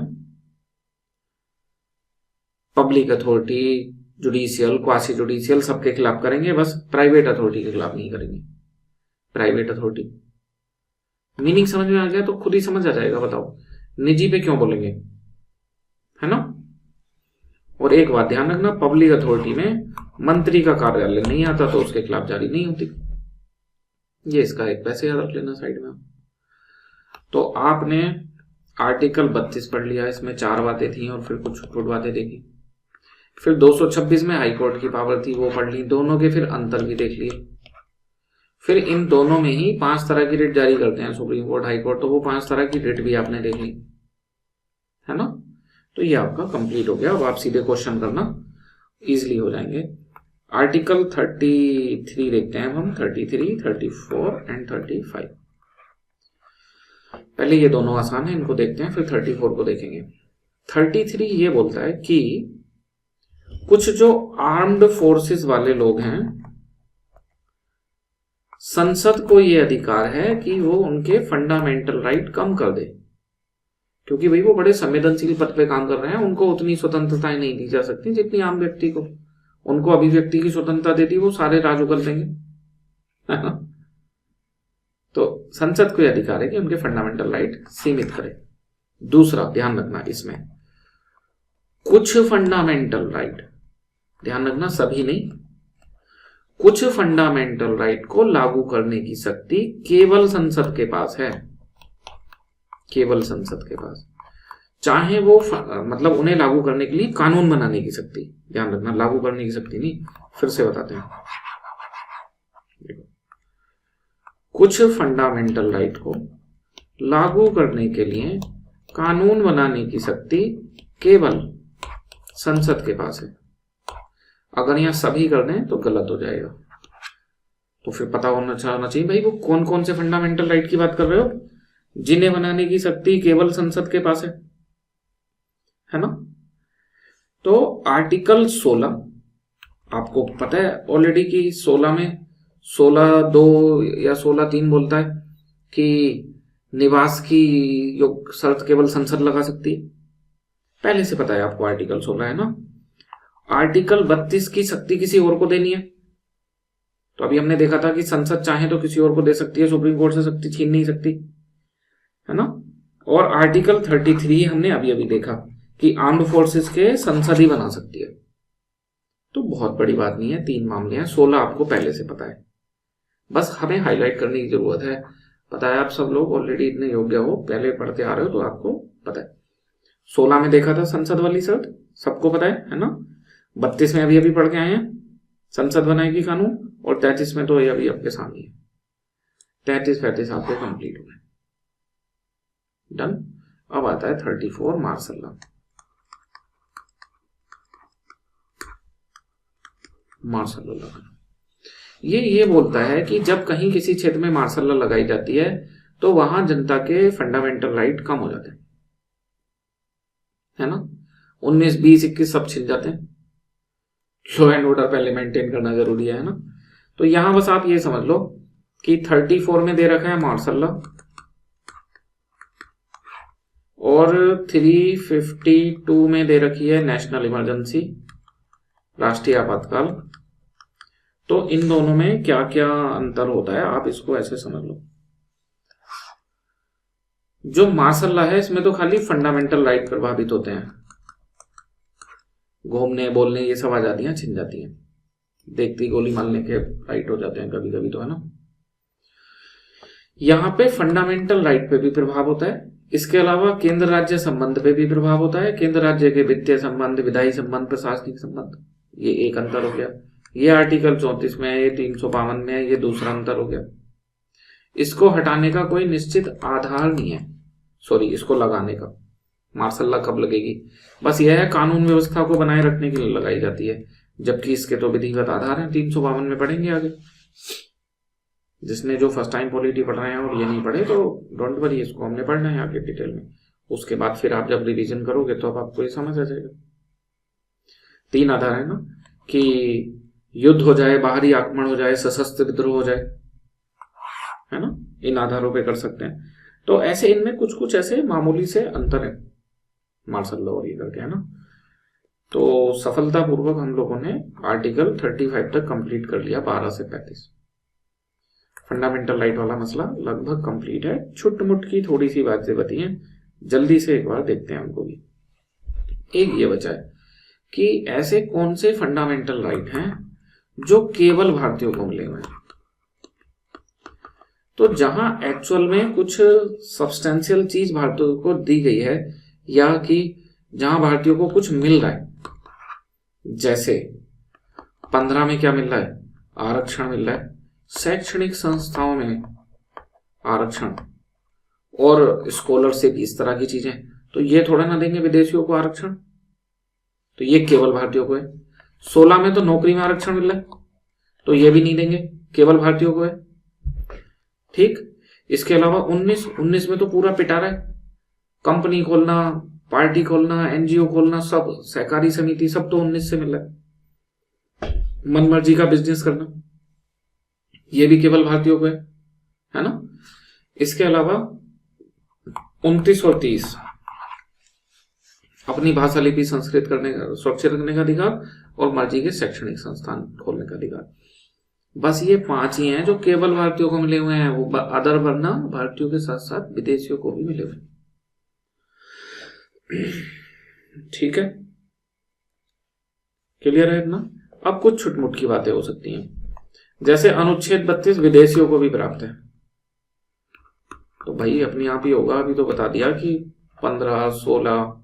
Public authority, judicial, quasi judicial, सबके खिलाफ करेंगे, बस प्राइवेट अथॉरिटी के खिलाफ नहीं करेंगे। प्राइवेट अथॉरिटी मीनिंग समझ में आ गया तो खुद ही समझ आ जाएगा। बताओ निजी पे क्यों बोलेंगे, है ना। और एक बात ध्यान रखना, पब्लिक अथॉरिटी में मंत्री का कार्यालय नहीं आता तो उसके खिलाफ जारी नहीं होती। ये इसका एक पैसे याद रख लेना साइड में। तो आपने आर्टिकल 32 पढ़ लिया, इसमें 4 बातें थी और फिर कुछ छुट बातें देखी। फिर 226 में हाई कोर्ट की पावर थी, वो पढ़ ली, दोनों के फिर अंतर भी देख लिए। फिर इन दोनों में ही 5 तरह की रिट जारी करते हैं सुप्रीम कोर्ट, हाई कोर्ट, तो वो 5 तरह की रिट भी आपने देख ली, है ना। तो ये आपका कंप्लीट हो गया। अब आप सीधे क्वेश्चन करना इजीली हो जाएंगे। आर्टिकल 33 देखते हैं हम, 33, 34 एंड 35। पहले ये दोनों आसान है, इनको देखते हैं, फिर 34 को देखेंगे। 33 ये बोलता है कि कुछ जो आर्म्ड फोर्सेस वाले लोग हैं, संसद को ये अधिकार है कि वो उनके फंडामेंटल राइट कम कर दे, क्योंकि भाई वो बड़े संवेदनशील पद पे काम कर रहे हैं, उनको उतनी स्वतंत्रताएं नहीं दी जा सकती जितनी आम व्यक्ति को। उनको अभिव्यक्ति की स्वतंत्रता देती वो सारे राज उगल देंगे, है ना। तो संसद को यह अधिकार है कि उनके फंडामेंटल राइट सीमित करे। दूसरा ध्यान रखना, इसमें कुछ फंडामेंटल राइट, ध्यान रखना सभी नहीं, कुछ फंडामेंटल राइट को लागू करने की शक्ति केवल संसद के पास है, केवल संसद के पास। चाहे वो मतलब उन्हें लागू करने के लिए कानून बनाने की शक्ति, ध्यान रखना लागू करने की शक्ति नहीं, फिर से बताते हैं। कुछ फंडामेंटल राइट को लागू करने के लिए कानून बनाने की शक्ति केवल संसद के पास है। अगर यहां सभी कर दें तो गलत हो जाएगा, तो फिर पता होना चाहिए भाई वो कौन कौन से फंडामेंटल राइट की बात कर रहे हो जिन्हें बनाने की शक्ति केवल संसद के पास है ना। तो आर्टिकल 16 आपको पता है ऑलरेडी कि 16 में 16(2) या 16(3) बोलता है कि निवास की शर्त केवल संसद लगा सकती है, पहले से पता है आपको, आर्टिकल 16 है ना। आर्टिकल 32 की शक्ति किसी और को देनी है, तो अभी हमने देखा था कि संसद चाहे तो किसी और को दे सकती है, सुप्रीम कोर्ट से शक्ति छीन नहीं सकती, है ना। और आर्टिकल 33 हमने अभी अभी देखा कि आर्म्ड फोर्सेस के संसद ही बना सकती है, तो बहुत बड़ी बात नहीं है, 3 मामले हैं। 16 आपको पहले से पता है, बस हमें हाईलाइट करने की जरूरत है। पता है आप सब लोग ऑलरेडी इतने योग्य हो, पहले पढ़ते आ रहे हो, तो आपको पता है। 16 में देखा था संसद वाली शर्त, सबको पता है ना। 32 में अभी अभी पढ़ के आए हैं, संसद बनाएगी कानून, और 33 में तो ये अभी आपके सामने है। 33-35 आपके कंप्लीट हो गए, डन। अब आता है 34 मार्शल लॉ। मार्शल लॉ ये बोलता है कि जब कहीं किसी क्षेत्र में मार्शल लॉ लगाई जाती है तो वहां जनता के फंडामेंटल राइट कम हो जाते हैं, है ना। 19, 20, 21 सब छिन जाते हैं। लॉ एंड ऑर्डर पहले मेंटेन करना जरूरी है ना। तो यहां बस आप ये समझ लो कि 34 में दे रखा है मार्शल लॉ, और 352 में दे रखी है नेशनल इमरजेंसी, राष्ट्रीय आपातकाल। तो इन दोनों में क्या क्या अंतर होता है आप इसको ऐसे समझ लो। जो मार्शल लॉ है इसमें तो खाली फंडामेंटल राइट प्रभावित होते हैं, घूमने बोलने ये सब आजादियां छिन जाती हैं, देखती गोली मारने के राइट हो जाते हैं कभी कभी, तो है ना। यहां पे फंडामेंटल राइट पे भी प्रभाव होता है, इसके अलावा केंद्र राज्य संबंध पे भी प्रभाव होता है। केंद्र राज्य के वित्तीय संबंध, विधायी संबंध, प्रशासनिक संबंध, ये एक अंतर हो गया। ये आर्टिकल 34 में है, ये 352 में है, ये दूसरा अंतर हो गया। इसको हटाने का कोई निश्चित आधार नहीं है, सॉरी इसको लगाने का। मार्शल लॉ कब लगेगी, बस यह है कानून व्यवस्था को बनाए रखने के लिए लगाई जाती है, जबकि इसके तो विधिवत आधार है। 352 में पढ़ेंगे आगे, जिसने जो फर्स्ट टाइम पॉलिटी पढ़ रहे हैं और ये नहीं पढ़े तो डोंट वरी, इसको हमने पढ़ना है आगे डिटेल में। उसके बाद फिर आप जब रिवीजन करोगे तो अब आपको ये समझ आ जाएगा। 3 आधार है ना, कि युद्ध हो जाए, बाहरी आक्रमण हो जाए, सशस्त्र विद्रोह हो जाए, है ना, इन आधारों पे कर सकते हैं। तो ऐसे इनमें कुछ कुछ ऐसे मामूली से अंतर है मार्शल लॉ और ये करके, है ना। तो सफलतापूर्वक हम लोगों ने आर्टिकल 35 तक कंप्लीट कर लिया, 12 से 35। फंडामेंटल राइट वाला मसला लगभग कंप्लीट है। छुट-मुट की थोड़ी सी बातें बची हैं, जल्दी से एक बार देखते हैं उनको भी। एक ये बचा है कि ऐसे कौन से फंडामेंटल राइट हैं जो केवल भारतीयों को मिले हुए हैं। तो जहां एक्चुअल में कुछ सब्सटेंशियल चीज भारतीयों को दी गई है, या कि जहां भारतीयों को कुछ मिल रहा है, जैसे 15 में क्या मिल रहा है, आरक्षण मिल रहा है, शैक्षणिक संस्थाओं में आरक्षण और स्कॉलरशिप, इस तरह की चीजें, तो ये थोड़ा ना देंगे विदेशियों को आरक्षण, तो ये केवल भारतीयों को है। 16 में तो नौकरी में आरक्षण मिल रहा है, तो ये भी नहीं देंगे, केवल भारतीयों को है। ठीक, इसके अलावा 19 में तो पूरा पिटा रहा है, कंपनी खोलना, पार्टी खोलना, एनजीओ खोलना, सब सहकारी समिति, सब तो 19 से मिल रहा है। मनमर्जी का बिजनेस करना, ये भी केवल भारतीयों को है ना। इसके अलावा 29 और 30 अपनी भाषा लिपि संस्कृत करने का, सुरक्षित रखने का अधिकार और मर्जी के शैक्षणिक संस्थान खोलने का अधिकार। बस ये 5 ही हैं जो केवल भारतीयों को मिले हुए हैं। वो अदर वरना भारतीयों के साथ साथ विदेशियों को भी मिले हुए हैं। ठीक है, क्लियर है इतना। अब कुछ छुटमुट की बातें हो सकती हैं, जैसे अनुच्छेद 32 विदेशियों को भी प्राप्त है, तो भाई अपने आप ही होगा। अभी तो बता दिया कि 15, 16,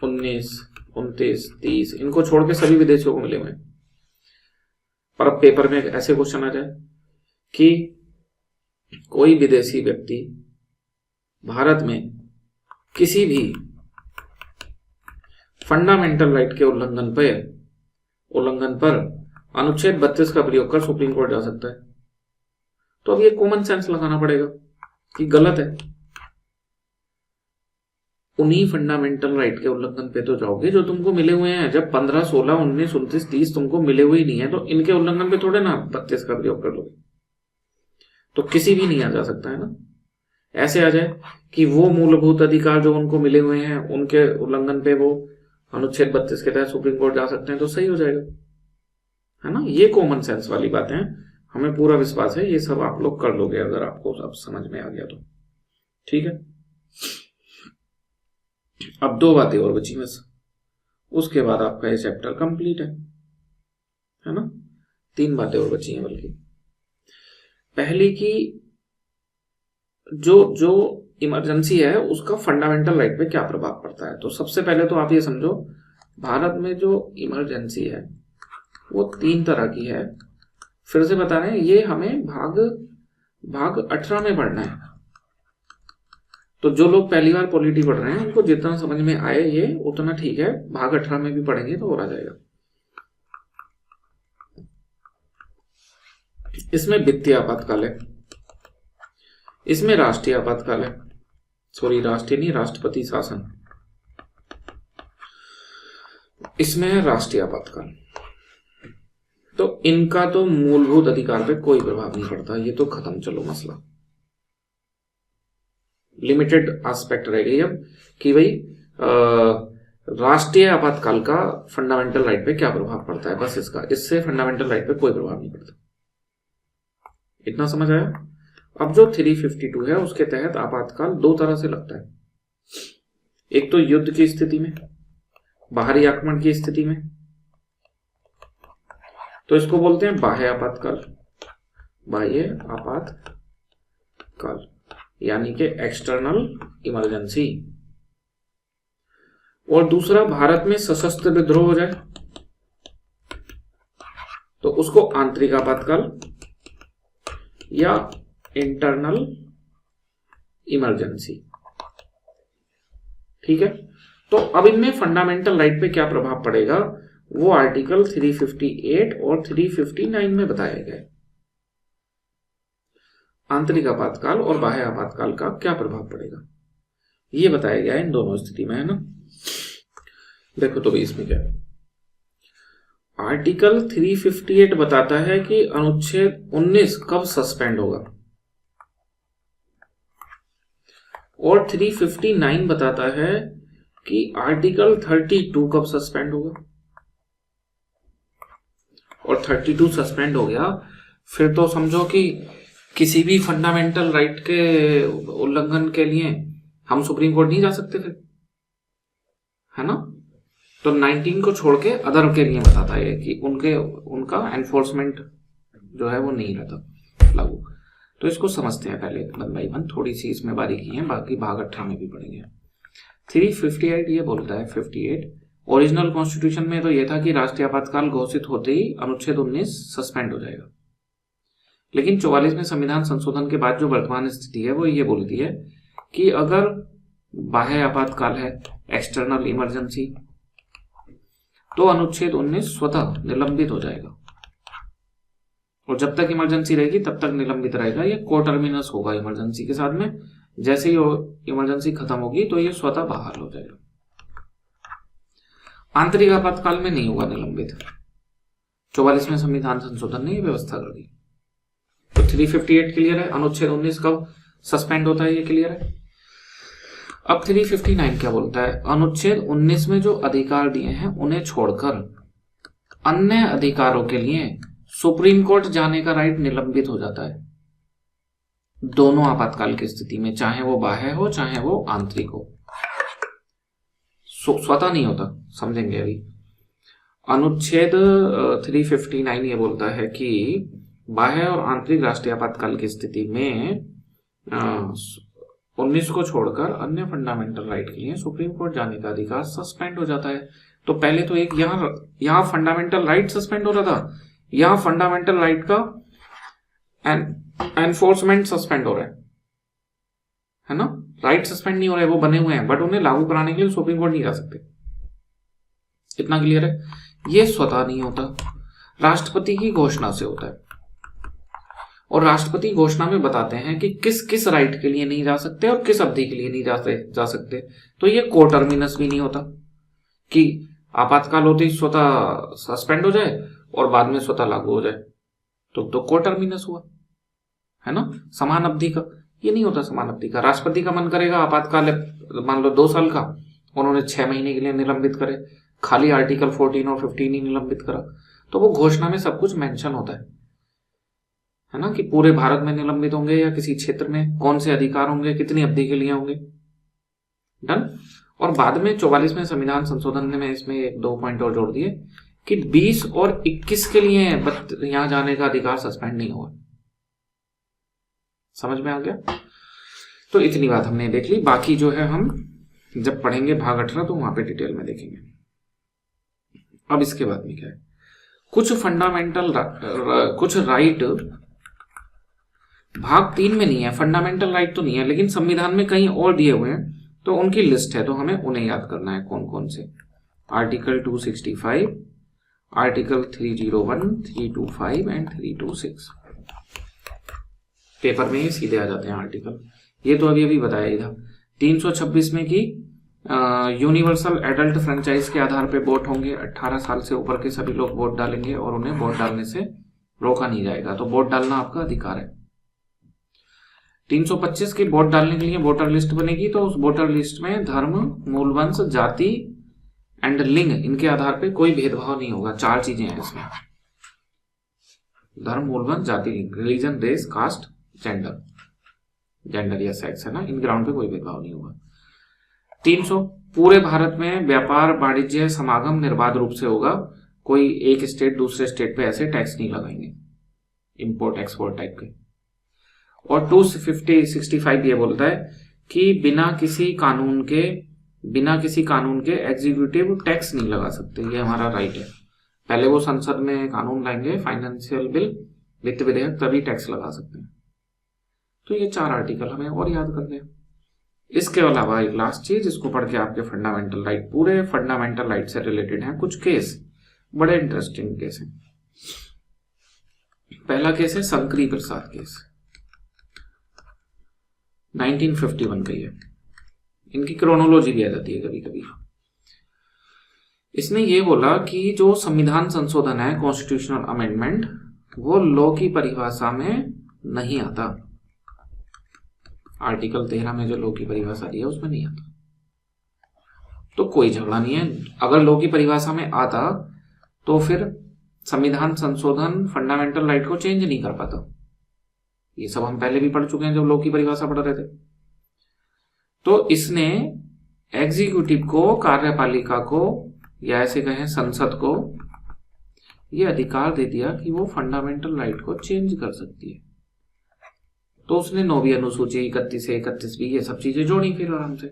19, 29, 30 इनको छोड़ के सभी विदेशियों को मिले हुए हैं। पर अब पेपर में ऐसे क्वेश्चन आ जाए कि कोई विदेशी व्यक्ति भारत में किसी भी फंडामेंटल राइट के उल्लंघन पर अनुच्छेद 32 का प्रयोग कर सुप्रीम कोर्ट जा सकता है। तो अब ये कॉमन सेंस लगाना पड़ेगा कि गलत है। उन्हीं फंडामेंटल राइट के उल्लंघन पे तो जाओगे जो तुमको मिले हुए हैं। जब 15, 16, 19, 29, 30 तुमको मिले हुए ही नहीं है, तो इनके उल्लंघन पे थोड़े ना 32 का प्रयोग कर लोगे। तो किसी भी नहीं आ जा सकता है ना। ऐसे आ जाए कि वो मूलभूत अधिकार जो उनको मिले हुए हैं उनके उल्लंघन पे वो अनुच्छेद 32 के तहत सुप्रीम कोर्ट जा सकते हैं, तो सही हो जाएगा, है ना। ये कॉमन सेंस वाली बातें हैं, हमें पूरा विश्वास है ये सब आप लोग कर लोगे अगर आपको सब समझ में आ गया तो। ठीक है, अब 2 बातें और बची बस, उसके बाद आपका ये चैप्टर कंप्लीट है ना। 3 बातें और बची हैं बल्कि। पहली की जो इमरजेंसी है उसका फंडामेंटल राइट पे क्या प्रभाव पड़ता है। तो सबसे पहले तो आप ये समझो, भारत में जो इमरजेंसी है वो 3 तरह की है। फिर से बता रहे हैं, ये हमें भाग 18 में पढ़ना है। तो जो लोग पहली बार पॉलिटी पढ़ रहे हैं उनको जितना समझ में आए ये उतना ठीक है, भाग 18 में भी पढ़ेंगे तो और आ जाएगा। इसमें वित्तीय आपातकाल है, इसमें राष्ट्रीय आपातकाल है, सॉरी राष्ट्रीय नहीं, राष्ट्रपति शासन, इसमें है राष्ट्रीय आपातकाल। तो इनका तो मूलभूत अधिकार पे कोई प्रभाव नहीं पड़ता, ये तो खत्म, चलो मसला। लिमिटेड एस्पेक्ट रह गई अब कि भाई राष्ट्रीय आपातकाल का फंडामेंटल राइट पे क्या प्रभाव पड़ता है, बस इससे फंडामेंटल राइट पे कोई प्रभाव नहीं पड़ता। इतना समझ आया। अब जो 352 है उसके तहत आपातकाल 2 तरह से लगता है। एक तो युद्ध की स्थिति में, बाहरी आक्रमण की स्थिति में, तो इसको बोलते हैं बाह्य आपातकाल, बाह्य आपातकाल यानी कि एक्सटर्नल इमरजेंसी। और दूसरा, भारत में सशस्त्र विद्रोह हो जाए तो उसको आंतरिक आपातकाल या इंटरनल इमरजेंसी। ठीक है, तो अब इनमें फंडामेंटल राइट पे क्या प्रभाव पड़ेगा वो आर्टिकल 358 और 359 में बताया गया है। आंतरिक आपातकाल और बाह्य आपातकाल का क्या प्रभाव पड़ेगा ये बताया गया है इन दोनों स्थिति में, है ना। देखो तो भाई इसमें क्या है, आर्टिकल 358 बताता है कि अनुच्छेद 19 कब सस्पेंड होगा, और 359 बताता है कि आर्टिकल 32 कब सस्पेंड होगा। और 32 सस्पेंड हो गया फिर तो समझो कि किसी भी फंडामेंटल राइट के उल्लंघन के लिए हम सुप्रीम कोर्ट नहीं जा सकते फिर, है ना। तो 19 को छोड़ के अदर के लिए बताता है कि उनका एनफोर्समेंट जो है वो नहीं रहता लागू। तो इसको समझते हैं पहले वन बाई वन, थोड़ी सी इसमें बारीकी है, बाकी भाग 18 में भी पढ़ेंगे। 358 ये बोलता है 58 ओरिजिनल कॉन्स्टिट्यूशन में तो यह था कि राष्ट्रीय आपातकाल घोषित होते ही अनुच्छेद 19 सस्पेंड हो जाएगा, लेकिन 44वें संविधान संशोधन के बाद जो वर्तमान स्थिति है वो ये बोलती है कि अगर बाह्य आपातकाल है, एक्सटर्नल इमरजेंसी, तो अनुच्छेद 19 स्वतः निलंबित हो जाएगा और जब तक इमरजेंसी रहेगी तब तक निलंबित रहेगा। ये कोटर्मिनस होगा इमरजेंसी के साथ में, जैसे ही इमरजेंसी खत्म होगी तो ये स्वतः बहाल हो जाएगा। आंतरिक आपातकाल में नहीं होगा निलंबित। 44वें संविधान संशोधन ने ये व्यवस्था कर दी। तो 358 क्लियर है, अनुच्छेद 19 कब सस्पेंड होता है ये क्लियर है। अब 359 क्या बोलता है, अनुच्छेद 19 में जो अधिकार दिए हैं उन्हें छोड़कर अन्य अधिकारों के लिए सुप्रीम कोर्ट जाने का राइट निलंबित हो जाता है, दोनों आपातकाल की स्थिति में, चाहे वो बाह्य हो चाहे वो आंतरिक हो। स्वतः नहीं होता, समझेंगे अभी। अनुच्छेद 359 ये बोलता है कि बाह्य और आंतरिक राष्ट्रीय आपातकाल की स्थिति में 19 को छोड़कर अन्य फंडामेंटल राइट के लिए सुप्रीम कोर्ट जाने का अधिकार सस्पेंड हो जाता है। तो पहले तो एक यहां फंडामेंटल राइट सस्पेंड हो रहा था, यहां फंडामेंटल राइट का एनफोर्समेंट सस्पेंड हो रहा है ना। राइट सस्पेंड नहीं हो रहे, वो बने हुए हैं, बट उन्हें लागू कराने के लिए सुप्रीम कोर्ट नहीं जा सकते। इतना क्लियर है। ये स्वतः नहीं होता, राष्ट्रपति की घोषणा से होता है और राष्ट्रपति घोषणा में बताते हैं कि किस किस राइट के लिए नहीं जा सकते और किस अवधि के लिए नहीं जा सकते। तो ये कोटर्मिनस भी नहीं होता कि आपातकाल होते ही स्वतः सस्पेंड हो जाए और बाद में स्वतः लागू हो जाए, तो कोटर्मिनस हुआ, है ना, समान अवधि का। ये नहीं होता समान अवधि का। राष्ट्रपति का मन करेगा आपातकाल मान लो 2 साल का, उन्होंने 6 महीने के लिए निलंबित करे, खाली आर्टिकल 14 और 15 ही निलंबित करा, तो वो घोषणा में सब कुछ मेंशन होता है ना, कि पूरे भारत में निलंबित होंगे या किसी क्षेत्र में, कौन से अधिकार होंगे, कितनी अवधि के लिए होंगे। डन। और बाद में 44वें संविधान संशोधन ने, मैं इसमें 1-2 पॉइंट और जोड़ दिए कि 20 और 21 के लिए यहां जाने का अधिकार सस्पेंड नहीं हुआ। समझ में आ गया। तो इतनी बात हमने देख ली, बाकी जो है हम जब पढ़ेंगे भाग 18 तो वहां पे डिटेल में देखेंगे। अब इसके बाद में क्या है, कुछ फंडामेंटल कुछ राइट भाग 3 में नहीं है, फंडामेंटल राइट तो नहीं है, लेकिन संविधान में कहीं और दिए हुए हैं, तो उनकी लिस्ट है, तो हमें उन्हें याद करना है कौन कौन से। Article 265, article 301, 325 and 326। पेपर में ही सीधे आ जाते हैं आर्टिकल। ये तो अभी बताया ही था। 326 में कि यूनिवर्सल एडल्ट फ्रेंचाइज के आधार पे वोट होंगे, 18 साल से ऊपर के सभी लोग वोट डालेंगे और उन्हें वोट डालने से रोका नहीं जाएगा, तो वोट डालना आपका अधिकार है। 325 की वोट डालने के लिए वोटर लिस्ट बनेगी, तो उस वोटर लिस्ट में धर्म, मूलवंश, जाति एंड लिंग, इनके आधार पे कोई भेदभाव नहीं होगा। 4 चीजें हैं इसमें, धर्म, मूलवंश, जाति, लिंग, रिलीजन, रेस, कास्ट, जेंडर या सेक्स, है ना, इन ग्राउंड पे कोई भेदभाव नहीं होगा। 300 पूरे भारत में व्यापार, वाणिज्य, समागम निर्बाध रूप से होगा, कोई एक स्टेट दूसरे स्टेट पे ऐसे टैक्स नहीं लगाएंगे, इंपोर्ट एक्सपोर्ट टाइप के। और 265 ये बोलता है कि बिना किसी कानून के एग्जीक्यूटिव टैक्स नहीं लगा सकते, ये हमारा राइट है। पहले वो संसद में कानून लाएंगे, फाइनेंशियल बिल, वित्त विधेयक, तभी टैक्स लगा सकते हैं। तो ये 4 आर्टिकल हमें और याद करने हैं। इसके अलावा एक लास्ट चीज, इसको पढ़ के आपके फंडामेंटल राइट, पूरे फंडामेंटल राइट से रिलेटेड हैं कुछ केस, बड़े इंटरेस्टिंग केस हैं। पहला केस है शंकरी प्रसाद केस, 1951 का। ये इनकी क्रोनोलॉजी भी आ जाती है कभी कभी। इसने ये बोला कि जो संविधान संशोधन है, कॉन्स्टिट्यूशनल अमेंडमेंट, वो लॉ की परिभाषा में नहीं आता। आर्टिकल 13 में जो लॉ की परिभाषा दी है उसमें नहीं आता, तो कोई झगड़ा नहीं है। अगर लॉ की परिभाषा में आता तो फिर संविधान संशोधन फंडामेंटल राइट को चेंज नहीं कर पाता। ये सब हम पहले भी पढ़ चुके हैं जब लॉ की परिभाषा पढ़ रहे थे। तो इसने एग्जीक्यूटिव को, कार्यपालिका को, या ऐसे कहें संसद को, यह अधिकार दे दिया कि वो फंडामेंटल राइट को चेंज कर सकती है। तो उसने 9वीं अनुसूची, 31A, 31B, ये सब चीजें जोड़ी फिर आराम से,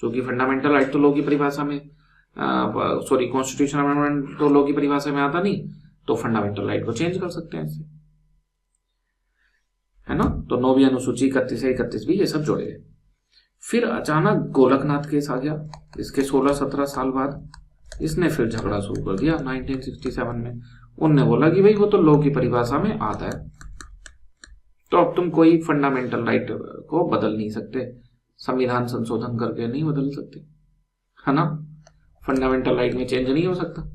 क्योंकि फंडामेंटल राइट तो लॉ की परिभाषा में सॉरी कॉन्स्टिट्यूशन अमेंडमेंट तो लॉ की परिभाषा में आता नहीं, तो फंडामेंटल राइट को चेंज कर सकते हैं इससे, है ना। तो 9वीं अनुसूची 31 31 ये सब जोड़े गए। फिर अचानक गोलकनाथ केस आ गया, इसके 16-17 साल बाद इसने फिर झगड़ा शुरू कर दिया 1967 में। उनने बोला कि भाई वो तो लॉ की परिभाषा में आता है, तो अब तुम कोई फंडामेंटल राइट को बदल नहीं सकते, संविधान संशोधन करके नहीं बदल सकते, है ना। फंडामेंटल राइट में चेंज नहीं हो सकता।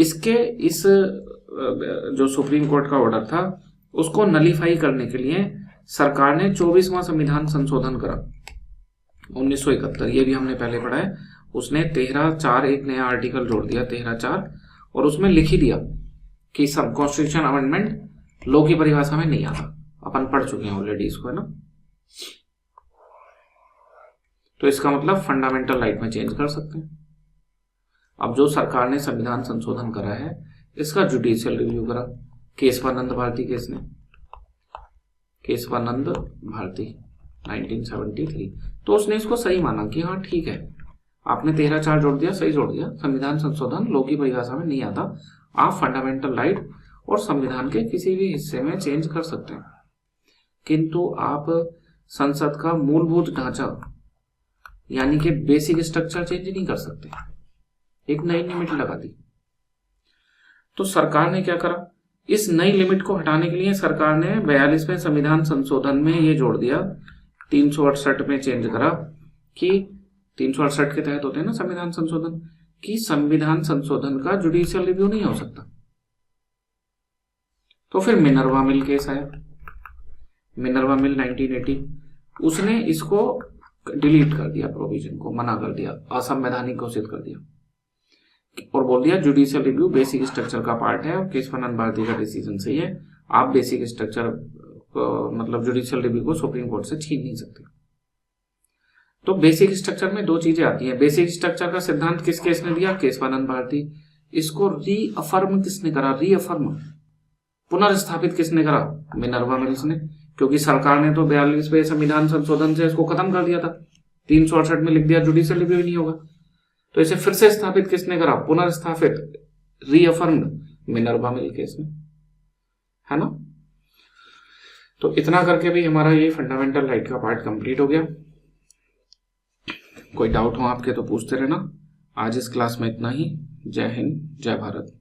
इस जो सुप्रीम कोर्ट का ऑर्डर था उसको नलीफाई करने के लिए सरकार ने 24वां संविधान संशोधन करा 1971, ये भी हमने पहले पढ़ा है। उसने 13(4) एक नया आर्टिकल जोड़ दिया 13(4), और उसमें लिख ही दिया कि सब कॉन्स्टिट्यूशन अमेंडमेंट लॉ की परिभाषा में नहीं आता। अपन पढ़ चुके हैं ऑलरेडी इसको, है ना। तो इसका मतलब फंडामेंटल राइट में चेंज कर सकते हैं। अब जो सरकार ने संविधान संशोधन करा है इसका जुडिशियल रिव्यू करा केशवानंद भारती केस ने, केशवानंद भारती 1973। तो उसने इसको सही माना कि हाँ ठीक है, आपने 13(4) जोड़ दिया, सही जोड़ दिया, संविधान संशोधन लॉ की परिभाषा में नहीं आता, आप फंडामेंटल राइट और संविधान के किसी भी हिस्से में चेंज कर सकते हैं, किंतु आप संसद का मूलभूत ढांचा यानी कि बेसिक स्ट्रक्चर चेंज नहीं कर सकते। एक नई लिमिट लगा दी। तो सरकार ने क्या करा, इस नई लिमिट को हटाने के लिए सरकार ने 42वें संविधान संशोधन में ये जोड़ दिया, 368 में चेंज करा कि 368 के तहत होते हैं ना संविधान संशोधन, कि संविधान संशोधन का जुडिशियल रिव्यू नहीं हो सकता। तो फिर मिनर्वा मिल केस आया, मिनर्वा मिल 1980, उसने इसको डिलीट कर दिया, प्रोविजन को मना कर दिया, असंवैधानिक घोषित कर दिया और बोल दिया जुडिशियल रिव्यू बेसिक स्ट्रक्चर का पार्ट है और केशवानंद भारती का डिसीजन सही है, आप बेसिक स्ट्रक्चर मतलब जुडिशियल रिव्यू को सुप्रीम कोर्ट से छीन नहीं सकते। तो बेसिक स्ट्रक्चर में दो चीजें आती हैं। बेसिक स्ट्रक्चर का सिद्धांत किस केस ने दिया, केशवानंद भारती। इसको रीअफर्म किसने करा, रीअफर्म पुनर्स्थापित किसने करा, मिनर्वा मिल्स ने, क्योंकि सरकार ने तो 42वें संविधान संशोधन से इसको खत्म कर दिया था, 368 में लिख दिया जुडिशियल रिव्यू नहीं होगा। तो इसे फिर से स्थापित किसने करा, पुनर्स्थापित, रीअफर्म्ड, मिनर्वा मिल केस में, है ना। तो इतना करके भी हमारा ये फंडामेंटल राइट का पार्ट कंप्लीट हो गया। कोई डाउट हो आपके तो पूछते रहना। आज इस क्लास में इतना ही। जय हिंद, जय भारत।